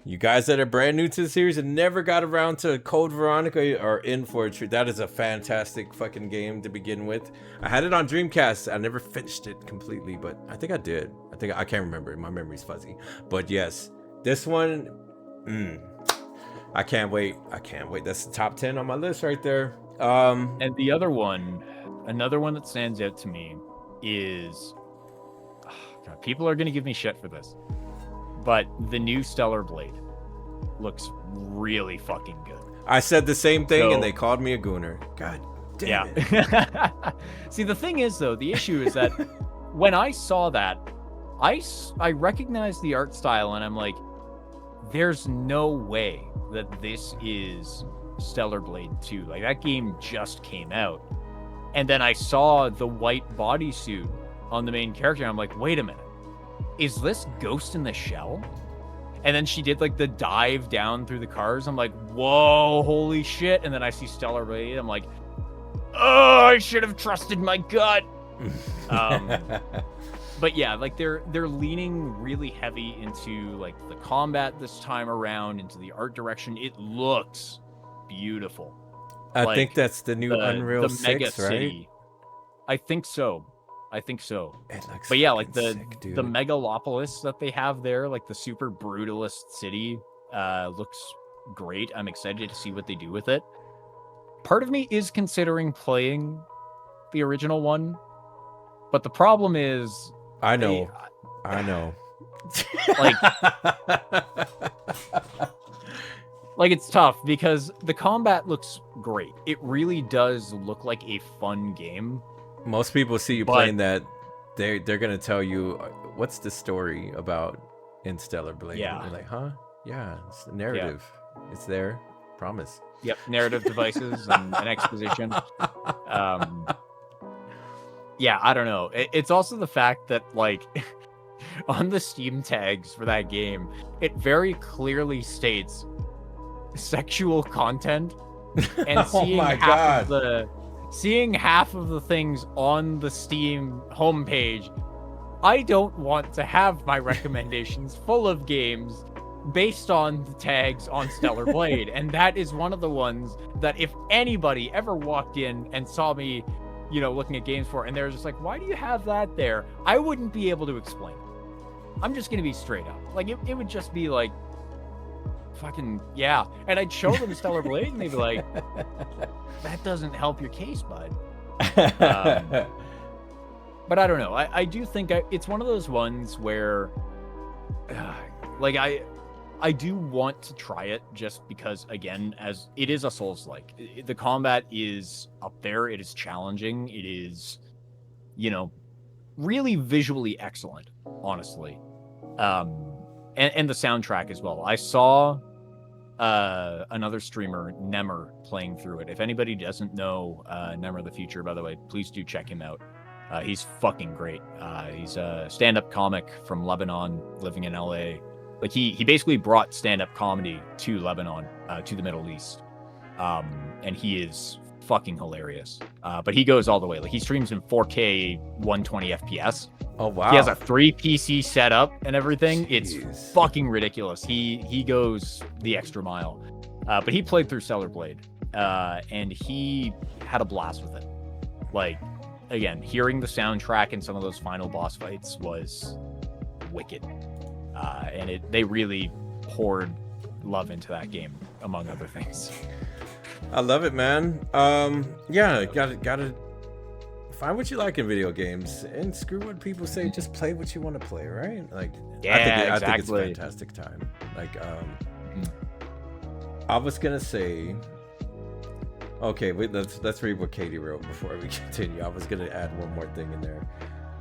A: You guys that are brand new to the series and never got around to Code Veronica are in for a treat. That is a fantastic fucking game to begin with. I had it on Dreamcast. I never finished it completely, but I think I did. I can't remember. My memory's fuzzy. But yes, this one, I can't wait. That's the top 10 on my list right there.
B: And the other one, another one that stands out to me is, God, people are going to give me shit for this, but the new Stellar Blade looks really fucking good.
A: I said the same thing,
B: So-
A: and they called me a gooner. God damn it.
B: Yeah. See, the thing is, though, the issue is that when I saw that, I recognized the art style, and I'm like, there's no way that this is Stellar Blade 2. Like, that game just came out. And then I saw the white bodysuit on the main character, and I'm like, wait a minute. Is this Ghost in the Shell? And then she did, like, the dive down through the cars. I'm like, whoa, holy shit. And then I see Stellar Blade. I'm like, oh, I should have trusted my gut. But yeah, like they're leaning really heavy into like the combat this time around, into the art direction. It looks beautiful.
A: I think that's the new Unreal 6,
B: mega
A: right?
B: city. I think so.
A: It looks
B: But yeah, like
A: fucking sick, dude.
B: the megalopolis that they have there, like the super brutalist city, looks great. I'm excited to see what they do with it. Part of me is considering playing the original one, but the problem is,
A: I know.
B: like, like it's tough because the combat looks great. It really does look like a fun game.
A: Most people see you
B: But-
A: playing that, they're gonna tell you what's the story about in Stellar Blade.
B: Yeah.
A: And you're like, huh? Yeah, it's the narrative. It's there. Promise.
B: Yep, narrative devices and exposition. Yeah, I don't know. It's also the fact that, like, on the Steam tags for that game, it very clearly states sexual content. And
A: Oh my God.
B: seeing half of the things on the Steam homepage, I don't want to have my recommendations full of games based on the tags on Stellar Blade. And that is one of the ones that if anybody ever walked in and saw me, you know, looking at games for it, and they're just like, why do you have that there? I wouldn't be able to explain it. I'm just going to be straight up. Like, it would just be like, fucking, yeah. And I'd show them Stellar Blade, and they'd be like, that doesn't help your case, bud. But I don't know. I do think it's one of those ones where, like, I do want to try it just because, again, as it is a Souls-like. The combat is up there. It is challenging. It is, you know, really visually excellent, honestly. And the soundtrack as well. I saw another streamer, Nemer, playing through it. If anybody doesn't know Nemer the Future, by the way, please do check him out. He's fucking great. He's a stand-up comic from Lebanon, living in LA. Like, he basically brought stand-up comedy to Lebanon, to the Middle East. And he is fucking hilarious. But he goes all the way. Like, he streams in 4K 120 FPS.
A: Oh wow.
B: He has a 3 PC setup and everything. It's
A: Jeez.
B: fucking ridiculous. He goes the extra mile. But he played through Stellar Blade. And he had a blast with it. Like, again, hearing the soundtrack and some of those final boss fights was wicked. And they really poured love into that game, among other things.
A: I love it, man. Yeah, gotta find what you like in video games, and screw what people say. Just play what you want to play, right? Like,
B: Yeah,
A: I think it's a
B: exactly.
A: fantastic time. Like, I was gonna say, okay, wait, let's read what Katie wrote before we continue. I was gonna add one more thing in there.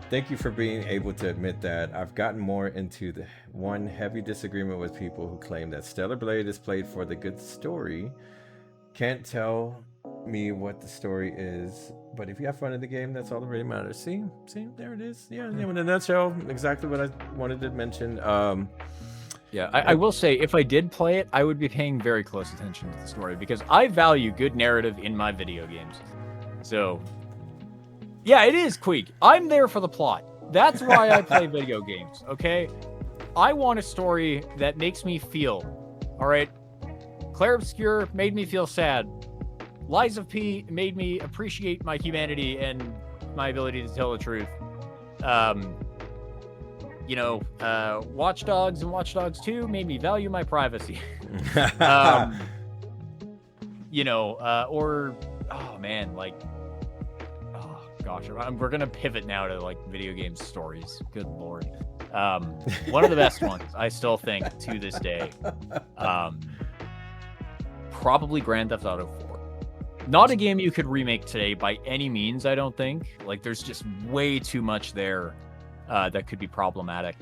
A: Thank you for being able to admit that. I've gotten more into the one heavy disagreement with people who claim that Stellar Blade is played for the good story. Can't tell me what the story is, but if you have fun in the game, that's all that really matters. See, there it is. Yeah, in a nutshell, exactly what I wanted to mention.
B: Yeah, I will say, if I did play it, I would be paying very close attention to the story, because I value good narrative in my video games. So, yeah, it is, Queek. I'm there for the plot. That's why I play video games, okay? I want a story that makes me feel, all right? Claire Obscure made me feel sad. Lies of P made me appreciate my humanity and my ability to tell the truth. Watch Dogs and Watch Dogs 2 made me value my privacy. oh man, like, oh gosh, we're gonna pivot now to like video game stories. Good lord. One of the best ones, I still think to this day, probably Grand Theft Auto 4. Not a game you could remake today by any means, I don't think. Like, there's just way too much there that could be problematic.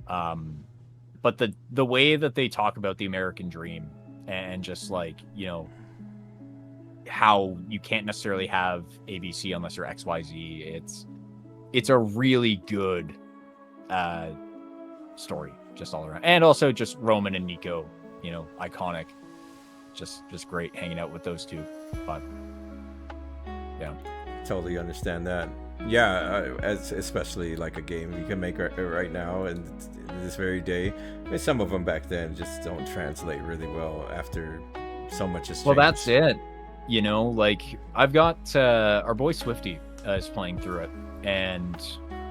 B: But the way that they talk about the American dream and just like, you know, how you can't necessarily have ABC unless you're XYZ, it's a really good story just all around. And also just Roman and Nico, you know, iconic. Just great hanging out with those two. But yeah,
A: Totally understand that. Yeah, as especially like a game you can make right now and this very day. I mean, some of them back then just don't translate really well after so much has changed.
B: well, that's it. You know, like I've got our boy Swifty is playing through it, and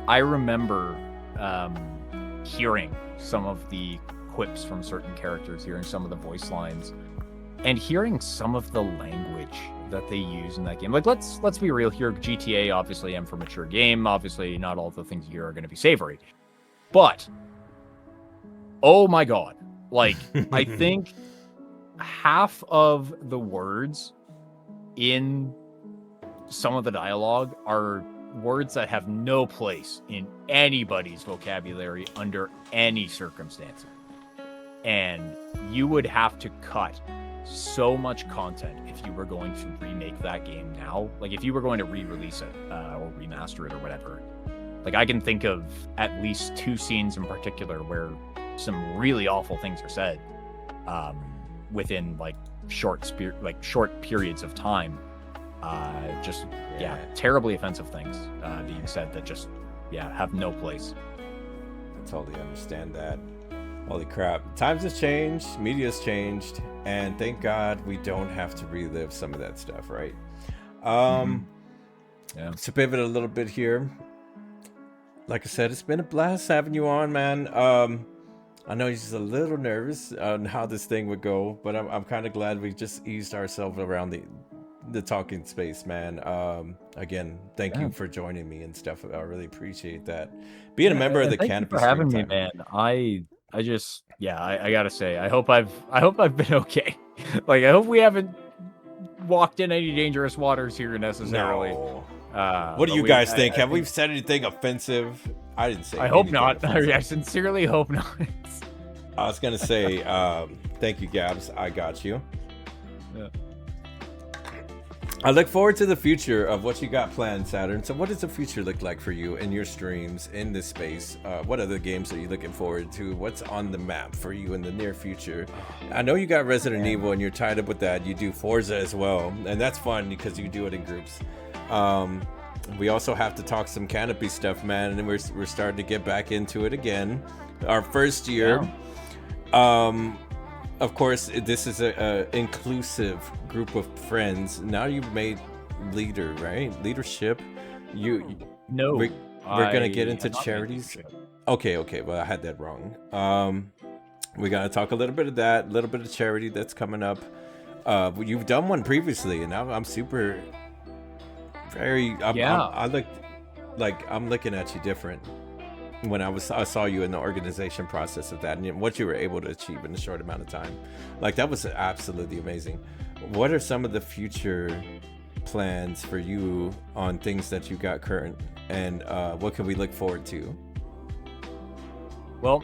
B: I remember hearing some of the quips from certain characters, hearing some of the voice lines, and hearing some of the language that they use in that game. Like, let's be real here. GTA, obviously, M for mature game. Obviously, not all the things here are going to be savory. But, oh my god. Like, I think half of the words in some of the dialogue are words that have no place in anybody's vocabulary under any circumstances. And you would have to cut so much content if you were going to remake that game now. Like, if you were going to re-release it or remaster it or whatever. Like, I can think of at least 2 scenes in particular where some really awful things are said within like short periods of time. Just terribly offensive things being said that just have no place.
A: I totally understand that. Holy crap. Times have changed, media's changed, and thank God we don't have to relive some of that stuff, right? To pivot a little bit here. Like I said, it's been a blast having you on, man. I know you're just a little nervous on how this thing would go, but I'm kind of glad we just eased ourselves around the talking space, man. Again, thank you for joining me and stuff. I really appreciate that. Being a member of the Canopy
B: for having me, man. I just I gotta say, I hope I've been okay. Like, I hope we haven't walked in any dangerous waters here necessarily.
A: No. What do you guys think? Have we said anything offensive? I didn't say.
B: I hope not. I sincerely hope not.
A: I was gonna say, thank you, Gabs. I got you.
B: Yeah.
A: I look forward to the future of what you got planned, Saturn. So what does the future look like for you in your streams, in this space? What other games are you looking forward to? What's on the map for you in the near future? I know you got Resident Evil and you're tied up with that. You do Forza as well. And that's fun because you do it in groups. We also have to talk some Canopy stuff, man. And we're starting to get back into it again. Our first year. Yeah. Of course, this is a inclusive group of friends. Now you've made leader, right? Leadership. We're gonna get into charities. Okay. Well, I had that wrong. We gotta talk a little bit of that, a little bit of charity that's coming up. You've done one previously, and now I'm super. I'm looking at you different. When I saw you in the organization process of that and what you were able to achieve in a short amount of time. Like, that was absolutely amazing. What are some of the future plans for you on things that you got current, and what can we look forward to?
B: Well,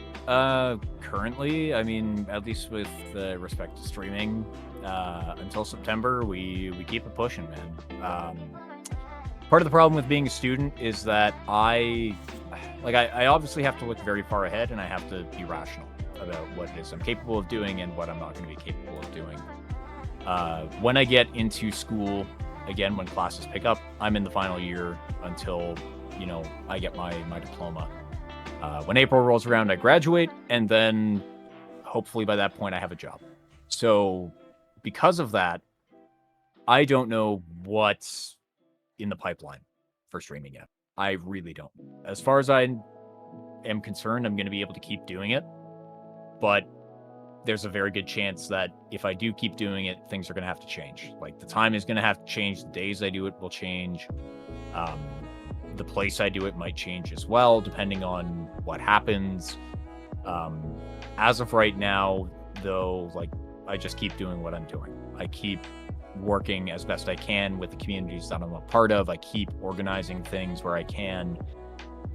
B: currently, I mean, at least with respect to streaming, until September, we keep it pushing, man. Part of the problem with being a student is that I obviously have to look very far ahead, and I have to be rational about what it is I'm capable of doing and what I'm not going to be capable of doing. When I get into school, again, when classes pick up, I'm in the final year until, I get my diploma. When April rolls around, I graduate, and then hopefully by that point I have a job. So because of that, I don't know what's in the pipeline for streaming yet. I really don't. As far as I am concerned, I'm going to be able to keep doing it. But there's a very good chance that if I do keep doing it, things are going to have to change. Like the time is going to have to change. The days I do it will change. The place I do it might change as well, depending on what happens. As of right now, though, like I just keep doing what I'm doing. I keep working as best I can with the communities that I'm a part of. I keep organizing things where I can.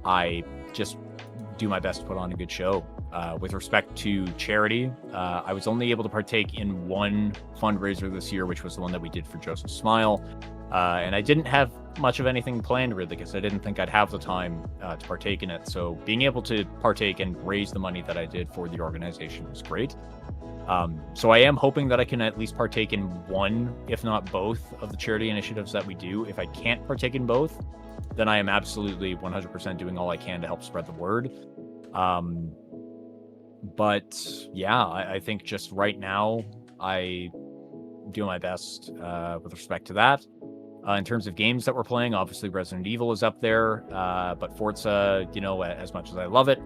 B: I just do my best to put on a good show. With respect to charity, I was only able to partake in one fundraiser this year, which was the one that we did for Joseph Smile. And I didn't have much of anything planned really, because I didn't think I'd have the time to partake in it. So being able to partake and raise the money that I did for the organization was great. So I am hoping that I can at least partake in one, if not both, of the charity initiatives that we do. If I can't partake in both, then I am absolutely 100% doing all I can to help spread the word. But yeah, I think just right now, I do my best with respect to that. In terms of games that we're playing, obviously Resident Evil is up there, but Forza, you know, as much as I love it,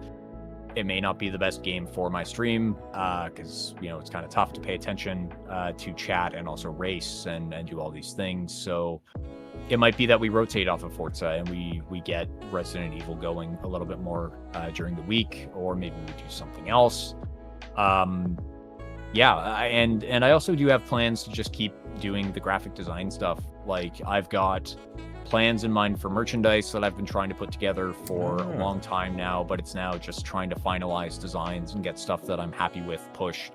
B: it may not be the best game for my stream, because, you know, it's kind of tough to pay attention to chat and also race and do all these things. So it might be that we rotate off of Forza and we get Resident Evil going a little bit more during the week, or maybe we do something else. Yeah, and I also do have plans to just keep doing the graphic design stuff. Like I've got plans in mind for merchandise that I've been trying to put together for a long time now, but it's now just trying to finalize designs and get stuff that I'm happy with pushed.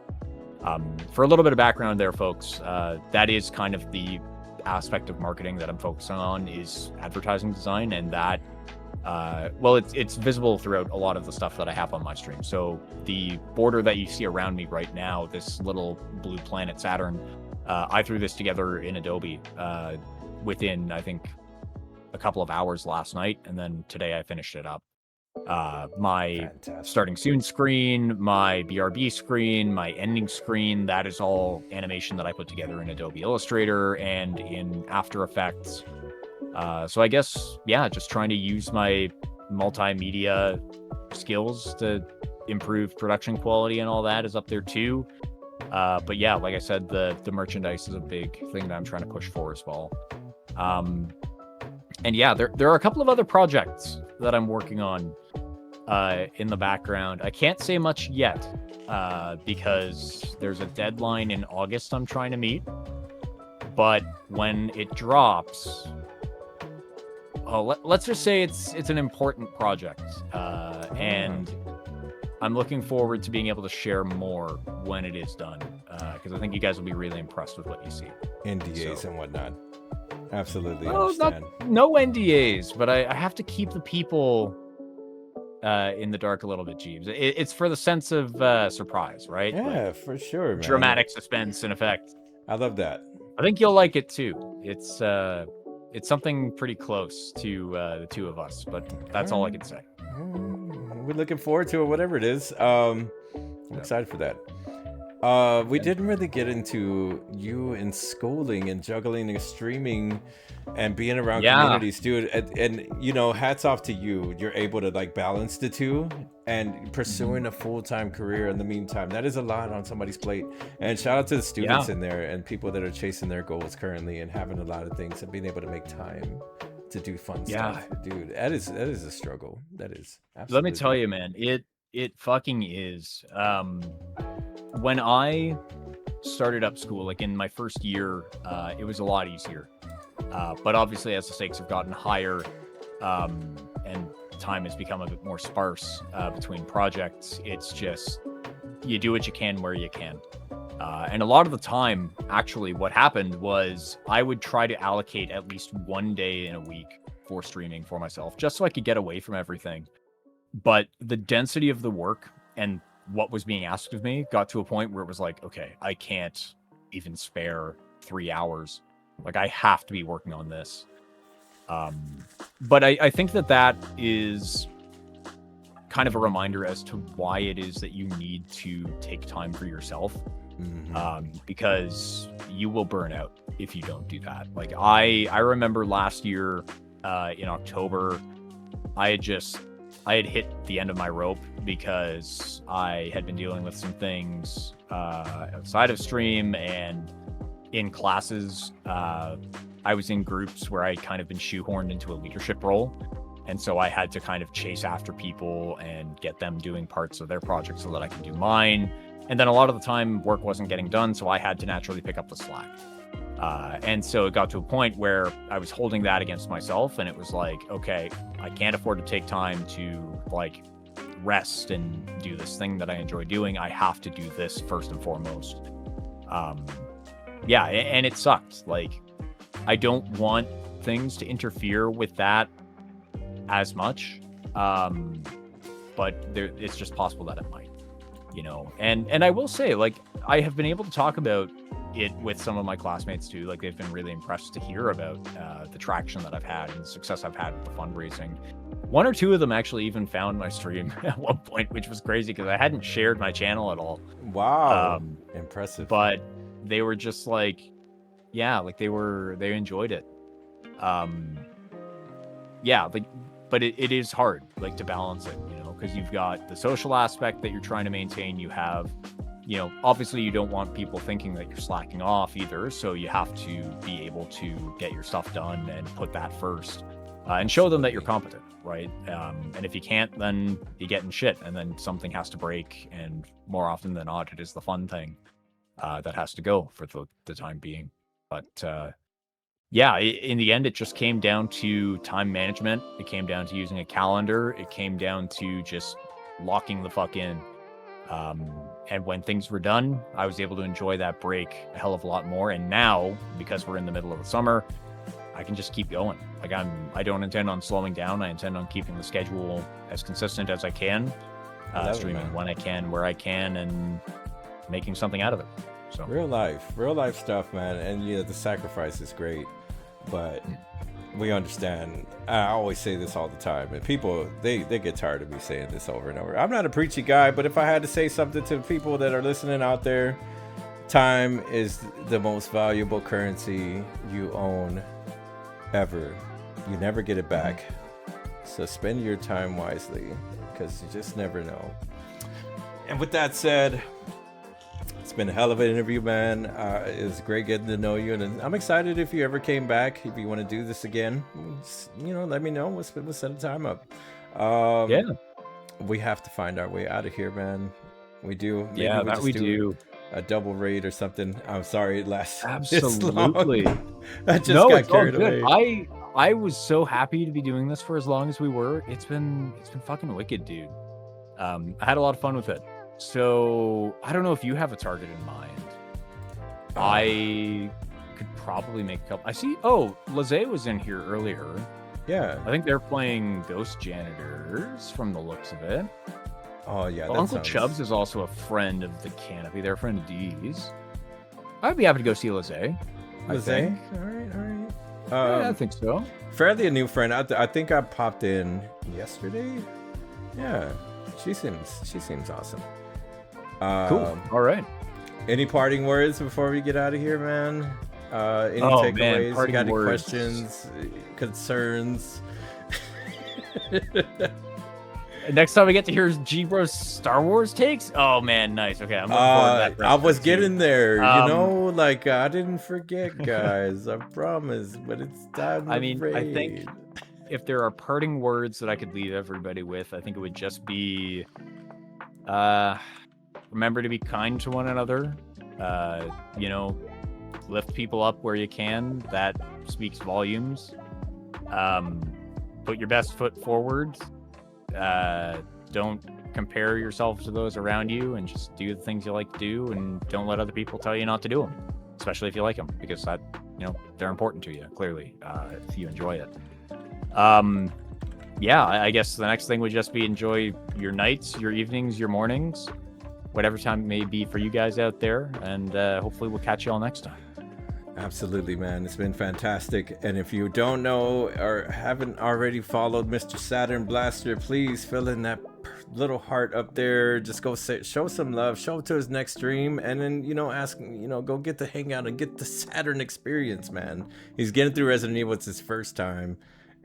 B: For a little bit of background there, folks, that is kind of the aspect of marketing that I'm focusing on, is advertising design, and that well, it's visible throughout a lot of the stuff that I have on my stream. So the border that you see around me right now, this little blue planet Saturn, I threw this together in Adobe within, I think, a couple of hours last night, and then today I finished it up. My starting soon screen, my BRB screen, my ending screen, that is all animation that I put together in Adobe Illustrator and in After Effects. So I guess, yeah, just trying to use my multimedia skills to improve production quality and all that is up there too. But yeah, like I said, the merchandise is a big thing that I'm trying to push for as well. And yeah, there are a couple of other projects that I'm working on in the background. I can't say much yet because there's a deadline in August I'm trying to meet. But when it drops, let's just say it's an important project, and I'm looking forward to being able to share more when it is done, because I think you guys will be really impressed with what you see.
A: NDAs and whatnot. Absolutely
B: understand. No NDAs, but I have to keep the people in the dark a little bit, Jeeves. It's for the sense of surprise, right?
A: Yeah,
B: like,
A: for sure, man.
B: Dramatic suspense and effect.
A: I love that.
B: I think you'll like it too. It's something pretty close to the two of us, but that's all I can say.
A: We're looking forward to it, whatever it is. I'm excited for that. We didn't really get into you and schooling and juggling and streaming and being around communities, dude. And you know, hats off to you. You're able to like balance the two and pursuing a full-time career in the meantime. That is a lot on somebody's plate. And shout out to the students in there and people that are chasing their goals currently and having a lot of things and being able to make time to do fun stuff. Dude, that is a struggle. That is absolutely.
B: Let me tell you, man, it fucking is. When I started up school, like in my first year, it was a lot easier. But obviously, as the stakes have gotten higher and time has become a bit more sparse between projects, it's just you do what you can where you can. And a lot of the time, actually, what happened was I would try to allocate at least one day in a week for streaming for myself, just so I could get away from everything. But the density of the work and what was being asked of me got to a point where it was like, okay, I can't even spare 3 hours. Like, I have to be working on this. But I think that is kind of a reminder as to why it is that you need to take time for yourself. Because you will burn out if you don't do that. Like, I remember last year in October, I had just I had hit the end of my rope because I had been dealing with some things outside of stream and in classes. I was in groups where I'd kind of been shoehorned into a leadership role. And so I had to kind of chase after people and get them doing parts of their project so that I could do mine. And then a lot of the time work wasn't getting done, so I had to naturally pick up the slack. And so it got to a point where I was holding that against myself, and it was like, okay, I can't afford to take time to like rest and do this thing that I enjoy doing. I have to do this first and foremost. Yeah, and it sucked. Like, I don't want things to interfere with that as much, but it's just possible that it might, you know. And I will say, like, I have been able to talk about it with some of my classmates too. Like, they've been really impressed to hear about the traction that I've had and the success I've had with the fundraising. One or two of them actually even found my stream at one point, which was crazy because I hadn't shared my channel at all.
A: Wow, impressive.
B: But they were just like, yeah, like they enjoyed it. Yeah, like, but it is hard, like, to balance it, you know, because you've got the social aspect that you're trying to maintain. You have, you know, obviously you don't want people thinking that you're slacking off either, so you have to be able to get your stuff done and put that first, and show them that you're competent, right? And if you can't, then you get in shit, and then something has to break, and more often than not, it is the fun thing that has to go for the time being. But yeah, in the end, it just came down to time management. It came down to using a calendar. It came down to just locking the fuck in. And when things were done, I was able to enjoy that break a hell of a lot more. And now, because we're in the middle of the summer, I can just keep going. Like, I don't intend on slowing down. I intend on keeping the schedule as consistent as I can, streaming when I can, where I can, and making something out of it. So
A: real life stuff, man. And yeah, the sacrifice is great, but we understand. I always say this all the time, and people they get tired of me saying this over and over. I'm not a preachy guy, but if I had to say something to people that are listening out there, time is the most valuable currency you own ever. You never get it back, so spend your time wisely, because you just never know. And with that said, it's been a hell of an interview, man. It's great getting to know you, and I'm excited if you ever came back. If you want to do this again, you know, let me know. We'll set a time up. Yeah, we have to find our way out of here, man. We do. Maybe
B: yeah, that we do.
A: A double raid or something. I'm sorry, it lasts
B: absolutely.
A: I just got carried away.
B: I was so happy to be doing this for as long as we were. It's been fucking wicked, dude. I had a lot of fun with it. So I don't know if you have a target in mind. I could probably make a couple. I see. Oh, Lazay was in here earlier.
A: Yeah.
B: I think they're playing Ghost Janitors from the looks of it.
A: Oh yeah.
B: Well, Uncle Chubbs is also a friend of the Canopy. They're a friend of Dee's. I'd be happy to go see Lazay.
A: Lazay? All right.
B: Yeah, I think so.
A: Fairly a new friend. I think I popped in yesterday. Yeah. She seems awesome.
B: Cool. All right.
A: Any parting words before we get out of here, man? Any takeaways? You got any questions, concerns?
B: Next time we get to hear G-Bro's Star Wars takes? Oh, man, nice. Okay, I'm looking forward to that.
A: I was getting there, you know? Like, I didn't forget, guys. I promise, but it's time to raid.
B: I think if there are parting words that I could leave everybody with, I think it would just be... remember to be kind to one another. You know, lift people up where you can. That speaks volumes. Put your best foot forward. Don't compare yourself to those around you, and just do the things you like to do, and don't let other people tell you not to do them, especially if you like them, because that, you know, they're important to you, clearly, if you enjoy it. Yeah, I guess the next thing would just be enjoy your nights, your evenings, your mornings, whatever time it may be for you guys out there, and hopefully we'll catch you all next time.
A: Absolutely, man. It's been fantastic. And if you don't know or haven't already followed Mr. Saturn Blaster, please fill in that little heart up there. Just go show some love, show it to his next stream, and then, you know, ask, you know, go get the hangout and get the Saturn experience, man. He's getting through Resident Evil. It's his first time,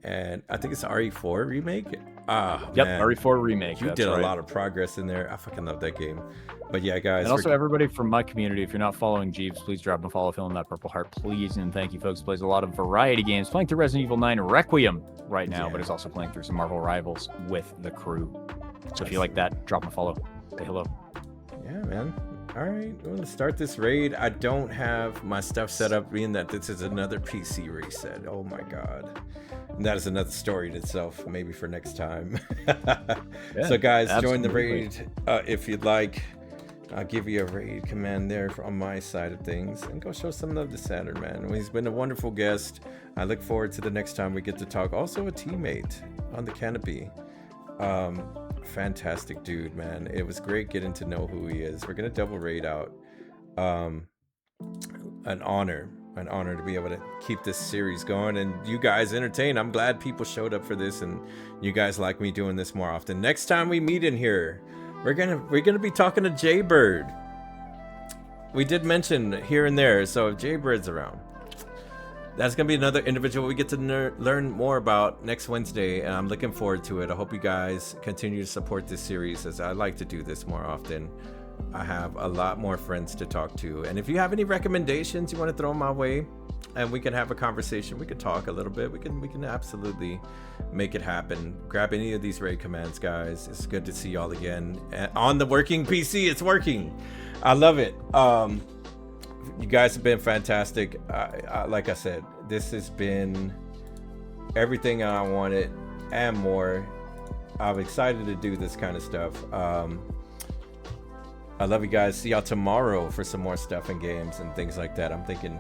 A: and I think it's RE4 remake. Ah,
B: Yep,
A: man.
B: RE4 remake.
A: You
B: that's
A: did
B: right.
A: a lot of progress in there. I fucking love that game. But yeah, guys.
B: And also, everybody from my community, if you're not following Jeeves, please drop and follow Film That Purple Heart, please. And thank you, folks. Plays a lot of variety games, playing through Resident Evil 9 Requiem right now, but is also playing through some Marvel Rivals with the crew. So if you like that, drop and follow. Say hello.
A: Yeah, man. All right, we're gonna start this raid. I don't have my stuff set up, being that this is another PC reset. Oh my god. And that is another story in itself, maybe for next time.
B: Yeah,
A: so guys, join the
B: absolutely.
A: raid if you'd like. I'll give you a raid command there on my side of things, and go show some love to Saturn, man. He's been a wonderful guest. I look forward to the next time we get to talk. Also a teammate on the canopy. Fantastic dude, man. It was great getting to know who he is. We're gonna double raid out. An honor to be able to keep this series going and you guys entertain. I'm glad people showed up for this and you guys like me doing this more often. Next time we meet in here, we're gonna be talking to Jaybird. We did mention here and there, so if Jaybird's around, that's gonna be another individual we get to learn more about next Wednesday, and I'm looking forward to it. I hope you guys continue to support this series, as I like to do this more often. I have a lot more friends to talk to, and if you have any recommendations you want to throw my way, and we can have a conversation, we can talk a little bit. We can absolutely make it happen. Grab any of these raid commands, guys. It's good to see y'all again on the working PC. It's working. I love it. You guys have been fantastic. Like I said, this has been everything I wanted and more. I'm excited to do this kind of stuff. I love you guys. See y'all tomorrow for some more stuff and games and things like that. I'm thinking